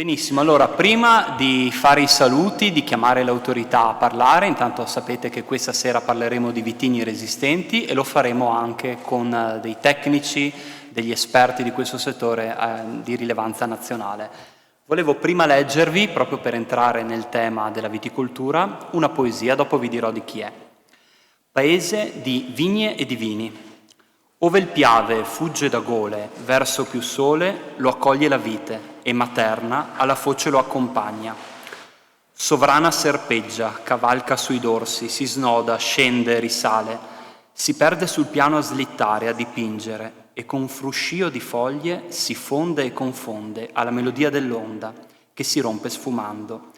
Benissimo, allora prima di fare i saluti, di chiamare l'autorità a parlare, intanto sapete che questa sera parleremo di vitigni resistenti e lo faremo anche con dei tecnici, degli esperti di questo settore di rilevanza nazionale. Volevo prima leggervi, proprio per entrare nel tema della viticoltura, una poesia, dopo vi dirò di chi è. Paese di vigne e di vini. Ove il Piave fugge da gole verso più sole, lo accoglie la vite, e materna alla foce lo accompagna. Sovrana serpeggia, cavalca sui dorsi, si snoda, scende, risale, si perde sul piano a slittare, a dipingere, e con fruscio di foglie si fonde e confonde alla melodia dell'onda, che si rompe sfumando.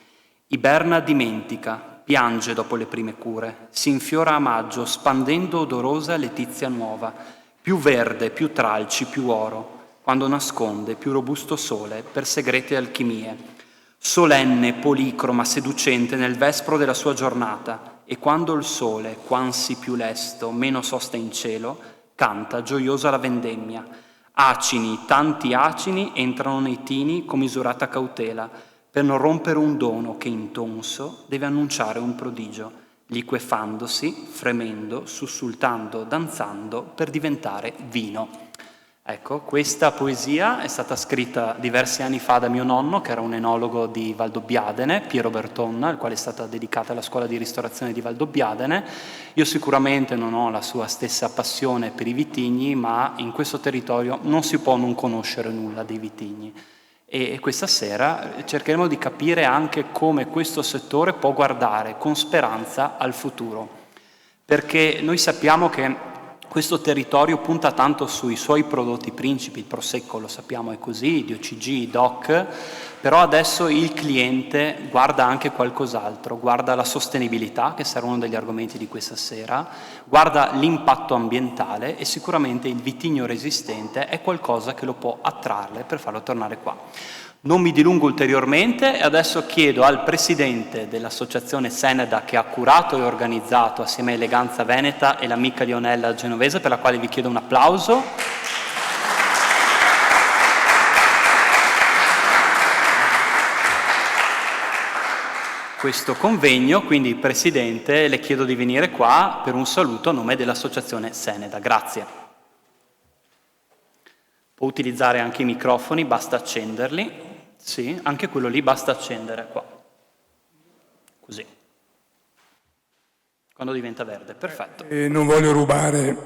Iberna dimentica, piange dopo le prime cure, si infiora a maggio, spandendo odorosa letizia nuova, più verde, più tralci, più oro, quando nasconde più robusto sole per segrete alchimie. Solenne, policroma, seducente nel vespro della sua giornata, e quando il sole, quansi più lesto, meno sosta in cielo, canta gioiosa la vendemmia. Acini, tanti acini, entrano nei tini con misurata cautela, per non rompere un dono che intonso deve annunciare un prodigio, liquefandosi, fremendo, sussultando, danzando per diventare vino. Ecco, questa poesia è stata scritta diversi anni fa da mio nonno, che era un enologo di Valdobbiadene, Piero Bertonna, al quale è stata dedicata la scuola di ristorazione di Valdobbiadene. Io sicuramente non ho la sua stessa passione per i vitigni, ma in questo territorio non si può non conoscere nulla dei vitigni. E questa sera cercheremo di capire anche come questo settore può guardare con speranza al futuro, perché noi sappiamo che questo territorio punta tanto sui suoi prodotti principi, il Prosecco lo sappiamo è così, DOCG, DOC, però adesso il cliente guarda anche qualcos'altro, guarda la sostenibilità, che sarà uno degli argomenti di questa sera, guarda l'impatto ambientale e sicuramente il vitigno resistente è qualcosa che lo può attrarre per farlo tornare qua. Non mi dilungo ulteriormente e adesso chiedo al presidente dell'associazione Seneda, che ha curato e organizzato assieme a Eleganza Veneta e l'amica Lionella Genovese, per la quale vi chiedo un applauso. Questo convegno, quindi presidente, le chiedo di venire qua per un saluto a nome dell'associazione Seneda. Grazie. Può utilizzare anche i microfoni, basta accenderli. Sì, anche quello lì basta accendere qua. Così. Quando diventa verde, perfetto. Non voglio rubare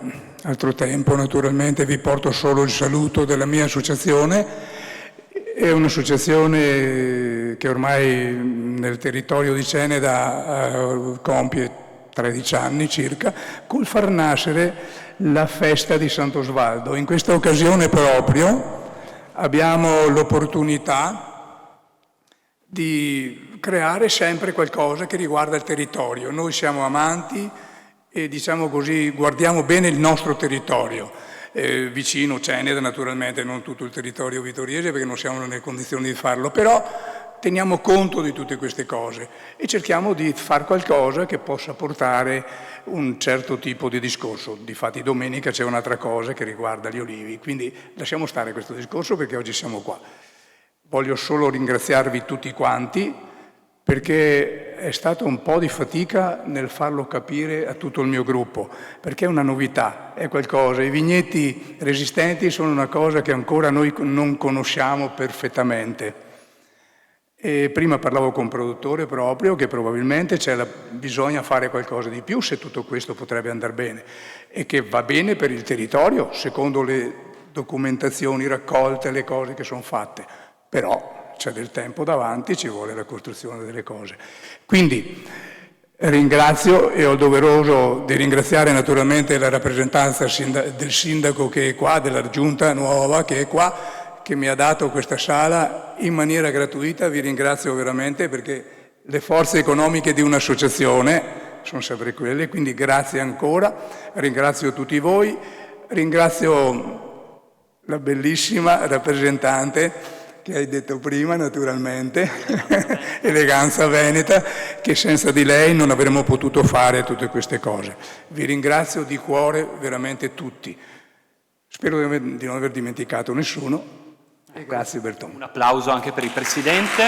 altro tempo, naturalmente vi porto solo il saluto della mia associazione. È un'associazione che ormai nel territorio di Ceneda compie 13 anni circa, col far nascere la festa di Sant'Osvaldo. In questa occasione proprio abbiamo l'opportunità di creare sempre qualcosa che riguarda il territorio. Noi siamo amanti e, diciamo così, guardiamo bene il nostro territorio. Vicino Ceneda, naturalmente, non tutto il territorio vittoriese perché non siamo nelle condizioni di farlo, però teniamo conto di tutte queste cose e cerchiamo di fare qualcosa che possa portare un certo tipo di discorso. Difatti domenica c'è un'altra cosa che riguarda gli olivi, quindi lasciamo stare questo discorso perché oggi siamo qua. Voglio solo ringraziarvi tutti quanti perché è stata un po' di fatica nel farlo capire a tutto il mio gruppo, perché è una novità, è qualcosa. I vigneti resistenti sono una cosa che ancora noi non conosciamo perfettamente. E prima parlavo con un produttore proprio che probabilmente bisogna fare qualcosa di più se tutto questo potrebbe andare bene e che va bene per il territorio secondo le documentazioni raccolte, le cose che sono fatte, però c'è del tempo davanti, ci vuole la costruzione delle cose. Quindi ringrazio e ho il doveroso di ringraziare naturalmente la rappresentanza del sindaco che è qua, della giunta nuova che è qua, che mi ha dato questa sala in maniera gratuita. Vi ringrazio veramente perché le forze economiche di un'associazione sono sempre quelle, quindi grazie ancora, ringrazio tutti voi, ringrazio la bellissima rappresentante che hai detto prima naturalmente, Eleganza Veneta, che senza di lei non avremmo potuto fare tutte queste cose. Vi ringrazio di cuore veramente tutti. Spero di non aver dimenticato nessuno. Grazie Bertone. Un applauso anche per il Presidente.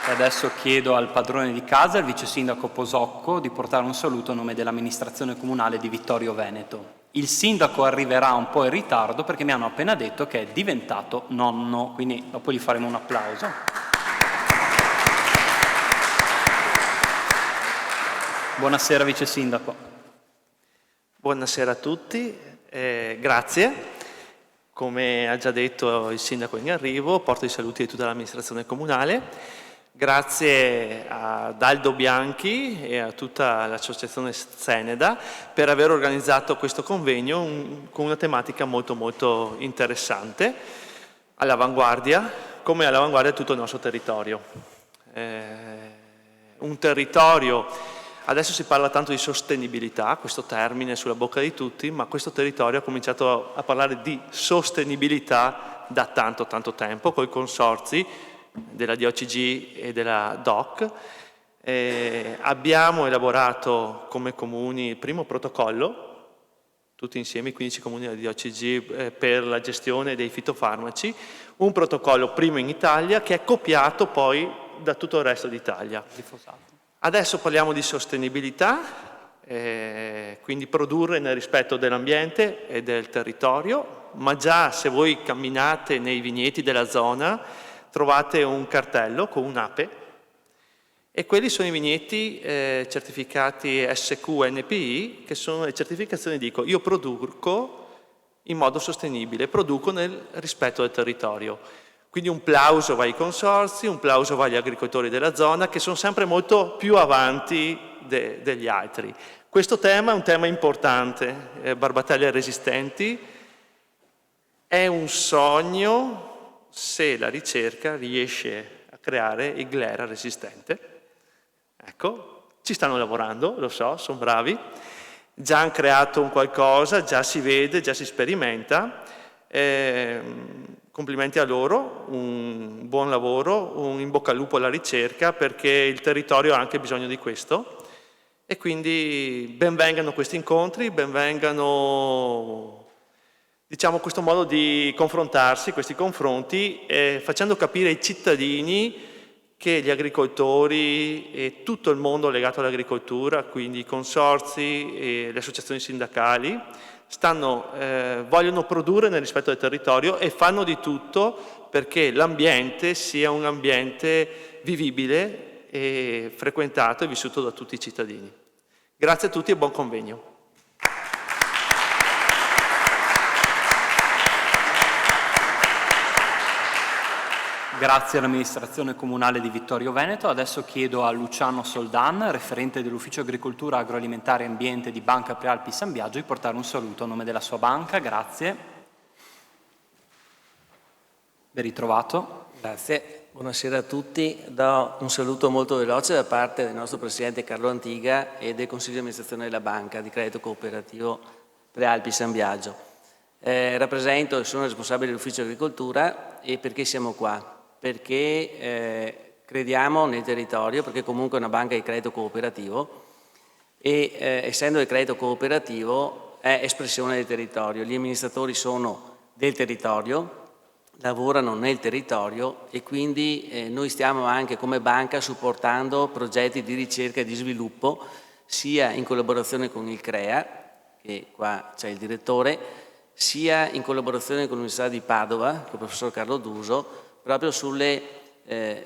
E adesso chiedo al padrone di casa, il vice sindaco Posocco, di portare un saluto a nome dell'amministrazione comunale di Vittorio Veneto. Il sindaco arriverà un po' in ritardo perché mi hanno appena detto che è diventato nonno, quindi dopo gli faremo un applauso. Buonasera vice sindaco. Buonasera a tutti, grazie. Come ha già detto il sindaco in arrivo, porto i saluti di tutta l'amministrazione comunale. Grazie ad Aldo Bianchi e a tutta l'associazione Zeneda per aver organizzato questo convegno con una tematica molto molto interessante, all'avanguardia, come all'avanguardia tutto il nostro territorio. Un territorio, adesso si parla tanto di sostenibilità, questo termine è sulla bocca di tutti, ma questo territorio ha cominciato a parlare di sostenibilità da tanto tempo, con i consorzi della DOCG e della DOC. Abbiamo elaborato come comuni il primo protocollo, tutti insieme, i 15 comuni della DOCG, per la gestione dei fitofarmaci, un protocollo primo in Italia che è copiato poi da tutto il resto d'Italia. Adesso parliamo di sostenibilità, quindi produrre nel rispetto dell'ambiente e del territorio, ma già se voi camminate nei vigneti della zona trovate un cartello con un'ape e quelli sono i vigneti certificati SQNPI, che sono le certificazioni, dico io produco in modo sostenibile, produco nel rispetto del territorio. Quindi un plauso va ai consorzi, un plauso va agli agricoltori della zona che sono sempre molto più avanti degli altri. Questo tema è un tema importante, barbatelle resistenti, è un sogno se la ricerca riesce a creare il glera resistente. Ecco, ci stanno lavorando, lo so, sono bravi, già hanno creato un qualcosa, già si vede, già si sperimenta. Complimenti a loro, un buon lavoro, un in bocca al lupo alla ricerca perché il territorio ha anche bisogno di questo e quindi benvengano questi incontri, benvengano questo modo di confrontarsi, questi confronti, facendo capire ai cittadini che gli agricoltori e tutto il mondo legato all'agricoltura, quindi i consorzi e le associazioni sindacali, vogliono produrre nel rispetto del territorio e fanno di tutto perché l'ambiente sia un ambiente vivibile e frequentato e vissuto da tutti i cittadini. Grazie a tutti e buon convegno. Grazie all'amministrazione comunale di Vittorio Veneto. Adesso chiedo a Luciano Soldan, referente dell'Ufficio Agricoltura, Agroalimentare e Ambiente di Banca Prealpi San Biagio, di portare un saluto a nome della sua banca. Grazie. Ben ritrovato. Grazie. Buonasera a tutti. Do un saluto molto veloce da parte del nostro Presidente Carlo Antiga e del Consiglio di amministrazione della Banca di Credito Cooperativo Prealpi San Biagio. Rappresento e sono responsabile dell'Ufficio Agricoltura e perché siamo qua? Perché crediamo nel territorio, perché comunque è una banca di credito cooperativo e essendo il credito cooperativo è espressione del territorio. Gli amministratori sono del territorio, lavorano nel territorio e quindi noi stiamo anche come banca supportando progetti di ricerca e di sviluppo sia in collaborazione con il CREA, che qua c'è il direttore, sia in collaborazione con l'Università di Padova, con il professor Carlo Duso, proprio sulle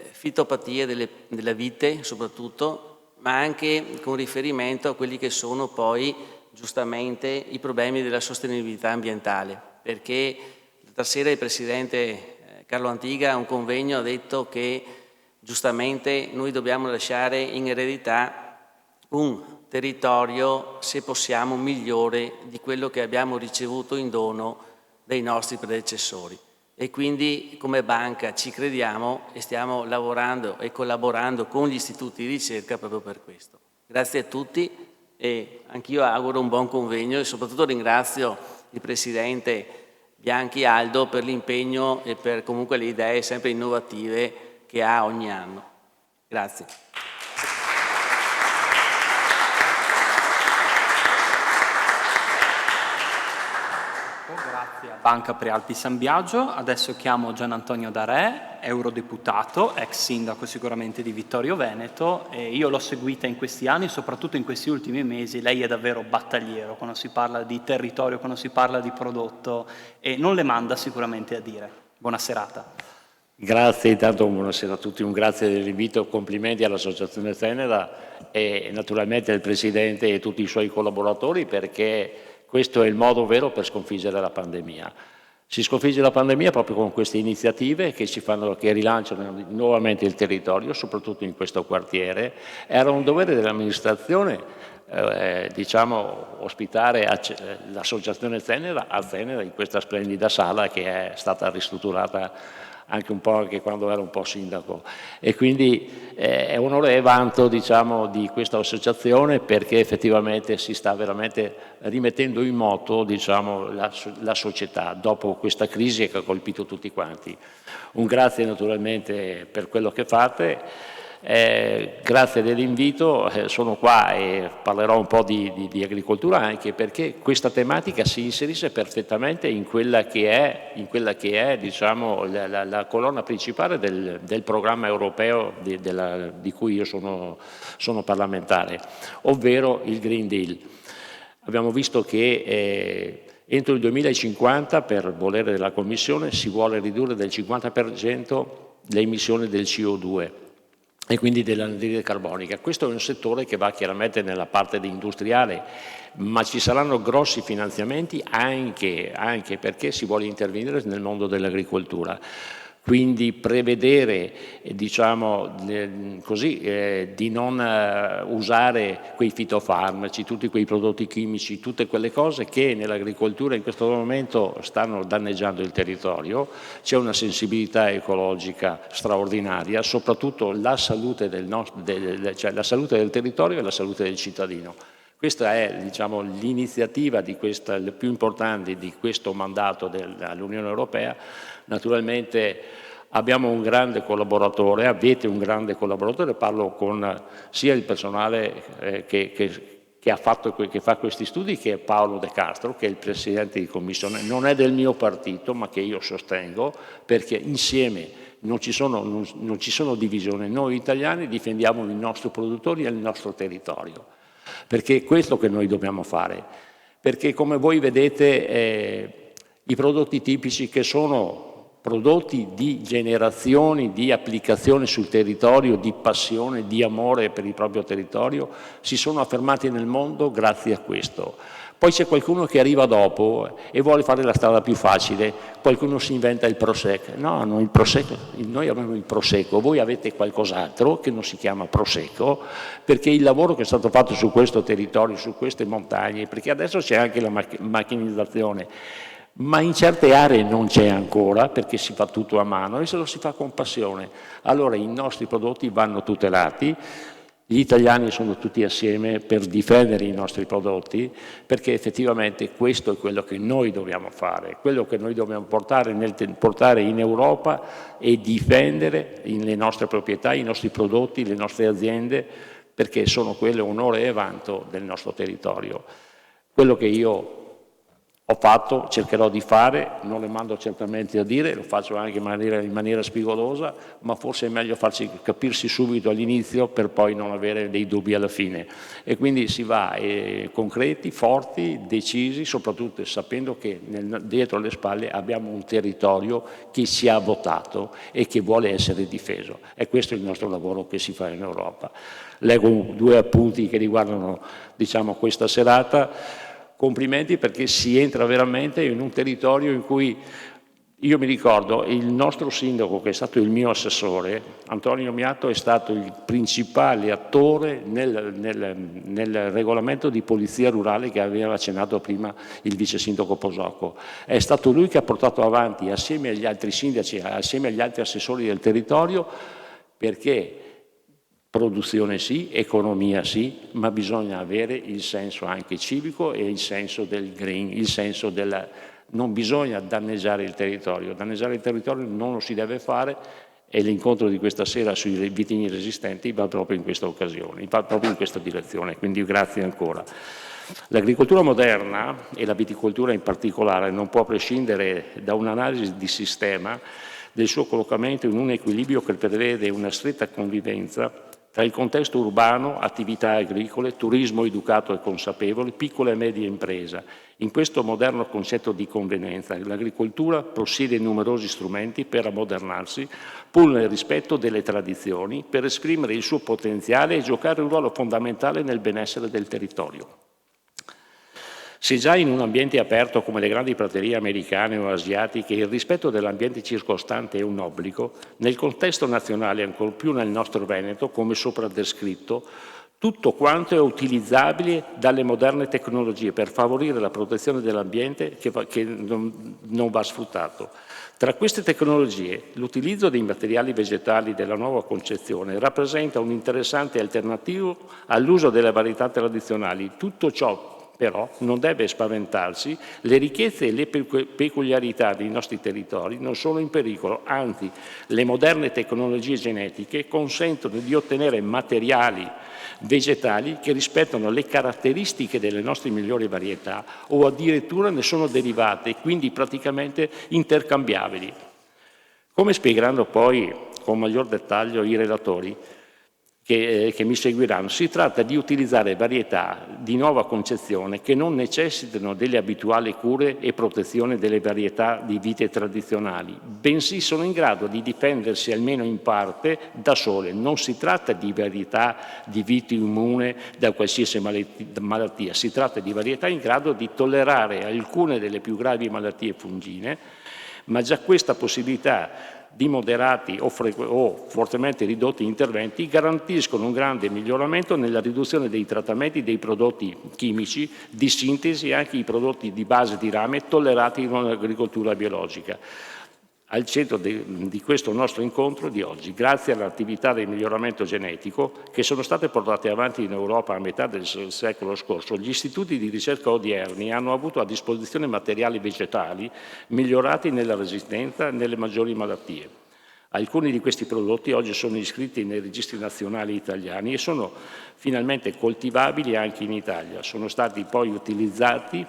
fitopatie della vite soprattutto, ma anche con riferimento a quelli che sono poi giustamente i problemi della sostenibilità ambientale, perché stasera il Presidente Carlo Antiga a un convegno ha detto che giustamente noi dobbiamo lasciare in eredità un territorio, se possiamo, migliore di quello che abbiamo ricevuto in dono dai nostri predecessori. E quindi come banca ci crediamo e stiamo lavorando e collaborando con gli istituti di ricerca proprio per questo. Grazie a tutti e anch'io auguro un buon convegno e soprattutto ringrazio il Presidente Bianchi Aldo per l'impegno e per comunque le idee sempre innovative che ha ogni anno. Grazie. Banca Prealpi San Biagio. Adesso chiamo Gian Antonio Darè, eurodeputato, ex sindaco sicuramente di Vittorio Veneto, e io l'ho seguita in questi anni, soprattutto in questi ultimi mesi. Lei è davvero battagliero quando si parla di territorio, quando si parla di prodotto, e non le manda sicuramente a dire. Buona serata. Grazie, intanto buonasera a tutti, un grazie dell'invito, complimenti all'Associazione Tenera e naturalmente al Presidente e a tutti i suoi collaboratori, perché questo è il modo vero per sconfiggere la pandemia. Si sconfigge la pandemia proprio con queste iniziative che rilanciano nuovamente il territorio, soprattutto in questo quartiere. Era un dovere dell'amministrazione ospitare l'Associazione Tenera a Tenera in questa splendida sala che è stata ristrutturata anche un po' anche quando ero un po' sindaco, e quindi è onore e vanto di questa associazione, perché effettivamente si sta veramente rimettendo in moto la società dopo questa crisi che ha colpito tutti quanti. Un grazie naturalmente per quello che fate. Grazie dell'invito, sono qua e parlerò un po' di agricoltura, anche perché questa tematica si inserisce perfettamente in quella che è la colonna principale del programma europeo di cui io sono parlamentare, ovvero il Green Deal. Abbiamo visto che entro il 2050, per volere della Commissione, si vuole ridurre del 50% le emissioni del CO2 e quindi dell'anidride carbonica. Questo è un settore che va chiaramente nella parte industriale, ma ci saranno grossi finanziamenti anche perché si vuole intervenire nel mondo dell'agricoltura. Quindi prevedere di non usare quei fitofarmaci, tutti quei prodotti chimici, tutte quelle cose che nell'agricoltura in questo momento stanno danneggiando il territorio. C'è una sensibilità ecologica straordinaria, soprattutto la salute la salute del territorio e la salute del cittadino. Questa è l'iniziativa più importante di questo mandato dell'Unione Europea. Naturalmente abbiamo un grande collaboratore, avete un grande collaboratore, parlo con sia il personale che fa questi studi, che è Paolo De Castro, che è il Presidente di Commissione, non è del mio partito ma che io sostengo, perché insieme non ci sono divisioni, noi italiani difendiamo i nostri produttori e il nostro territorio. Perché è questo che noi dobbiamo fare, perché come voi vedete i prodotti tipici, che sono prodotti di generazioni, di applicazione sul territorio, di passione, di amore per il proprio territorio, si sono affermati nel mondo grazie a questo. Poi c'è qualcuno che arriva dopo e vuole fare la strada più facile, qualcuno si inventa il Prosecco. No, noi abbiamo il Prosecco, voi avete qualcos'altro che non si chiama Prosecco, perché il lavoro che è stato fatto su questo territorio, su queste montagne, perché adesso c'è anche la macchinizzazione, ma in certe aree non c'è ancora, perché si fa tutto a mano e se lo si fa con passione. Allora i nostri prodotti vanno tutelati. Gli italiani sono tutti assieme per difendere i nostri prodotti, perché effettivamente questo è quello che noi dobbiamo fare, quello che noi dobbiamo portare in Europa e difendere le nostre proprietà, i nostri prodotti, le nostre aziende, perché sono quelle onore e vanto del nostro territorio. Quello che io ho fatto, cercherò di fare, non le mando certamente a dire, lo faccio anche in maniera spigolosa, ma forse è meglio capirsi subito all'inizio per poi non avere dei dubbi alla fine. E quindi si va concreti, forti, decisi, soprattutto sapendo che dietro le spalle abbiamo un territorio che ci ha votato e che vuole essere difeso. E questo è il nostro lavoro che si fa in Europa. Leggo 2 appunti che riguardano questa serata. Complimenti, perché si entra veramente in un territorio in cui, io mi ricordo, il nostro sindaco, che è stato il mio assessore, Antonio Miatto, è stato il principale attore nel regolamento di polizia rurale che aveva accennato prima il vice sindaco Posocco. È stato lui che ha portato avanti, assieme agli altri sindaci, assieme agli altri assessori del territorio, perché produzione sì, economia sì, ma bisogna avere il senso anche civico e il senso del green, il senso non bisogna danneggiare il territorio non lo si deve fare, e l'incontro di questa sera sui vitigni resistenti va proprio in questa occasione, va proprio in questa direzione, quindi grazie ancora. L'agricoltura moderna, e la viticoltura in particolare, non può prescindere da un'analisi di sistema del suo collocamento in un equilibrio che prevede una stretta convivenza tra il contesto urbano, attività agricole, turismo educato e consapevole, piccola e media impresa. In questo moderno concetto di convenienza, l'agricoltura possiede numerosi strumenti per ammodernarsi, pur nel rispetto delle tradizioni, per esprimere il suo potenziale e giocare un ruolo fondamentale nel benessere del territorio. Se già in un ambiente aperto come le grandi praterie americane o asiatiche il rispetto dell'ambiente circostante è un obbligo, nel contesto nazionale, ancor più nel nostro Veneto, come sopra descritto, tutto quanto è utilizzabile dalle moderne tecnologie per favorire la protezione dell'ambiente che non va sfruttato. Tra queste tecnologie, l'utilizzo dei materiali vegetali della nuova concezione rappresenta un interessante alternativo all'uso delle varietà tradizionali. Tutto ciò però non deve spaventarsi, le ricchezze e le peculiarità dei nostri territori non sono in pericolo, anzi le moderne tecnologie genetiche consentono di ottenere materiali vegetali che rispettano le caratteristiche delle nostre migliori varietà o addirittura ne sono derivate e quindi praticamente intercambiabili. Come spiegheranno poi con maggior dettaglio i relatori che mi seguiranno, si tratta di utilizzare varietà di nuova concezione che non necessitano delle abituali cure e protezione delle varietà di vite tradizionali, bensì sono in grado di difendersi almeno in parte da sole. Non si tratta di varietà di vite immune da qualsiasi malattia, si tratta di varietà in grado di tollerare alcune delle più gravi malattie fungine, ma già questa possibilità di moderati o fortemente ridotti interventi garantiscono un grande miglioramento nella riduzione dei trattamenti dei prodotti chimici di sintesi e anche i prodotti di base di rame tollerati in un'agricoltura biologica. Al centro di questo nostro incontro di oggi, grazie all'attività di miglioramento genetico che sono state portate avanti in Europa a metà del secolo scorso, gli istituti di ricerca odierni hanno avuto a disposizione materiali vegetali migliorati nella resistenza e nelle maggiori malattie. Alcuni di questi prodotti oggi sono iscritti nei registri nazionali italiani e sono finalmente coltivabili anche in Italia. Sono stati poi utilizzati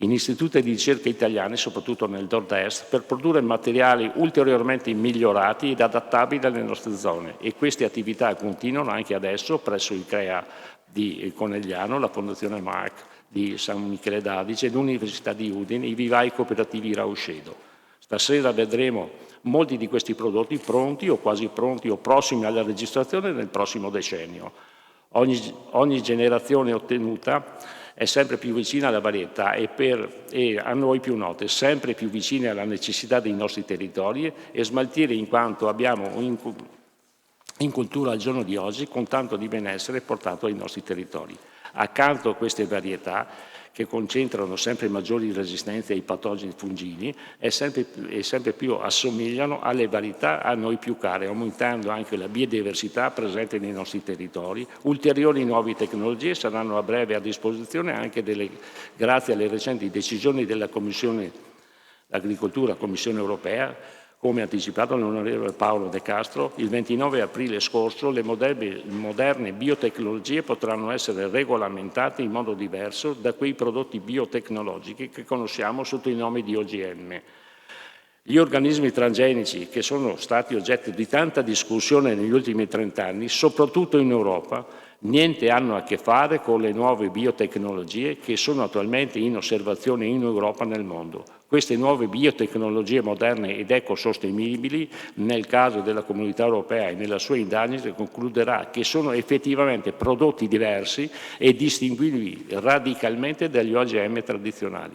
in istituti di ricerca italiani, soprattutto nel nord-est, per produrre materiali ulteriormente migliorati ed adattabili alle nostre zone, e queste attività continuano anche adesso presso il CREA di Conegliano, la Fondazione Marc di San Michele d'Adige e l'Università di Udine, i vivai cooperativi Rauscedo. Stasera vedremo molti di questi prodotti pronti o quasi pronti o prossimi alla registrazione nel prossimo decennio. Ogni generazione ottenuta è sempre più vicina alla varietà e a noi più note, sempre più vicine alla necessità dei nostri territori e smaltire in quanto abbiamo in cultura al giorno di oggi con tanto di benessere portato ai nostri territori. Accanto a queste varietà che concentrano sempre maggiori resistenze ai patogeni fungini e sempre più assomigliano alle varietà a noi più care, aumentando anche la biodiversità presente nei nostri territori. Ulteriori nuove tecnologie saranno a breve a disposizione anche grazie alle recenti decisioni della Commissione Agricoltura, Commissione Europea. Come anticipato l'onorevole Paolo De Castro, il 29 aprile scorso le moderne biotecnologie potranno essere regolamentate in modo diverso da quei prodotti biotecnologici che conosciamo sotto il nome di OGM. Gli organismi transgenici, che sono stati oggetto di tanta discussione negli ultimi 30 anni, soprattutto in Europa, niente hanno a che fare con le nuove biotecnologie che sono attualmente in osservazione in Europa e nel mondo. Queste nuove biotecnologie moderne ed ecosostenibili, nel caso della Comunità Europea e nella sua indagine, concluderà che sono effettivamente prodotti diversi e distinguibili radicalmente dagli OGM tradizionali.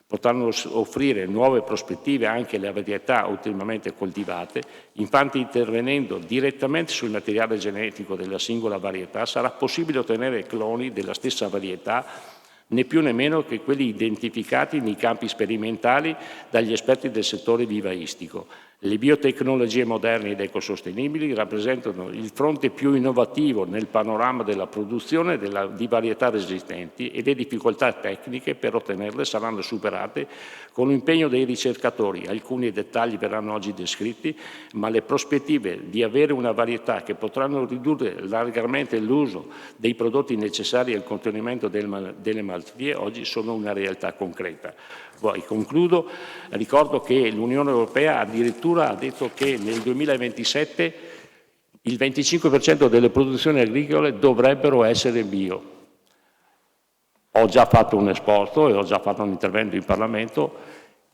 Potranno offrire nuove prospettive anche alle varietà ultimamente coltivate, infatti intervenendo direttamente sul materiale genetico della singola varietà sarà possibile ottenere cloni della stessa varietà, né più né meno che quelli identificati nei campi sperimentali dagli esperti del settore vivaistico. Le biotecnologie moderne ed ecosostenibili rappresentano il fronte più innovativo nel panorama della produzione di varietà resistenti e le difficoltà tecniche per ottenerle saranno superate con l'impegno dei ricercatori. Alcuni dettagli verranno oggi descritti, ma le prospettive di avere una varietà che potranno ridurre largamente l'uso dei prodotti necessari al contenimento delle malattie oggi sono una realtà concreta. Poi concludo, ricordo che l'Unione Europea addirittura ha detto che nel 2027 il 25% delle produzioni agricole dovrebbero essere bio. Ho già fatto un esposto e ho già fatto un intervento in Parlamento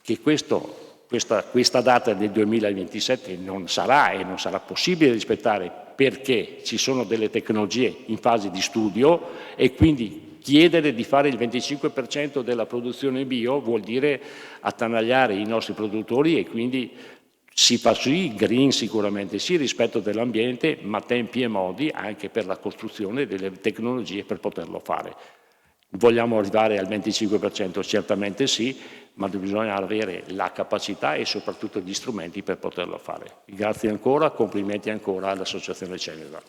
che questa data del 2027 non sarà e non sarà possibile rispettare perché ci sono delle tecnologie in fase di studio e quindi chiedere di fare il 25% della produzione bio vuol dire attanagliare i nostri produttori e quindi si fa sì, green sicuramente sì, rispetto dell'ambiente, ma tempi e modi anche per la costruzione delle tecnologie per poterlo fare. Vogliamo arrivare al 25%? Certamente sì, ma bisogna avere la capacità e soprattutto gli strumenti per poterlo fare. Grazie ancora, complimenti ancora all'Associazione Ceneda.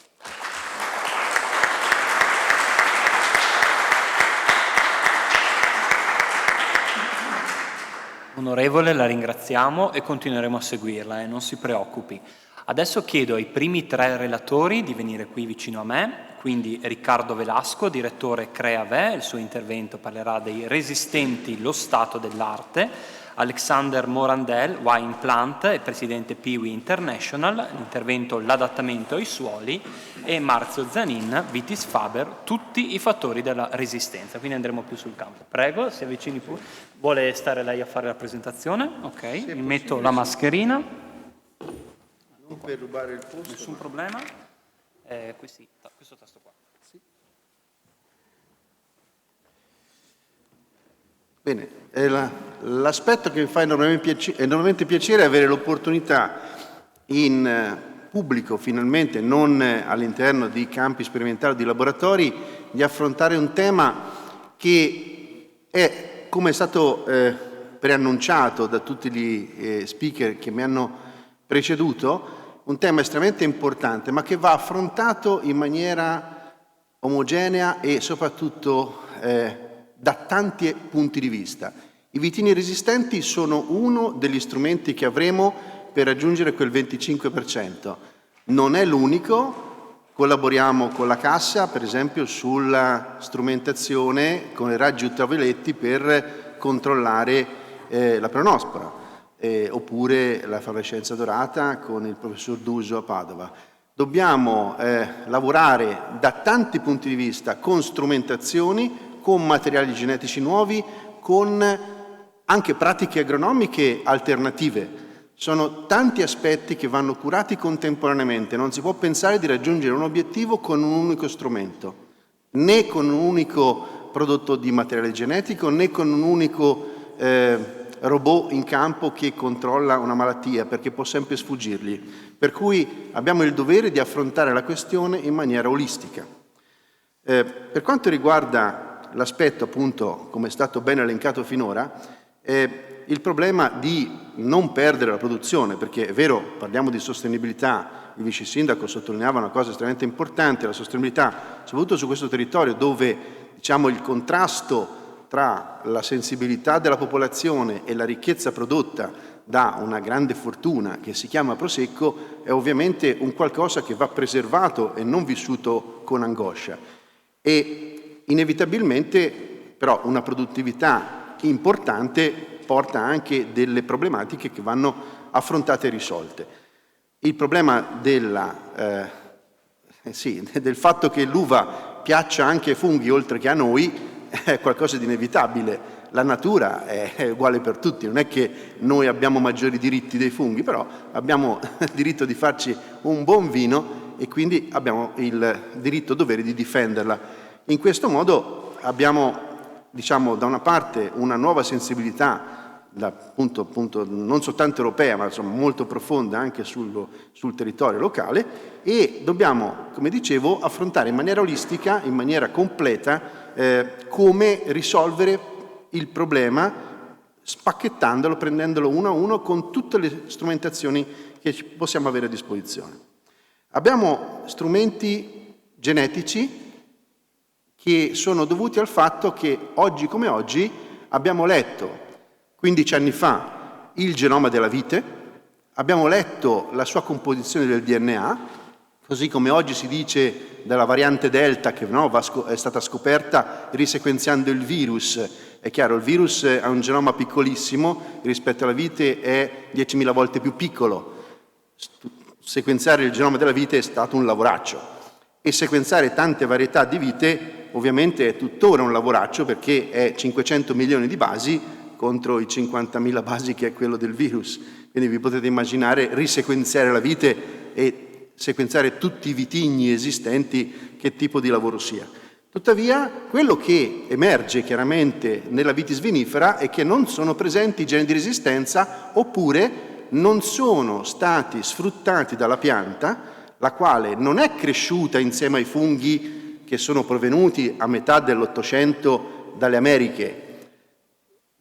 Onorevole, la ringraziamo e continueremo a seguirla, non si preoccupi. Adesso chiedo ai primi 3 relatori di venire qui vicino a me, quindi Riccardo Velasco, direttore CREAVE, il suo intervento parlerà dei resistenti, lo stato dell'arte, Alexander Morandel, Wine Plant e presidente Piwi International, l'intervento l'adattamento ai suoli, e Marzio Zanin, Vitis Faber, tutti i fattori della resistenza. Quindi andremo più sul campo. Prego, si avvicini pure. Vuole stare lei a fare la presentazione? Ok, mi metto la mascherina. Non per rubare il posto. Nessun problema. Questo tasto qua. Sì. Bene, l'aspetto che mi fa enormemente piacere è avere l'opportunità in pubblico, finalmente, non all'interno di campi sperimentali o di laboratori, di affrontare un tema che è, come è stato preannunciato da tutti gli speaker che mi hanno preceduto, un tema estremamente importante, ma che va affrontato in maniera omogenea e soprattutto da tanti punti di vista. I vitigni resistenti sono uno degli strumenti che avremo per raggiungere quel 25%. Non è l'unico, collaboriamo con la Cassa, per esempio, sulla strumentazione con i raggi ultravioletti per controllare la peronospora, oppure la fluorescenza dorata con il professor Duso a Padova. Dobbiamo lavorare da tanti punti di vista con strumentazioni, con materiali genetici nuovi, con anche pratiche agronomiche alternative. Sono tanti aspetti che vanno curati contemporaneamente. Non si può pensare di raggiungere un obiettivo con un unico strumento, né con un unico prodotto di materiale genetico, né con un unico robot in campo che controlla una malattia, perché può sempre sfuggirgli. Per cui abbiamo il dovere di affrontare la questione in maniera olistica. Per quanto riguarda l'aspetto, appunto, come è stato ben elencato finora, il problema di non perdere la produzione, perché è vero, parliamo di sostenibilità, il vice sindaco sottolineava una cosa estremamente importante, la sostenibilità, soprattutto su questo territorio dove, diciamo, il contrasto tra la sensibilità della popolazione e la ricchezza prodotta da una grande fortuna che si chiama Prosecco è ovviamente un qualcosa che va preservato e non vissuto con angoscia. E inevitabilmente però una produttività importante porta anche delle problematiche che vanno affrontate e risolte. Il problema del fatto che l'uva piaccia anche ai funghi oltre che a noi è qualcosa di inevitabile. La natura è uguale per tutti, non è che noi abbiamo maggiori diritti dei funghi, però abbiamo il diritto di farci un buon vino e quindi abbiamo il diritto-dovere di difenderla. In questo modo abbiamo, diciamo, da una parte una nuova sensibilità appunto non soltanto europea, ma insomma molto profonda anche sul territorio locale, e dobbiamo, come dicevo, affrontare in maniera olistica, in maniera completa, come risolvere il problema spacchettandolo, prendendolo uno a uno con tutte le strumentazioni che possiamo avere a disposizione. Abbiamo strumenti genetici che sono dovuti al fatto che oggi come oggi abbiamo letto 15 anni fa il genoma della vite, abbiamo letto la sua composizione del DNA, così come oggi si dice della variante Delta che è stata scoperta risequenziando il virus. È chiaro, il virus ha un genoma piccolissimo, rispetto alla vite è 10.000 volte più piccolo. Sequenziare il genoma della vite è stato un lavoraccio e sequenziare tante varietà di vite ovviamente è tuttora un lavoraccio, perché è 500 milioni di basi contro i 50.000 basi che è quello del virus. Quindi vi potete immaginare risequenziare la vite e sequenziare tutti i vitigni esistenti, che tipo di lavoro sia. Tuttavia, quello che emerge chiaramente nella vitis vinifera è che non sono presenti geni di resistenza, oppure non sono stati sfruttati dalla pianta, la quale non è cresciuta insieme ai funghi che sono provenuti a metà dell'Ottocento dalle Americhe,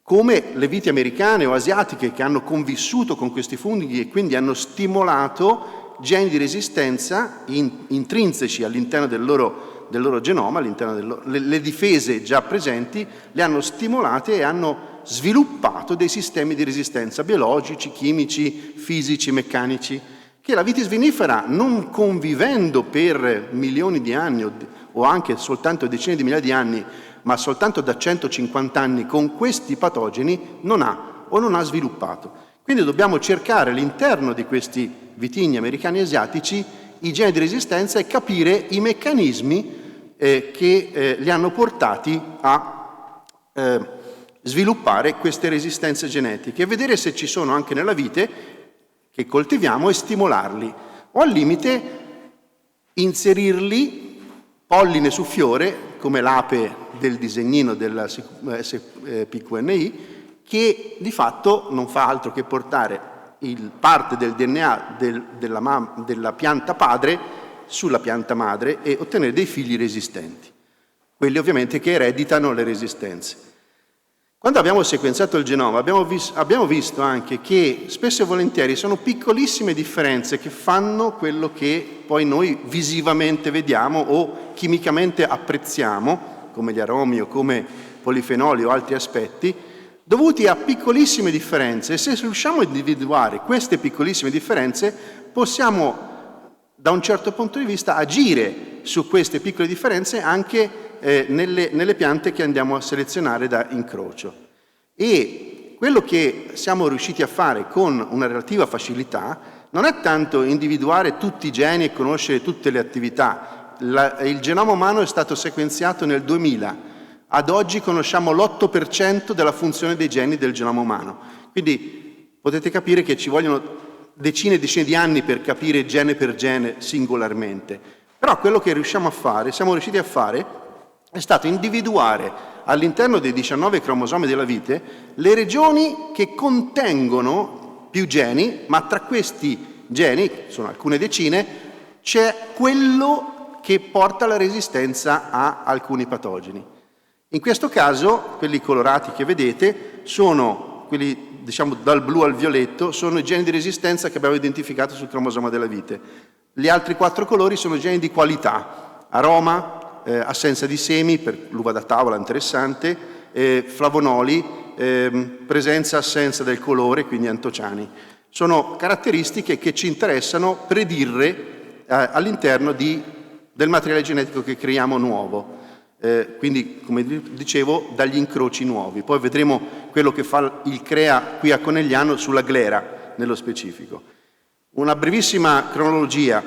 come le viti americane o asiatiche che hanno convissuto con questi funghi e quindi hanno stimolato geni di resistenza intrinseci all'interno del loro genoma, all'interno le difese già presenti, le hanno stimolate e hanno sviluppato dei sistemi di resistenza biologici, chimici, fisici, meccanici, che la vitis vinifera, non convivendo per milioni di anni o anche soltanto decine di migliaia di anni, ma soltanto da 150 anni con questi patogeni, non ha sviluppato. Quindi dobbiamo cercare all'interno di questi vitigni americani e asiatici i geni di resistenza e capire i meccanismi che li hanno portati a sviluppare queste resistenze genetiche e vedere se ci sono anche nella vite che coltiviamo e stimolarli, o al limite inserirli polline su fiore, come l'ape del disegnino della SPQNI, che di fatto non fa altro che portare parte del DNA della pianta padre sulla pianta madre e ottenere dei figli resistenti, quelli ovviamente che ereditano le resistenze. Quando abbiamo sequenziato il genoma abbiamo visto anche che spesso e volentieri sono piccolissime differenze che fanno quello che poi noi visivamente vediamo o chimicamente apprezziamo, come gli aromi o come polifenoli o altri aspetti, dovuti a piccolissime differenze. E se riusciamo a individuare queste piccolissime differenze, possiamo da un certo punto di vista agire su queste piccole differenze anche nelle piante che andiamo a selezionare da incrocio. E quello che siamo riusciti a fare con una relativa facilità non è tanto individuare tutti i geni e conoscere tutte le attività. Il genoma umano è stato sequenziato nel 2000. Ad oggi conosciamo l'8% della funzione dei geni del genoma umano. Quindi potete capire che ci vogliono decine e decine di anni per capire gene per gene singolarmente. Però quello che siamo riusciti a fare, è stato individuare all'interno dei 19 cromosomi della vite le regioni che contengono più geni, ma tra questi geni, sono alcune decine, c'è quello che porta alla resistenza a alcuni patogeni. In questo caso, quelli colorati che vedete sono quelli, diciamo, dal blu al violetto, sono i geni di resistenza che abbiamo identificato sul cromosoma della vite. Gli altri 4 colori sono geni di qualità: aroma, assenza di semi, per l'uva da tavola interessante, flavonoli, presenza-assenza del colore, quindi antociani. Sono caratteristiche che ci interessano predire all'interno del materiale genetico che creiamo nuovo. Quindi, come dicevo, dagli incroci nuovi. Poi vedremo quello che fa il CREA qui a Conegliano sulla glera, nello specifico. Una brevissima cronologia.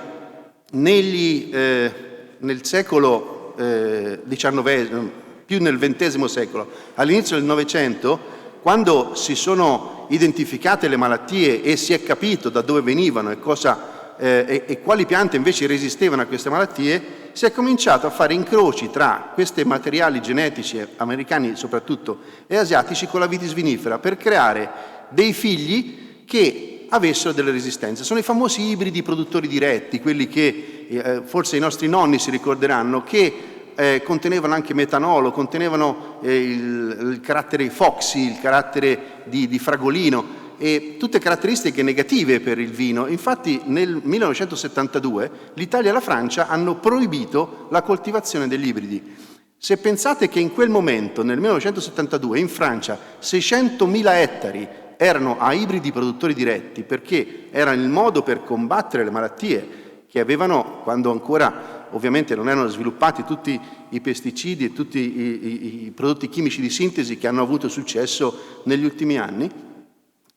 Nel secolo XIX, più nel XX secolo, all'inizio del Novecento, quando si sono identificate le malattie e si è capito da dove venivano e quali piante invece resistevano a queste malattie, si è cominciato a fare incroci tra questi materiali genetici americani soprattutto e asiatici con la vitis vinifera per creare dei figli che avessero delle resistenze. Sono i famosi ibridi produttori diretti, quelli che forse i nostri nonni si ricorderanno, che contenevano anche metanolo, contenevano il carattere foxy, il carattere di fragolino, e tutte caratteristiche negative per il vino. Infatti nel 1972 l'Italia e la Francia hanno proibito la coltivazione degli ibridi. Se pensate che in quel momento, nel 1972, in Francia 600.000 ettari erano a ibridi produttori diretti, perché era il modo per combattere le malattie che avevano, quando ancora ovviamente non erano sviluppati tutti i pesticidi e tutti i prodotti chimici di sintesi che hanno avuto successo negli ultimi anni.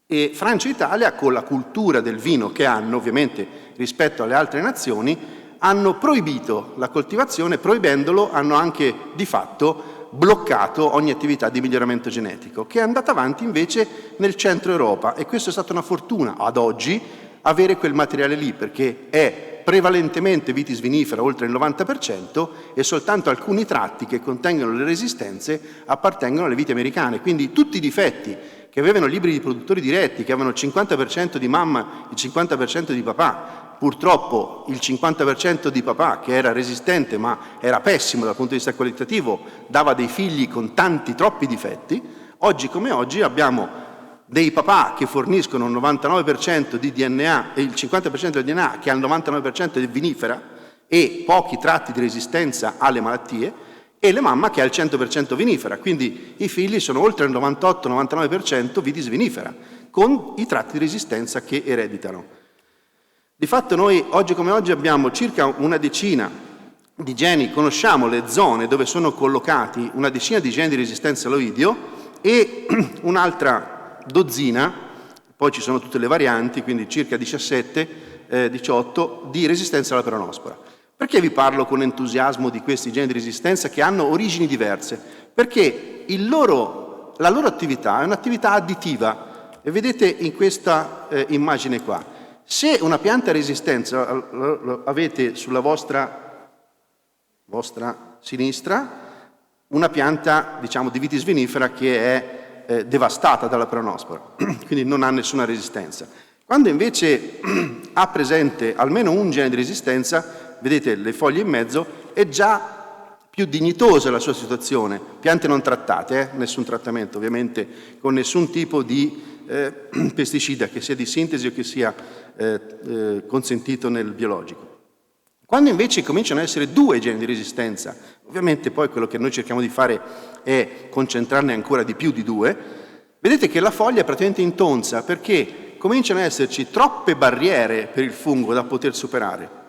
E Francia e Italia, con la cultura del vino che hanno, ovviamente, rispetto alle altre nazioni, hanno proibito la coltivazione. Proibendolo hanno anche di fatto bloccato ogni attività di miglioramento genetico, che è andata avanti invece nel centro Europa, e questa è stata una fortuna ad oggi avere quel materiale lì, perché è prevalentemente vitis vinifera, oltre il 90%, e soltanto alcuni tratti che contengono le resistenze appartengono alle viti americane. Quindi tutti i difetti che avevano gli ibridi produttori diretti, che avevano il 50% di mamma, il 50% di papà, purtroppo il 50% di papà, che era resistente ma era pessimo dal punto di vista qualitativo, dava dei figli con troppi difetti. Oggi come oggi abbiamo dei papà che forniscono il 99% di DNA e il 50% del DNA che ha il 99% di vinifera e pochi tratti di resistenza alle malattie, e le mamma che ha il 100% vinifera, quindi i figli sono oltre il 98-99% vitis vinifera, con i tratti di resistenza che ereditano. Di fatto noi oggi come oggi abbiamo circa una decina di geni, conosciamo le zone dove sono collocati una decina di geni di resistenza all'oidio e un'altra dozzina, poi ci sono tutte le varianti, quindi circa 18 di resistenza alla peronospora. Perché vi parlo con entusiasmo di questi geni di resistenza che hanno origini diverse? Perché la loro attività è un'attività additiva, e vedete in questa immagine qua. Se una pianta resistenza lo avete sulla vostra sinistra, una pianta, diciamo, di vitis vinifera che è devastata dalla peronospora, quindi non ha nessuna resistenza. Quando invece ha presente almeno un gene di resistenza, vedete le foglie in mezzo, è già più dignitosa la sua situazione. Piante non trattate, nessun trattamento ovviamente, con nessun tipo di pesticida, che sia di sintesi o che sia consentito nel biologico. Quando invece cominciano ad essere 2 geni di resistenza, ovviamente poi quello che noi cerchiamo di fare è concentrarne ancora di più di 2, vedete che la foglia è praticamente intonsa, perché cominciano ad esserci troppe barriere per il fungo da poter superare.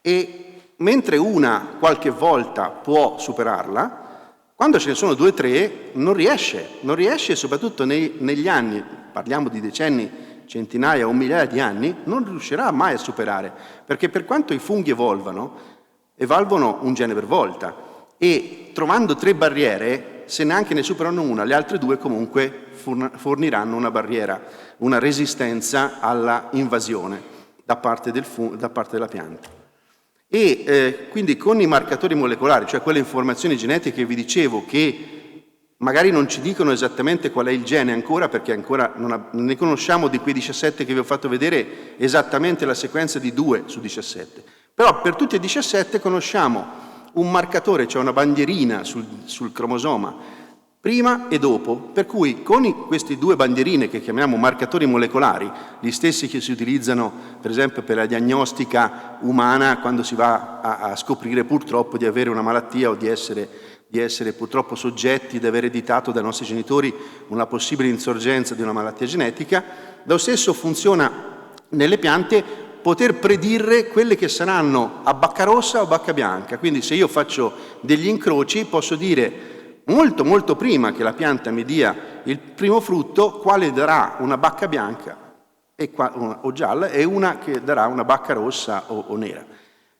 E mentre una qualche volta può superarla, quando ce ne sono 2 o 3 non riesce, soprattutto negli anni, parliamo di decenni, centinaia o migliaia di anni, non riuscirà mai a superare, perché per quanto i funghi evolvono un gene per volta, e trovando 3 barriere, se neanche ne superano una, le altre 2 comunque forniranno una barriera, una resistenza alla invasione da parte della pianta. E quindi con i marcatori molecolari, cioè quelle informazioni genetiche che vi dicevo, che magari non ci dicono esattamente qual è il gene ancora, perché ancora non ne conosciamo di quei 17 che vi ho fatto vedere esattamente la sequenza di 2 su 17. Però per tutti e 17 conosciamo un marcatore, cioè una bandierina sul cromosoma, prima e dopo, per cui con queste 2 bandierine che chiamiamo marcatori molecolari, gli stessi che si utilizzano per esempio per la diagnostica umana quando si va a scoprire purtroppo di avere una malattia o di essere purtroppo soggetti, di aver ereditato dai nostri genitori una possibile insorgenza di una malattia genetica, lo stesso funziona nelle piante, poter predire quelle che saranno a bacca rossa o bacca bianca. Quindi se io faccio degli incroci posso dire molto molto prima che la pianta mi dia il primo frutto quale darà una bacca bianca o gialla e una che darà una bacca rossa o nera,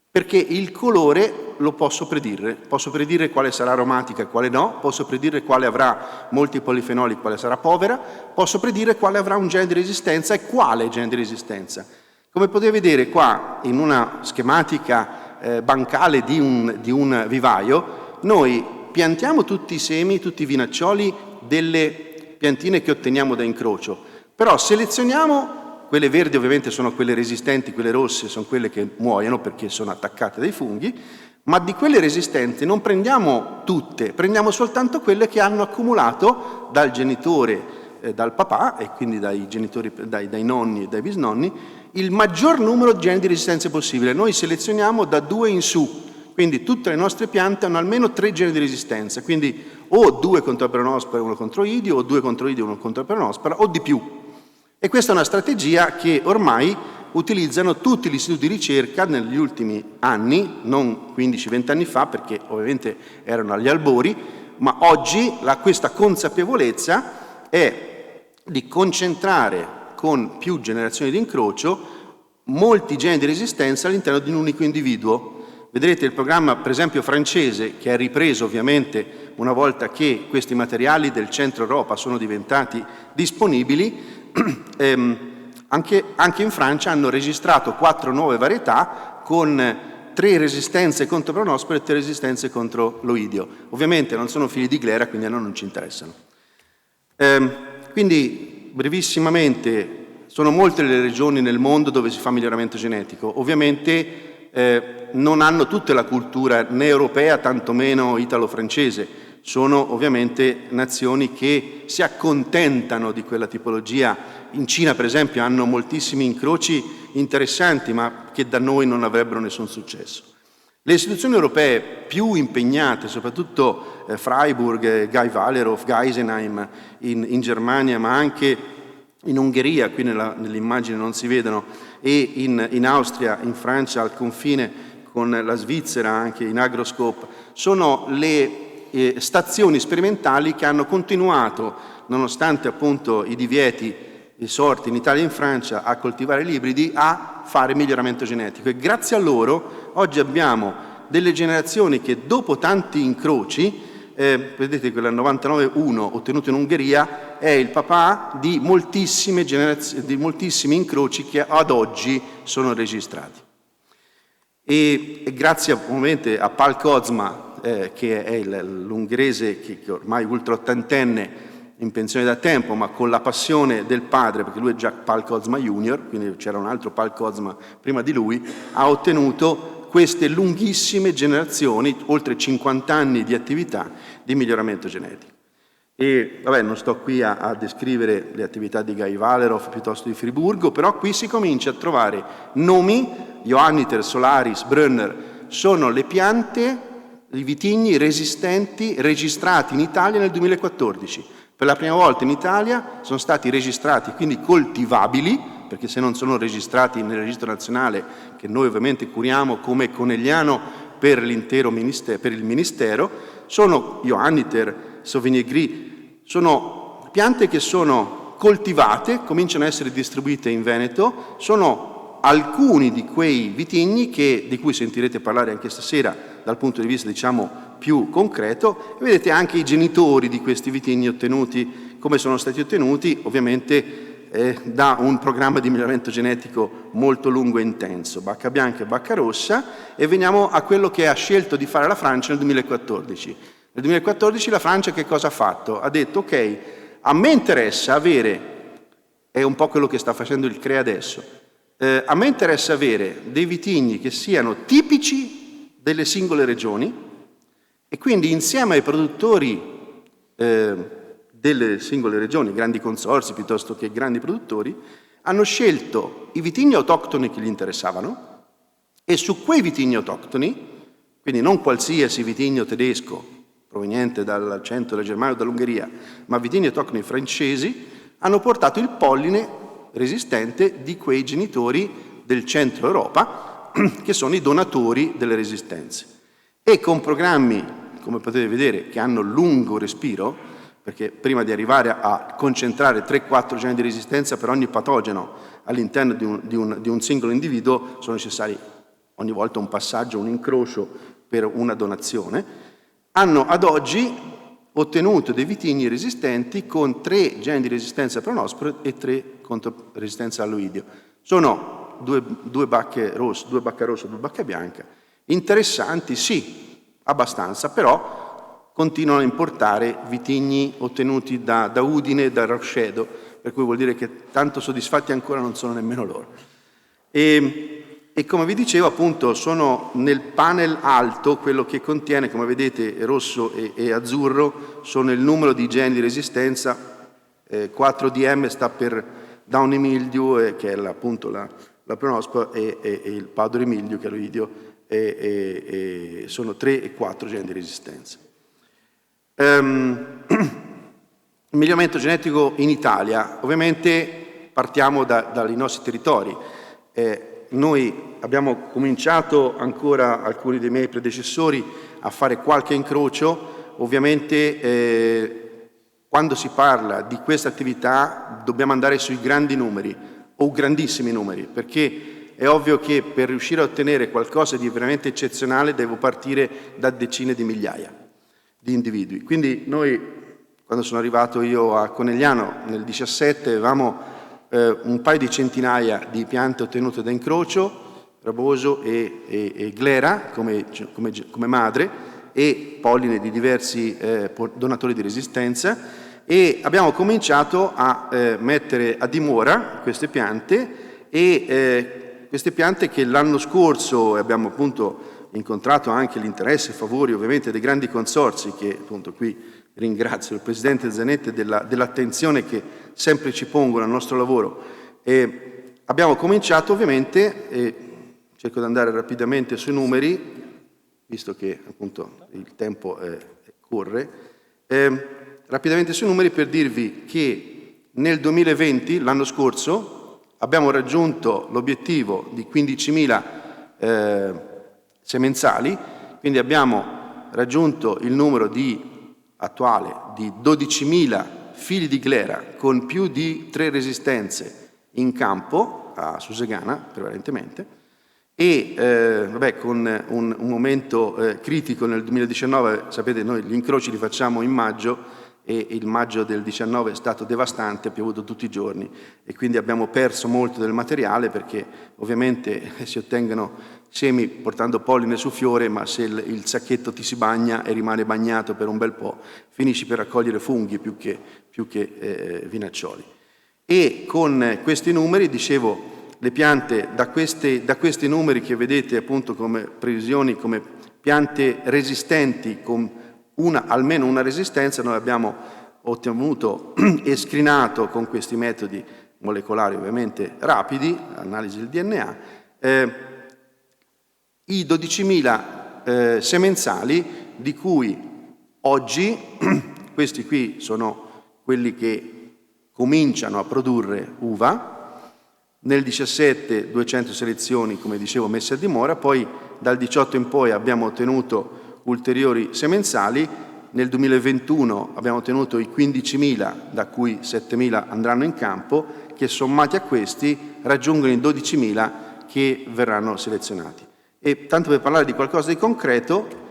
perché il colore lo posso predire quale sarà aromatica e quale no, posso predire quale avrà molti polifenoli e quale sarà povera, posso predire quale avrà un gene di resistenza e quale gene di resistenza. Come potete vedere qua in una schematica bancale di un vivaio, noi piantiamo tutti i semi, tutti i vinaccioli delle piantine che otteniamo da incrocio, però selezioniamo, quelle verdi ovviamente sono quelle resistenti, quelle rosse sono quelle che muoiono perché sono attaccate dai funghi, ma di quelle resistenze non prendiamo tutte, prendiamo soltanto quelle che hanno accumulato dal genitore, dal papà, e quindi dai genitori, dai nonni e dai bisnonni, il maggior numero di geni di resistenza possibile. Noi selezioniamo da 2 in su, quindi tutte le nostre piante hanno almeno 3 geni di resistenza, quindi o 2 contro la peronospora e 1 contro idio, o 2 contro idio e 1 contro la peronospora, o di più. E questa è una strategia che ormai utilizzano tutti gli istituti di ricerca negli ultimi anni, non 15-20 anni fa, perché ovviamente erano agli albori, ma oggi questa consapevolezza è di concentrare con più generazioni di incrocio molti geni di resistenza all'interno di un unico individuo. Vedrete il programma, per esempio, francese, che è ripreso ovviamente una volta che questi materiali del centro Europa sono diventati disponibili. Anche in Francia hanno registrato 4 nuove varietà con 3 resistenze contro peronospora e 3 resistenze contro l'oidio. Ovviamente non sono figli di glera, quindi a noi non ci interessano. Quindi, brevissimamente, sono molte le regioni nel mondo dove si fa miglioramento genetico. Ovviamente non hanno tutte la cultura né europea, tantomeno italo-francese. Sono ovviamente nazioni che si accontentano di quella tipologia. In Cina, per esempio, hanno moltissimi incroci interessanti, ma che da noi non avrebbero nessun successo. Le istituzioni europee più impegnate, soprattutto Freiburg, Guy Wallerhof, Geisenheim in Germania, ma anche in Ungheria, qui nell'immagine non si vedono, e in Austria, in Francia, al confine con la Svizzera, anche in Agroscope, sono le stazioni sperimentali che hanno continuato, nonostante appunto i divieti sorti in Italia e in Francia, a coltivare gli ibridi, a fare miglioramento genetico. E grazie a loro oggi abbiamo delle generazioni che dopo tanti incroci, vedete quella 99-1 ottenuto in Ungheria, è il papà di moltissimi incroci che ad oggi sono registrati. E grazie ovviamente a Pál Kozma, che è l'ungherese che ormai ultra ottantenne, in pensione da tempo, ma con la passione del padre, perché lui è già Pál Kozma Junior, quindi c'era un altro Pál Kozma prima di lui, ha ottenuto queste lunghissime generazioni, oltre 50 anni di attività di miglioramento genetico. E vabbè, non sto qui a descrivere le attività di Guy Wallerhof piuttosto di Friburgo, però qui si comincia a trovare nomi, Johanniter, Solaris, Brunner, sono le piante, i vitigni resistenti registrati in Italia nel 2014. Per la prima volta in Italia sono stati registrati, quindi coltivabili, perché se non sono registrati nel registro nazionale, che noi ovviamente curiamo come Conegliano per l'intero per il Ministero, sono Johanniter, Sauvigny Gris, sono piante che sono coltivate, cominciano a essere distribuite in Veneto, sono alcuni di quei vitigni di cui sentirete parlare anche stasera dal punto di vista, diciamo, più concreto, e vedete anche i genitori di questi vitigni ottenuti, come sono stati ottenuti, ovviamente da un programma di miglioramento genetico molto lungo e intenso, bacca bianca e bacca rossa. E veniamo a quello che ha scelto di fare la Francia nel 2014. Nel 2014 la Francia che cosa ha fatto? Ha detto: ok, a me interessa avere, è un po' quello che sta facendo il CREA adesso, a me interessa avere dei vitigni che siano tipici delle singole regioni, e quindi insieme ai produttori delle singole regioni, grandi consorzi piuttosto che grandi produttori, hanno scelto i vitigni autoctoni che gli interessavano, e su quei vitigni autoctoni, quindi non qualsiasi vitigno tedesco proveniente dal centro della Germania o dall'Ungheria, ma vitigni autoctoni francesi, hanno portato il polline resistente di quei genitori del centro Europa, che sono i donatori delle resistenze. E con programmi, come potete vedere, che hanno lungo respiro, perché prima di arrivare a concentrare 3-4 geni di resistenza per ogni patogeno all'interno di un singolo individuo, sono necessari ogni volta un passaggio, un incrocio per una donazione, hanno ad oggi ottenuto dei vitigni resistenti con 3 geni di resistenza a peronospora e 3 contro resistenza all'oidio. Sono due bacche rosse, 2 bacca rossa e 2 bacca bianca. Interessanti, sì, abbastanza, però continuano a importare vitigni ottenuti da Udine e da Rochedo, per cui vuol dire che tanto soddisfatti ancora non sono nemmeno loro. E E come vi dicevo, appunto, sono nel panel alto, quello che contiene, come vedete, rosso e azzurro, sono il numero di geni di resistenza. 4DM sta per Downy mildew, che è appunto la pronospa, e il powdery mildew, che è l'oidio, e sono 3 e 4 geni di resistenza. Il miglioramento genetico in Italia, ovviamente partiamo dai nostri territori. Noi abbiamo cominciato, ancora alcuni dei miei predecessori, a fare qualche incrocio. Ovviamente quando si parla di questa attività dobbiamo andare sui grandi numeri o grandissimi numeri, perché è ovvio che per riuscire a ottenere qualcosa di veramente eccezionale devo partire da decine di migliaia di individui. Quindi noi, quando sono arrivato io a Conegliano nel 2017, avevamo un paio di centinaia di piante ottenute da incrocio, raboso e glera come madre, e polline di diversi donatori di resistenza, e abbiamo cominciato a mettere a dimora queste piante, e queste piante che l'anno scorso abbiamo appunto incontrato anche l'interesse e favori ovviamente dei grandi consorzi, che appunto qui ringrazio il Presidente Zanetti dell'attenzione che sempre ci pongono al nostro lavoro. Abbiamo cominciato ovviamente, cerco di andare rapidamente sui numeri, visto che appunto il tempo corre, rapidamente sui numeri per dirvi che nel 2020, l'anno scorso, abbiamo raggiunto l'obiettivo di 15.000 semenzali, quindi abbiamo raggiunto il numero attuale di 12.000 figli di glera con più di 3 resistenze in campo a Susegana prevalentemente, e con un momento critico nel 2019. Sapete, noi gli incroci li facciamo in maggio, e il maggio del 19 è stato devastante, ha piovuto tutti i giorni e quindi abbiamo perso molto del materiale, perché ovviamente si ottengono semi portando polline su fiore, ma se il sacchetto ti si bagna e rimane bagnato per un bel po', finisci per raccogliere funghi più che vinaccioli. E con questi numeri, dicevo, le piante da questi numeri che vedete appunto come previsioni, come piante resistenti con almeno una resistenza, noi abbiamo ottenuto e screenato con questi metodi molecolari ovviamente rapidi, analisi del DNA, i 12.000 semenzali, di cui oggi questi qui sono quelli che cominciano a produrre uva. Nel 17 200 selezioni, come dicevo, messe a dimora, poi dal 18 in poi abbiamo ottenuto ulteriori semenzali. Nel 2021 abbiamo ottenuto i 15.000, da cui 7.000 andranno in campo, che sommati a questi raggiungono i 12.000 che verranno selezionati. E tanto per parlare di qualcosa di concreto,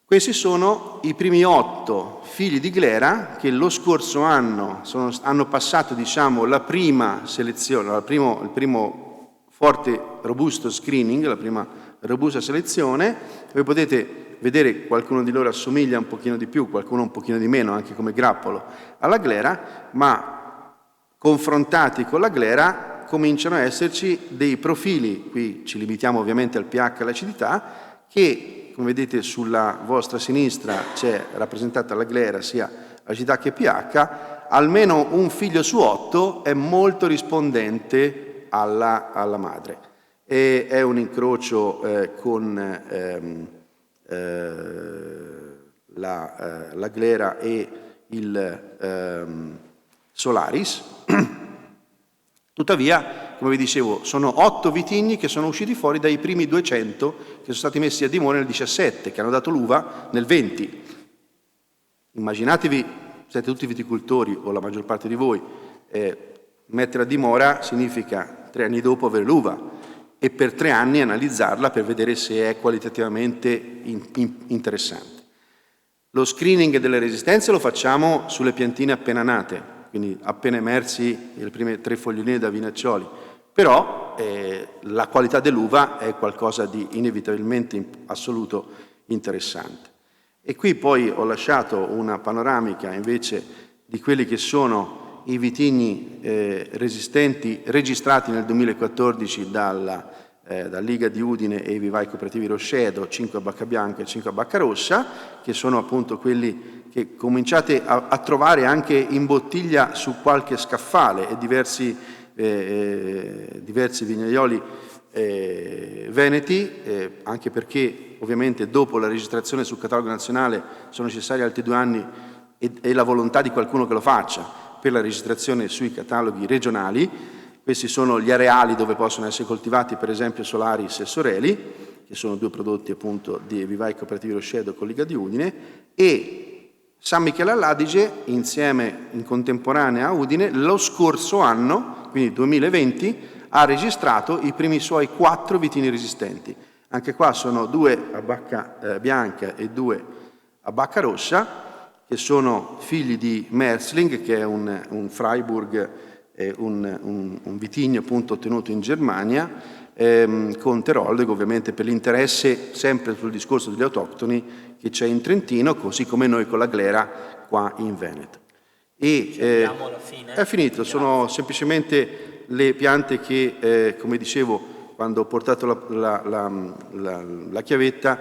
questi sono i primi 8 figli di glera che lo scorso anno hanno passato, diciamo, la prima selezione, il primo forte, robusto screening, la prima robusta selezione. Voi potete vedere, qualcuno di loro assomiglia un pochino di più, qualcuno un pochino di meno, anche come grappolo, alla glera, ma confrontati con la glera cominciano a esserci dei profili, qui ci limitiamo ovviamente al pH e all'acidità, che come vedete sulla vostra sinistra c'è rappresentata la glera sia acidità che pH, almeno un figlio su 8 è molto rispondente alla madre. E è un incrocio con la glera e il Solaris. Tuttavia, come vi dicevo, sono 8 vitigni che sono usciti fuori dai primi 200 che sono stati messi a dimora nel 17, che hanno dato l'uva nel 20. Immaginatevi, siete tutti viticoltori o la maggior parte di voi, mettere a dimora significa 3 anni dopo avere l'uva e per 3 anni analizzarla per vedere se è qualitativamente interessante. Lo screening delle resistenze lo facciamo sulle piantine appena nate, quindi appena emersi le prime 3 foglioline da vinaccioli, però la qualità dell'uva è qualcosa di inevitabilmente assoluto interessante. E qui poi ho lasciato una panoramica invece di quelli che sono i vitigni resistenti registrati nel 2014 dalla Liga di Udine e i vivai cooperativi Roscedo, 5 a Bacca Bianca e 5 a Bacca Rossa, che sono appunto quelli che cominciate a trovare anche in bottiglia su qualche scaffale, e diversi vignaioli veneti, anche perché ovviamente dopo la registrazione sul catalogo nazionale sono necessari altri 2 anni e la volontà di qualcuno che lo faccia per la registrazione sui cataloghi regionali. Questi sono gli areali dove possono essere coltivati, per esempio Solaris e Soreli, che sono 2 prodotti appunto di vivai cooperativi Roscedo con Liga di Udine, e San Michele all'Adige insieme in contemporanea a Udine lo scorso anno, quindi 2020, ha registrato i primi suoi 4 vitigni resistenti. Anche qua sono 2 a Bacca Bianca e 2 a Bacca Rossa, che sono figli di Merzling, che è un Freiburg, un vitigno appunto ottenuto in Germania, con Teroldeg, ovviamente per l'interesse sempre sul discorso degli autoctoni che c'è in Trentino, così come noi con la Glera qua in Veneto. E è finito, sono semplicemente le piante che, come dicevo, quando ho portato la chiavetta,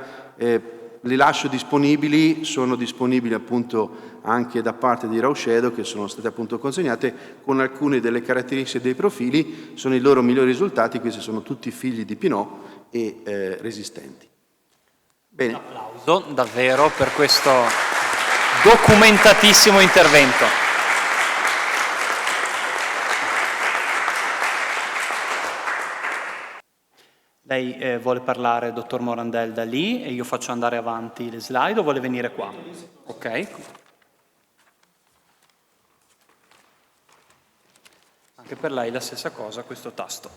le lascio disponibili, sono disponibili appunto anche da parte di Roscedo, che sono state appunto consegnate con alcune delle caratteristiche dei profili, sono i loro migliori risultati. Questi sono tutti figli di Pinot e resistenti. Bene. Un applauso davvero per questo documentatissimo intervento. Lei vuole parlare, dottor Morandell, da lì e io faccio andare avanti le slide, o vuole venire qua? Ok. Anche per lei la stessa cosa, questo tasto.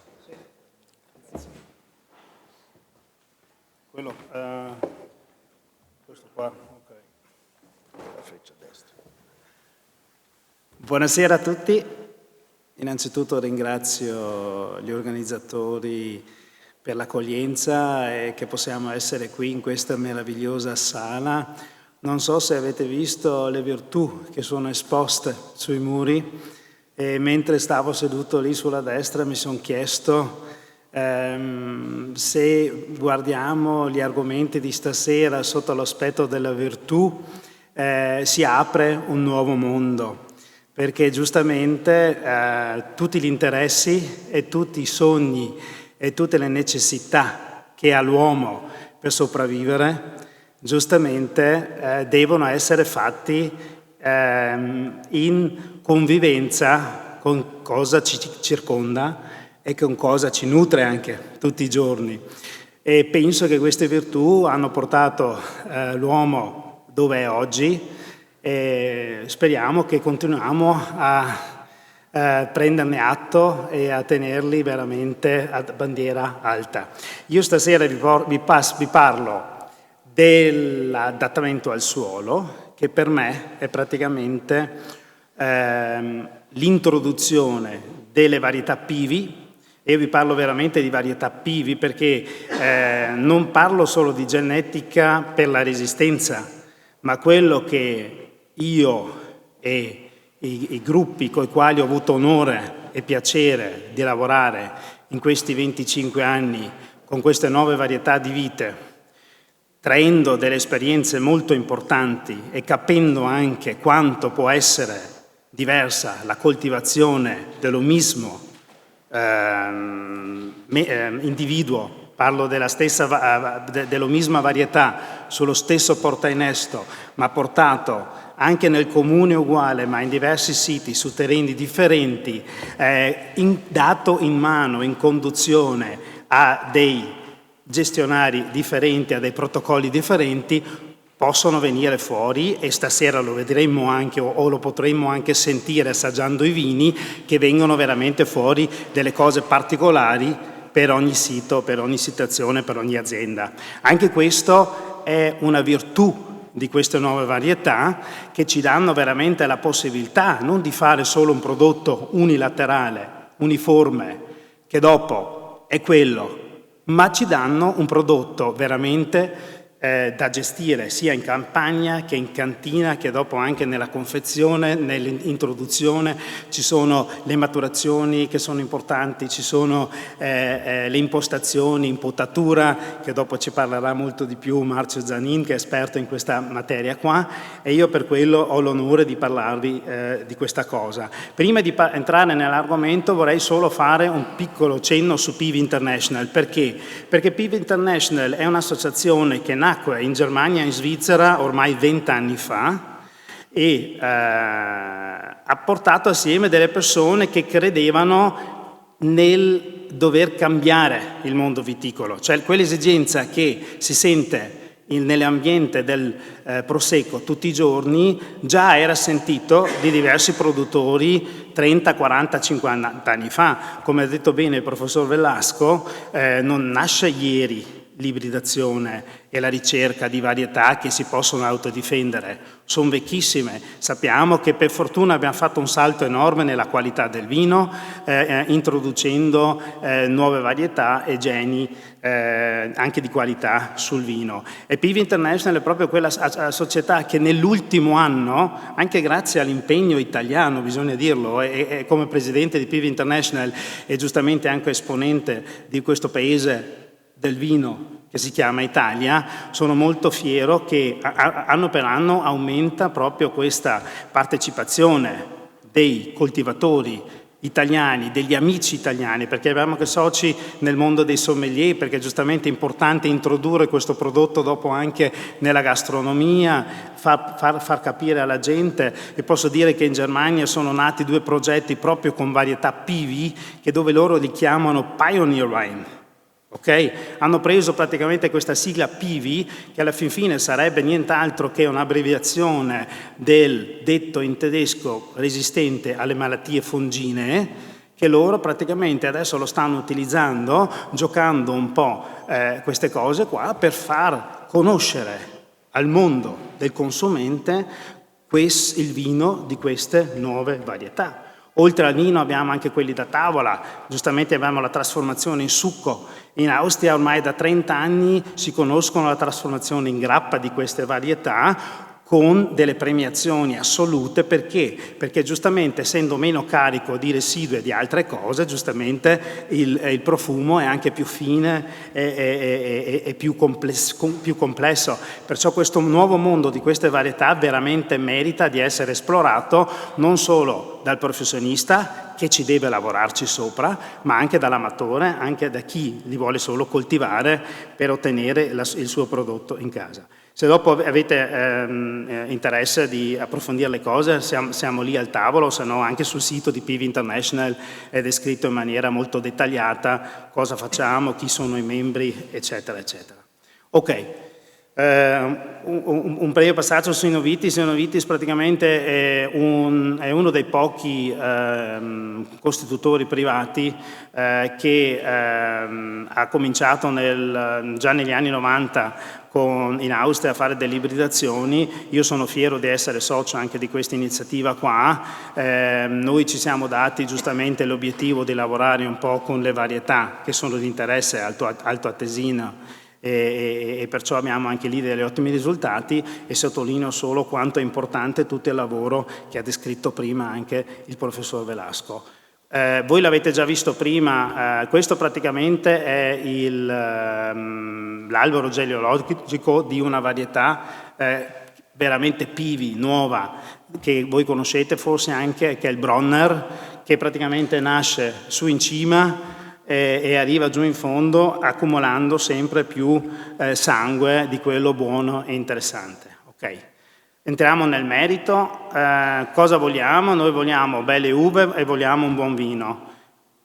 Quello, questo qua, ok. La freccia a destra. Buonasera a tutti. Innanzitutto ringrazio gli organizzatori per l'accoglienza e che possiamo essere qui in questa meravigliosa sala. Non so se avete visto le virtù che sono esposte sui muri, e mentre stavo seduto lì sulla destra mi sono chiesto se guardiamo gli argomenti di stasera sotto l'aspetto della virtù, si apre un nuovo mondo, perché giustamente tutti gli interessi e tutti i sogni e tutte le necessità che ha l'uomo per sopravvivere, giustamente devono essere fatti in convivenza con cosa ci circonda e con cosa ci nutre anche tutti i giorni. E penso che queste virtù hanno portato l'uomo dove è oggi, e speriamo che continuiamo a prenderne atto e a tenerli veramente a bandiera alta. Io stasera vi parlo dell'adattamento al suolo, che per me è praticamente l'introduzione delle varietà pivi. E io vi parlo veramente di varietà pivi perché non parlo solo di genetica per la resistenza, ma quello che io e i gruppi con i quali ho avuto onore e piacere di lavorare in questi 25 anni con queste nuove varietà di vite, traendo delle esperienze molto importanti e capendo anche quanto può essere diversa la coltivazione dell'omismo individuo, parlo della stessa dell'omisma varietà sullo stesso portainnesto, ma portato anche nel comune uguale, ma in diversi siti, su terreni differenti, dato in mano, in conduzione a dei gestionari differenti, a dei protocolli differenti, possono venire fuori, e stasera lo vedremo anche o lo potremmo anche sentire assaggiando i vini, che vengono veramente fuori delle cose particolari per ogni sito, per ogni situazione, per ogni azienda. Anche questo è una virtù di queste nuove varietà, che ci danno veramente la possibilità non di fare solo un prodotto unilaterale, uniforme, che dopo è quello, ma ci danno un prodotto veramente da gestire sia in campagna che in cantina, che dopo anche nella confezione, nell'introduzione. Ci sono le maturazioni che sono importanti, ci sono le impostazioni in potatura, che dopo ci parlerà molto di più Marcio Zanin, che è esperto in questa materia qua, e io per quello ho l'onore di parlarvi di questa cosa. Prima di entrare nell'argomento vorrei solo fare un piccolo cenno su PIV International. Perché? Perché PIV International è un'associazione che nacque in Germania e in Svizzera ormai 20 anni fa e ha portato assieme delle persone che credevano nel dover cambiare il mondo viticolo, cioè quell'esigenza che si sente nell'ambiente del Prosecco tutti i giorni già era sentito di diversi produttori 30, 40, 50 anni fa. Come ha detto bene il professor Velasco, non nasce ieri l'ibridazione e la ricerca di varietà che si possono autodifendere, sono vecchissime. Sappiamo che per fortuna abbiamo fatto un salto enorme nella qualità del vino, introducendo nuove varietà e geni anche di qualità sul vino. E PIV International è proprio quella società che nell'ultimo anno, anche grazie all'impegno italiano, bisogna dirlo, e come presidente di PIV International e giustamente anche esponente di questo paese del vino che si chiama Italia, sono molto fiero che anno per anno aumenta proprio questa partecipazione dei coltivatori italiani, degli amici italiani, perché abbiamo anche soci nel mondo dei sommelier, perché giustamente è importante introdurre questo prodotto dopo anche nella gastronomia, far capire alla gente. E posso dire che in Germania sono nati 2 progetti proprio con varietà PIV, che dove loro li chiamano Pioneer Wine. Okay? Hanno preso praticamente questa sigla PIV, che alla fin fine sarebbe nient'altro che un'abbreviazione del detto in tedesco resistente alle malattie fungine, che loro praticamente adesso lo stanno utilizzando, giocando un po' queste cose qua per far conoscere al mondo del consumente il vino di queste nuove varietà. Oltre al vino abbiamo anche quelli da tavola, giustamente abbiamo la trasformazione in succo. In Austria ormai da 30 anni si conoscono la trasformazione in grappa di queste varietà con delle premiazioni assolute. Perché? Perché giustamente essendo meno carico di residui e di altre cose, giustamente il profumo è anche più fine e più complesso. Perciò questo nuovo mondo di queste varietà veramente merita di essere esplorato non solo dal professionista che ci deve lavorarci sopra, ma anche dall'amatore, anche da chi li vuole solo coltivare per ottenere il suo prodotto in casa. Se dopo avete interesse di approfondire le cose, siamo lì al tavolo, se no anche sul sito di PIV International è descritto in maniera molto dettagliata cosa facciamo, chi sono i membri, eccetera, eccetera. Ok, un breve passaggio sui Novitis. I Novitis praticamente è uno dei pochi costitutori privati che ha cominciato già negli anni 90 in Austria a fare delle ibridazioni. Io sono fiero di essere socio anche di questa iniziativa qua. Noi ci siamo dati giustamente l'obiettivo di lavorare un po' con le varietà che sono di interesse altoatesino e perciò abbiamo anche lì degli ottimi risultati, e sottolineo solo quanto è importante tutto il lavoro che ha descritto prima anche il professor Velasco. Voi l'avete già visto prima, questo praticamente è l'albero genealogico di una varietà veramente PIV, nuova, che voi conoscete forse anche, che è il Bronner, che praticamente nasce su in cima e arriva giù in fondo, accumulando sempre più sangue di quello buono e interessante. Okay. Entriamo nel merito. Cosa vogliamo? Noi vogliamo belle uve e vogliamo un buon vino.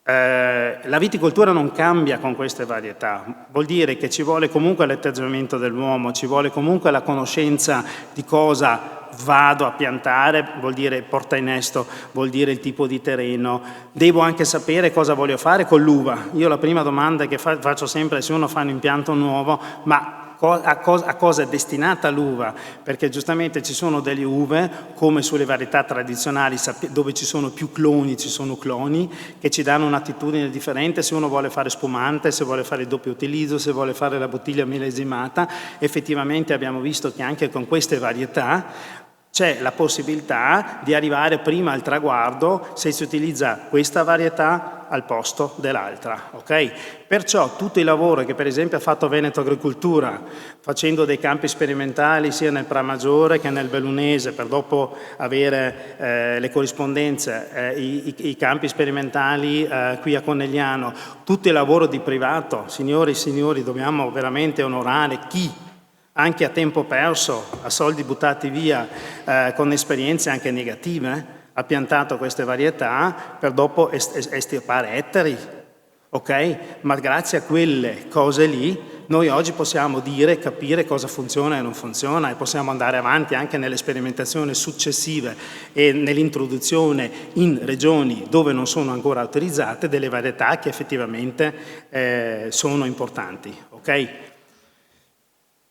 La viticoltura non cambia con queste varietà, vuol dire che ci vuole comunque l'atteggiamento dell'uomo, ci vuole comunque la conoscenza di cosa vado a piantare, vuol dire porta innesto, vuol dire il tipo di terreno. Devo anche sapere cosa voglio fare con l'uva. Io la prima domanda che faccio sempre è se uno fa un impianto nuovo, ma a cosa è destinata l'uva, perché giustamente ci sono delle uve, come sulle varietà tradizionali, dove ci sono più cloni, ci sono cloni, che ci danno un'attitudine differente. Se uno vuole fare spumante, se vuole fare il doppio utilizzo, se vuole fare la bottiglia millesimata, effettivamente abbiamo visto che anche con queste varietà c'è la possibilità di arrivare prima al traguardo se si utilizza questa varietà al posto dell'altra, ok? Perciò tutto il lavoro che per esempio ha fatto Veneto Agricoltura, facendo dei campi sperimentali sia nel Pramaggiore che nel Bellunese, per dopo avere le corrispondenze, i campi sperimentali qui a Conegliano, tutto il lavoro di privato, signore e signori, dobbiamo veramente onorare chi anche a tempo perso, a soldi buttati via, con esperienze anche negative, ha piantato queste varietà per dopo estirpare ettari, ok? Ma grazie a quelle cose lì noi oggi possiamo dire, capire cosa funziona e non funziona, e possiamo andare avanti anche nelle sperimentazioni successive e nell'introduzione in regioni dove non sono ancora autorizzate delle varietà che effettivamente sono importanti, ok?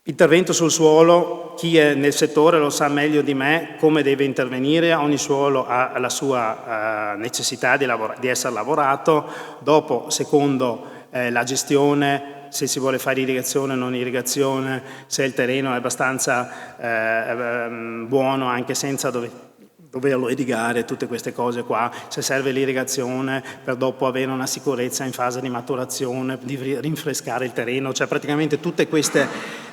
Intervento sul suolo, chi è nel settore lo sa meglio di me come deve intervenire, ogni suolo ha la sua necessità di essere lavorato, dopo secondo la gestione, se si vuole fare irrigazione o non irrigazione, se il terreno è abbastanza buono anche senza doverlo irrigare, tutte queste cose qua, se serve l'irrigazione per dopo avere una sicurezza in fase di maturazione, di rinfrescare il terreno, cioè praticamente tutte queste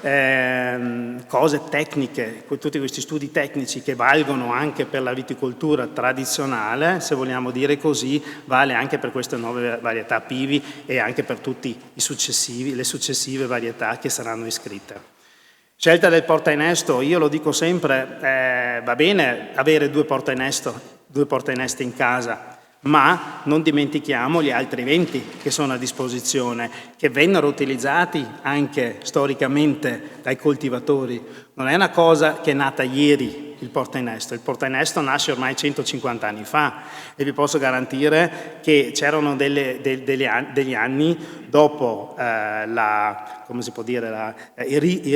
cose tecniche, tutti questi studi tecnici che valgono anche per la viticoltura tradizionale, se vogliamo dire così, vale anche per queste nuove varietà Pivi e anche per tutti le successive varietà che saranno iscritte. Scelta del portainnesto, io lo dico sempre, va bene avere due portainesti in casa, ma non dimentichiamo gli altri 20 che sono a disposizione, che vennero utilizzati anche storicamente dai coltivatori. Non è una cosa che è nata ieri il portainnesto nasce ormai 150 anni fa e vi posso garantire che c'erano degli anni dopo il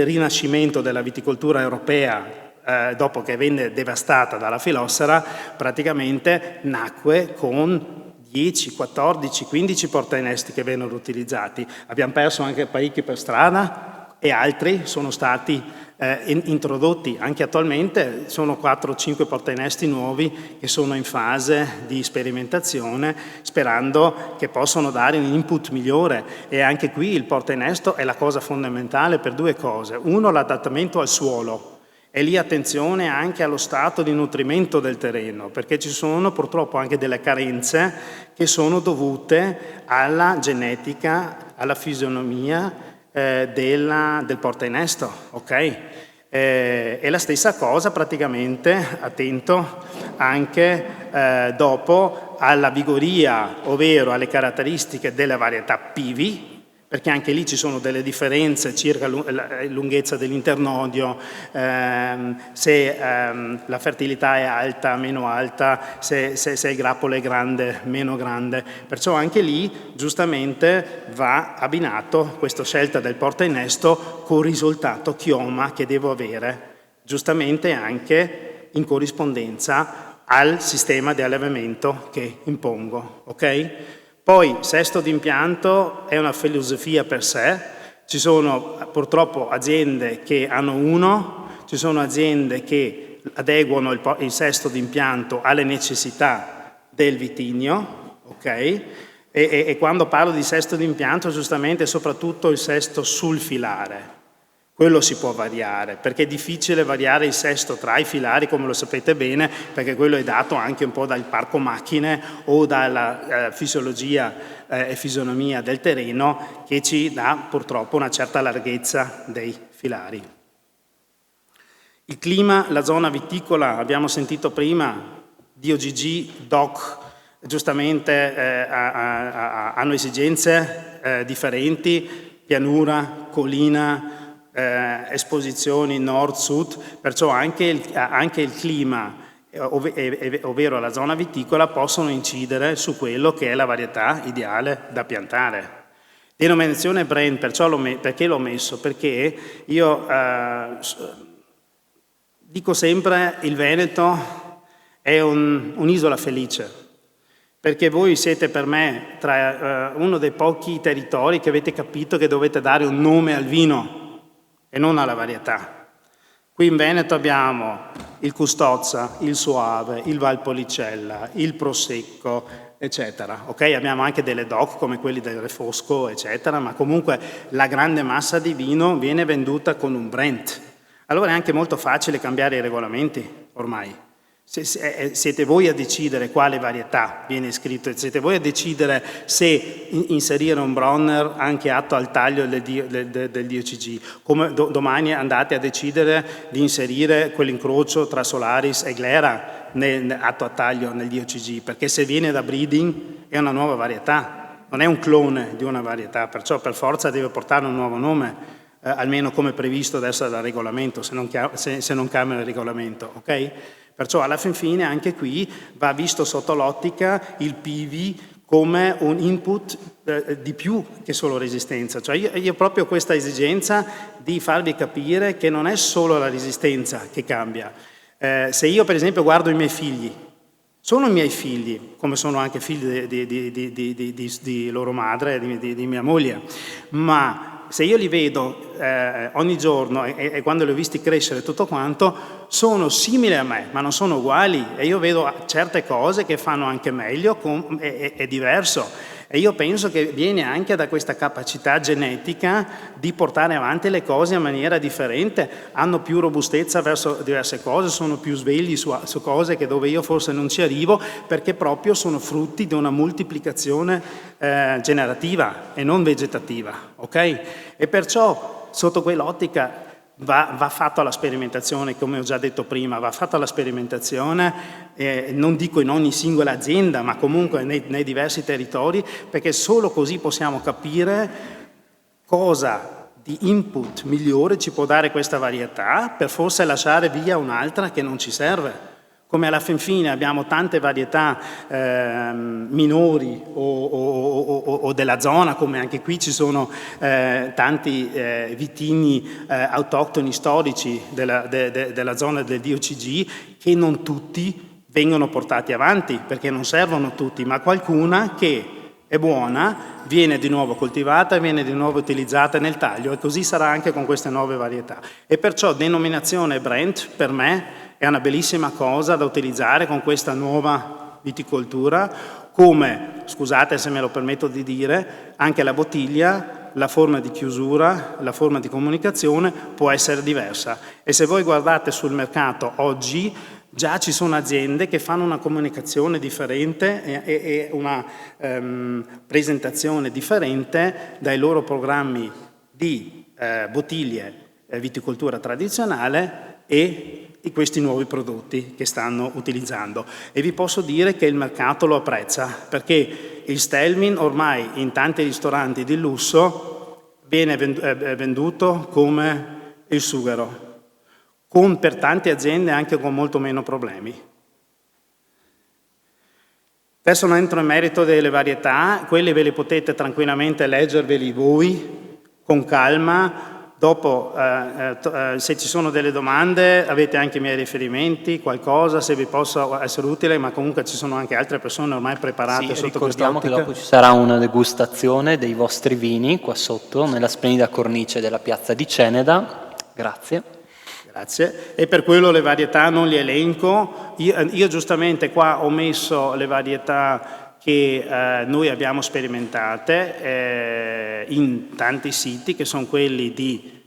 rinascimento della viticoltura europea, dopo che venne devastata dalla filossera, praticamente nacque con 10, 14, 15 portainesti che vennero utilizzati. Abbiamo perso anche parecchi per strada e altri sono stati introdotti. Anche attualmente sono 4 o 5 portainesti nuovi che sono in fase di sperimentazione, sperando che possano dare un input migliore. E anche qui il portainesto è la cosa fondamentale per due cose. Uno, l'adattamento al suolo. E lì attenzione anche allo stato di nutrimento del terreno, perché ci sono purtroppo anche delle carenze che sono dovute alla genetica, alla fisionomia del portainnesto, ok? E la stessa cosa praticamente, attento, anche dopo alla vigoria, ovvero alle caratteristiche delle varietà Pivi, perché anche lì ci sono delle differenze circa la lunghezza dell'internodio, se la fertilità è alta, meno alta, se il grappolo è grande, meno grande. Perciò anche lì giustamente va abbinato questa scelta del portainnesto con il risultato chioma che devo avere, giustamente anche in corrispondenza al sistema di allevamento che impongo, ok? Poi sesto d'impianto è una filosofia per sé, ci sono purtroppo aziende che hanno uno, ci sono aziende che adeguano il sesto d'impianto alle necessità del vitigno, ok? E quando parlo di sesto d'impianto giustamente è soprattutto il sesto sul filare. Quello si può variare, perché è difficile variare il sesto tra i filari, come lo sapete bene, perché quello è dato anche un po' dal parco macchine o dalla fisiologia e fisionomia del terreno, che ci dà purtroppo una certa larghezza dei filari. Il clima, la zona viticola, abbiamo sentito prima, DOGG, DOC, giustamente hanno esigenze differenti, pianura, collina, esposizioni nord-sud, perciò anche il clima, ovvero la zona viticola, possono incidere su quello che è la varietà ideale da piantare. Denominazione brand, perché l'ho messo? Perché io dico sempre il Veneto è un'isola felice, perché voi siete per me tra uno dei pochi territori che avete capito che dovete dare un nome al vino e non alla varietà. Qui in Veneto abbiamo il Custozza, il Soave, il Valpolicella, il Prosecco, eccetera. Ok, abbiamo anche delle DOC come quelli del Refosco, eccetera, ma comunque la grande massa di vino viene venduta con un brand. Allora è anche molto facile cambiare i regolamenti ormai. Siete voi a decidere quale varietà viene scritto, siete voi a decidere se inserire un Bronner anche atto al taglio del DOCG, come domani andate a decidere di inserire quell'incrocio tra Solaris e Glera atto a taglio nel DOCG, perché se viene da breeding è una nuova varietà, non è un clone di una varietà, perciò per forza deve portare un nuovo nome, almeno come previsto adesso dal regolamento, se non cambia il regolamento, ok? Perciò alla fin fine anche qui va visto sotto l'ottica il PV come un input di più che solo resistenza. Cioè io ho proprio questa esigenza di farvi capire che non è solo la resistenza che cambia. Se io per esempio guardo i miei figli, sono i miei figli, come sono anche figli di loro madre, di mia moglie, ma se io li vedo ogni giorno e quando li ho visti crescere tutto quanto, sono simili a me, ma non sono uguali, e io vedo certe cose che fanno anche meglio, è diverso. E io penso che viene anche da questa capacità genetica di portare avanti le cose in maniera differente, hanno più robustezza verso diverse cose, sono più svegli su cose che dove io forse non ci arrivo, perché proprio sono frutti di una moltiplicazione generativa e non vegetativa, ok? E perciò sotto quell'ottica va fatta la sperimentazione, come ho già detto prima, va fatta la sperimentazione, non dico in ogni singola azienda, ma comunque nei diversi territori, perché solo così possiamo capire cosa di input migliore ci può dare questa varietà per forse lasciare via un'altra che non ci serve. Come alla fin fine abbiamo tante varietà minori o della zona, come anche qui ci sono tanti vitigni autoctoni storici della zona del DOCG, che non tutti vengono portati avanti, perché non servono tutti, ma qualcuna che è buona viene di nuovo coltivata, viene di nuovo utilizzata nel taglio, e così sarà anche con queste nuove varietà. E perciò denominazione brand per me è una bellissima cosa da utilizzare con questa nuova viticoltura, come, scusate se me lo permetto di dire, anche la bottiglia, la forma di chiusura, la forma di comunicazione può essere diversa. E se voi guardate sul mercato oggi, già ci sono aziende che fanno una comunicazione differente e una presentazione differente dai loro programmi di bottiglie viticoltura tradizionale e questi nuovi prodotti che stanno utilizzando. E vi posso dire che il mercato lo apprezza, perché il Stellmin ormai in tanti ristoranti di lusso viene venduto come il sughero, per tante aziende anche con molto meno problemi. Adesso non entro in merito delle varietà, quelle ve le potete tranquillamente leggerveli voi con calma. Dopo, se ci sono delle domande, avete anche i miei riferimenti, qualcosa, se vi posso essere utile, ma comunque ci sono anche altre persone ormai preparate sotto questa ottica. Ricordiamo che dopo ci sarà una degustazione dei vostri vini qua sotto, nella splendida cornice della piazza di Ceneda. Grazie. Grazie. E per quello le varietà non le elenco. Io giustamente qua ho messo le varietà che noi abbiamo sperimentate in tanti siti, che sono quelli di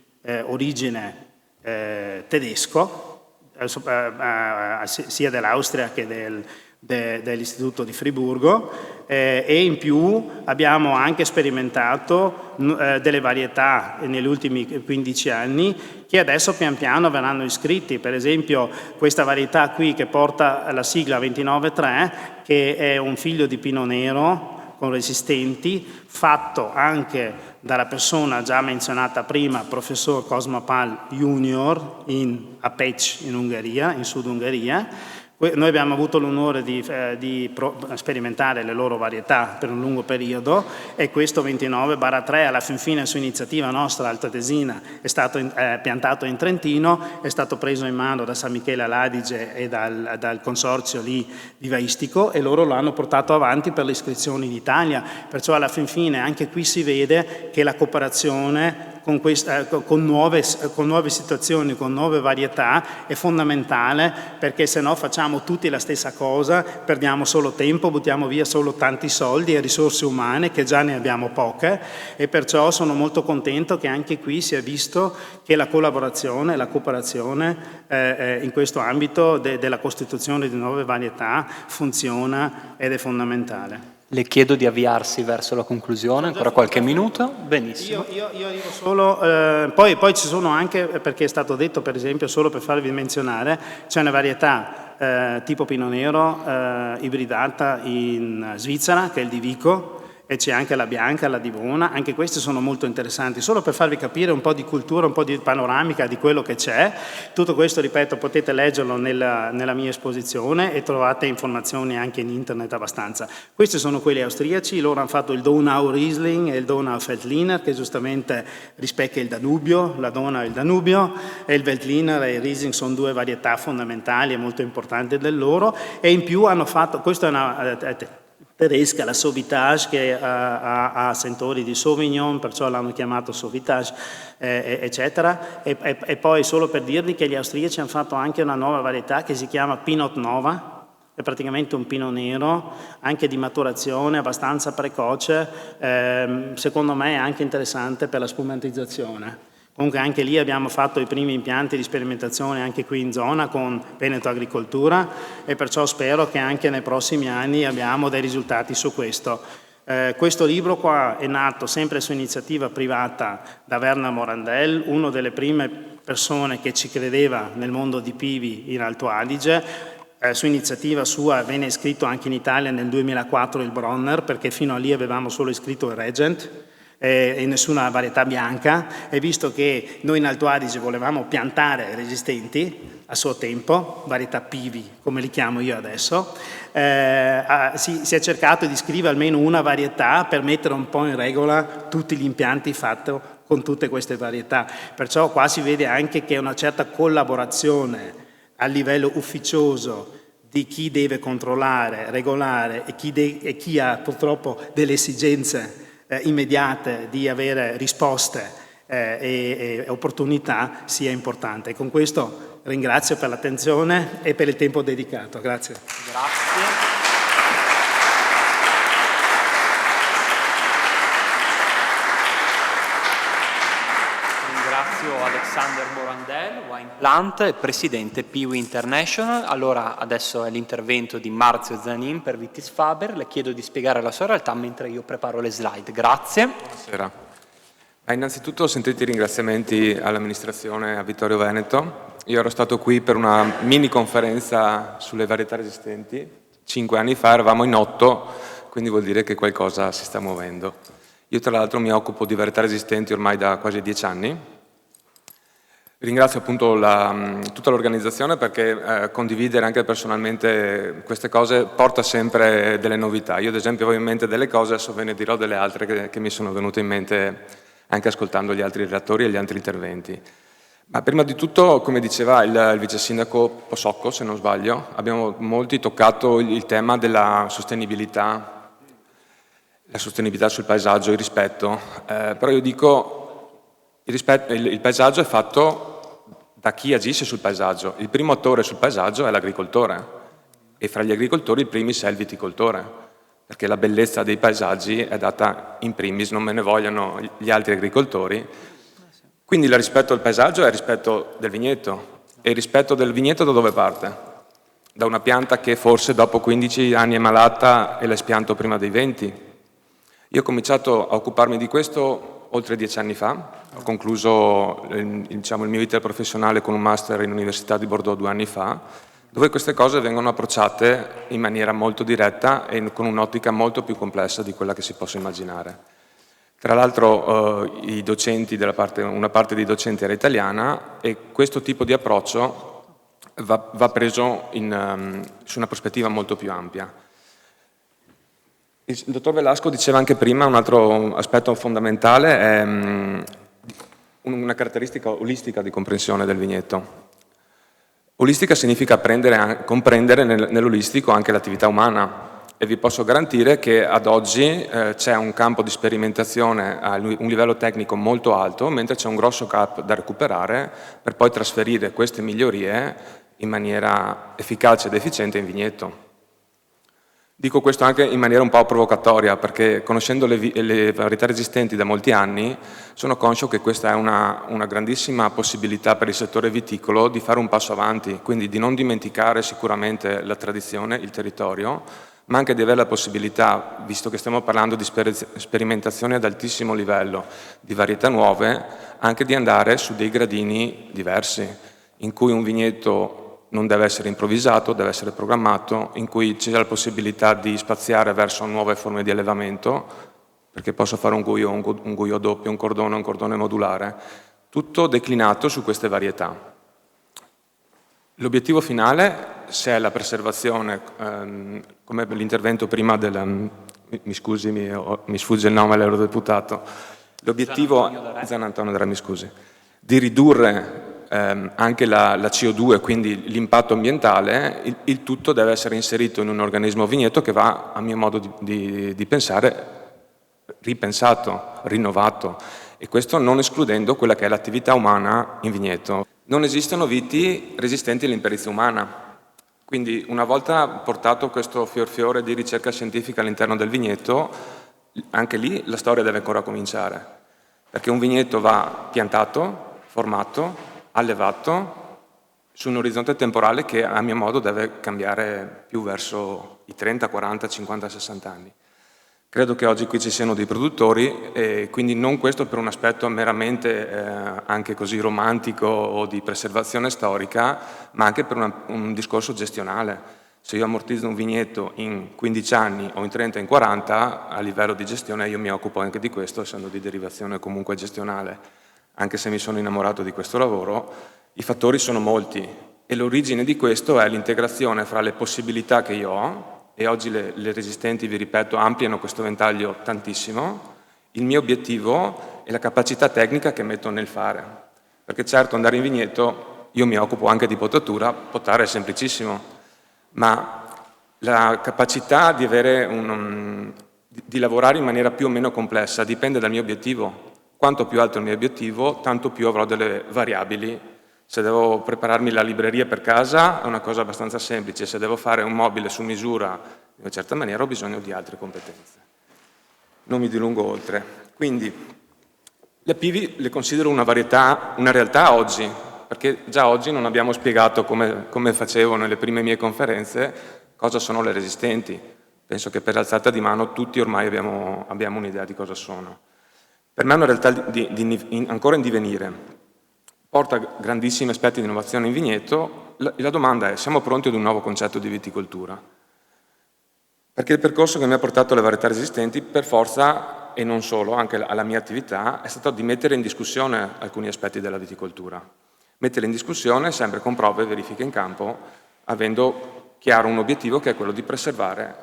origine tedesco, sia dell'Austria che dell'Istituto di Friburgo, e in più abbiamo anche sperimentato delle varietà negli ultimi 15 anni che adesso pian piano verranno iscritti. Per esempio questa varietà qui che porta la sigla 29.3, che è un figlio di Pinot Nero con resistenti, fatto anche dalla persona già menzionata prima, professor Cosma Pál Junior a Pécs in Ungheria, in Sud Ungheria. Noi abbiamo avuto l'onore di sperimentare le loro varietà per un lungo periodo e questo 29/3 alla fin fine su iniziativa nostra altoatesina è stato piantato in Trentino, è stato preso in mano da San Michele all'Adige e dal consorzio lì vivaistico e loro lo hanno portato avanti per le iscrizioni in Italia, perciò alla fin fine anche qui si vede che la cooperazione con nuove situazioni, con nuove varietà è fondamentale, perché se no facciamo tutti la stessa cosa, perdiamo solo tempo, buttiamo via solo tanti soldi e risorse umane che già ne abbiamo poche, e perciò sono molto contento che anche qui si è visto che la collaborazione, la cooperazione in questo ambito della costituzione di nuove varietà funziona ed è fondamentale. Le chiedo di avviarsi verso la conclusione, ancora qualche minuto. Benissimo. Io dico solo, poi ci sono anche, perché è stato detto per esempio, solo per farvi menzionare, c'è una varietà tipo Pinot Nero ibridata in Svizzera, che è il di Vico, e c'è anche la Bianca, la Divona, anche queste sono molto interessanti, solo per farvi capire un po' di cultura, un po' di panoramica di quello che c'è. Tutto questo, ripeto, potete leggerlo nella mia esposizione e trovate informazioni anche in internet abbastanza. Questi sono quelli austriaci, loro hanno fatto il Donau Riesling e il Donau Veltliner, che giustamente rispecchia il Danubio, la Donau e il Danubio, e il Veltliner e il Riesling sono due varietà fondamentali e molto importanti del loro, e in più hanno fatto, questa è una tedesca, la Sauvitage, che ha sentori di Sauvignon, perciò l'hanno chiamato Sauvitage, eccetera. E poi solo per dirvi che gli austriaci hanno fatto anche una nuova varietà che si chiama Pinot Nova, è praticamente un Pinot Nero, anche di maturazione abbastanza precoce, secondo me è anche interessante per la spumantizzazione. Comunque anche lì abbiamo fatto i primi impianti di sperimentazione anche qui in zona con Veneto Agricoltura, e perciò spero che anche nei prossimi anni abbiamo dei risultati su questo. Questo libro qua è nato sempre su iniziativa privata da Werner Morandell, una delle prime persone che ci credeva nel mondo di Pivi in Alto Adige. Su iniziativa sua venne iscritto anche in Italia nel 2004 il Bronner, perché fino a lì avevamo solo iscritto il Regent e nessuna varietà bianca, e visto che noi in Alto Adige volevamo piantare resistenti a suo tempo, varietà Pivi come li chiamo io adesso, si è cercato di scrivere almeno una varietà per mettere un po' in regola tutti gli impianti fatti con tutte queste varietà. Perciò qua si vede anche che una certa collaborazione a livello ufficioso di chi deve controllare, regolare e chi ha purtroppo delle esigenze immediate di avere risposte e opportunità sia importante. E con questo ringrazio per l'attenzione e per il tempo dedicato. Grazie. Grazie. Ringrazio Alexander Morandell, Wine Plant, presidente Piwi International. Allora adesso è l'intervento di Marzio Zanin per Vitis Faber. Le chiedo di spiegare la sua realtà mentre io preparo le slide. Grazie. Buonasera. Innanzitutto sentite i ringraziamenti all'amministrazione a Vittorio Veneto. Io ero stato qui per una mini conferenza sulle varietà resistenti. 5 anni fa eravamo in 8, quindi vuol dire che qualcosa si sta muovendo. Io tra l'altro mi occupo di varietà resistenti ormai da quasi 10 anni. Ringrazio appunto tutta l'organizzazione, perché condividere anche personalmente queste cose porta sempre delle novità. Io ad esempio avevo in mente delle cose, adesso ve ne dirò delle altre che mi sono venute in mente anche ascoltando gli altri relatori e gli altri interventi. Ma prima di tutto, come diceva il vice sindaco Posocco, se non sbaglio, abbiamo molti toccato il tema della sostenibilità, la sostenibilità sul paesaggio, il rispetto. Però io dico, il paesaggio è fatto da chi agisce sul paesaggio. Il primo attore sul paesaggio è l'agricoltore, e fra gli agricoltori il primis è il viticoltore, perché la bellezza dei paesaggi è data in primis, non me ne vogliano gli altri agricoltori. Quindi il rispetto al paesaggio è il rispetto del vigneto, e il rispetto del vigneto da dove parte? Da una pianta che forse dopo 15 anni è malata e l'hai spianto prima dei 20. Io ho cominciato a occuparmi di questo oltre 10 anni fa, ho concluso il mio iter professionale con un master in Università di Bordeaux 2 anni fa, dove queste cose vengono approcciate in maniera molto diretta e con un'ottica molto più complessa di quella che si possa immaginare. Tra l'altro una parte dei docenti era italiana, e questo tipo di approccio va preso su una prospettiva molto più ampia. Il dottor Velasco diceva anche prima, un altro aspetto fondamentale è una caratteristica olistica di comprensione del vigneto. Olistica significa comprendere nell'olistico anche l'attività umana, e vi posso garantire che ad oggi c'è un campo di sperimentazione a un livello tecnico molto alto, mentre c'è un grosso gap da recuperare per poi trasferire queste migliorie in maniera efficace ed efficiente in vigneto. Dico questo anche in maniera un po' provocatoria, perché conoscendo le varietà resistenti da molti anni, sono conscio che questa è una grandissima possibilità per il settore viticolo di fare un passo avanti, quindi di non dimenticare sicuramente la tradizione, il territorio, ma anche di avere la possibilità, visto che stiamo parlando di sperimentazione ad altissimo livello, di varietà nuove, anche di andare su dei gradini diversi, in cui un vigneto non deve essere improvvisato, deve essere programmato, in cui c'è la possibilità di spaziare verso nuove forme di allevamento, perché posso fare un guio doppio, un cordone modulare, tutto declinato su queste varietà. L'obiettivo finale, se è la preservazione, come l'intervento prima mi scusi, mi sfugge il nome all'eurodeputato, l'obiettivo Zanantonio Dara, mi scusi, di ridurre anche la CO2, quindi l'impatto ambientale, il tutto deve essere inserito in un organismo vigneto che va, a mio modo di pensare, ripensato, rinnovato, e questo non escludendo quella che è l'attività umana in vigneto. Non esistono viti resistenti all'imperizia umana, quindi una volta portato questo fiore di ricerca scientifica all'interno del vigneto, anche lì la storia deve ancora cominciare, perché un vigneto va piantato, formato, allevato su un orizzonte temporale che a mio modo deve cambiare più verso i 30, 40, 50, 60 anni. Credo che oggi qui ci siano dei produttori e quindi non questo per un aspetto meramente anche così romantico o di preservazione storica, ma anche per un discorso gestionale. Se io ammortizzo un vigneto in 15 anni o in 30, in 40, a livello di gestione io mi occupo anche di questo, essendo di derivazione comunque gestionale. Anche se mi sono innamorato di questo lavoro, i fattori sono molti e l'origine di questo è l'integrazione fra le possibilità che io ho, e oggi le resistenti, vi ripeto, ampliano questo ventaglio tantissimo, il mio obiettivo e la capacità tecnica che metto nel fare. Perché certo andare in vigneto, io mi occupo anche di potatura, potare è semplicissimo, ma la capacità di di lavorare in maniera più o meno complessa dipende dal mio obiettivo. Quanto più alto è il mio obiettivo, tanto più avrò delle variabili. Se devo prepararmi la libreria per casa è una cosa abbastanza semplice, se devo fare un mobile su misura in una certa maniera ho bisogno di altre competenze. Non mi dilungo oltre. Quindi le pivi le considero una realtà oggi, perché già oggi non abbiamo spiegato, come facevo nelle prime mie conferenze, cosa sono le resistenti. Penso che per alzata di mano tutti ormai abbiamo un'idea di cosa sono. Per me è una realtà ancora in divenire, porta grandissimi aspetti di innovazione in vigneto. La domanda è: siamo pronti ad un nuovo concetto di viticoltura? Perché il percorso che mi ha portato alle varietà resistenti, per forza, e non solo, anche alla mia attività, è stato di mettere in discussione alcuni aspetti della viticoltura. Mettere in discussione sempre con prove e verifiche in campo, avendo chiaro un obiettivo che è quello di preservare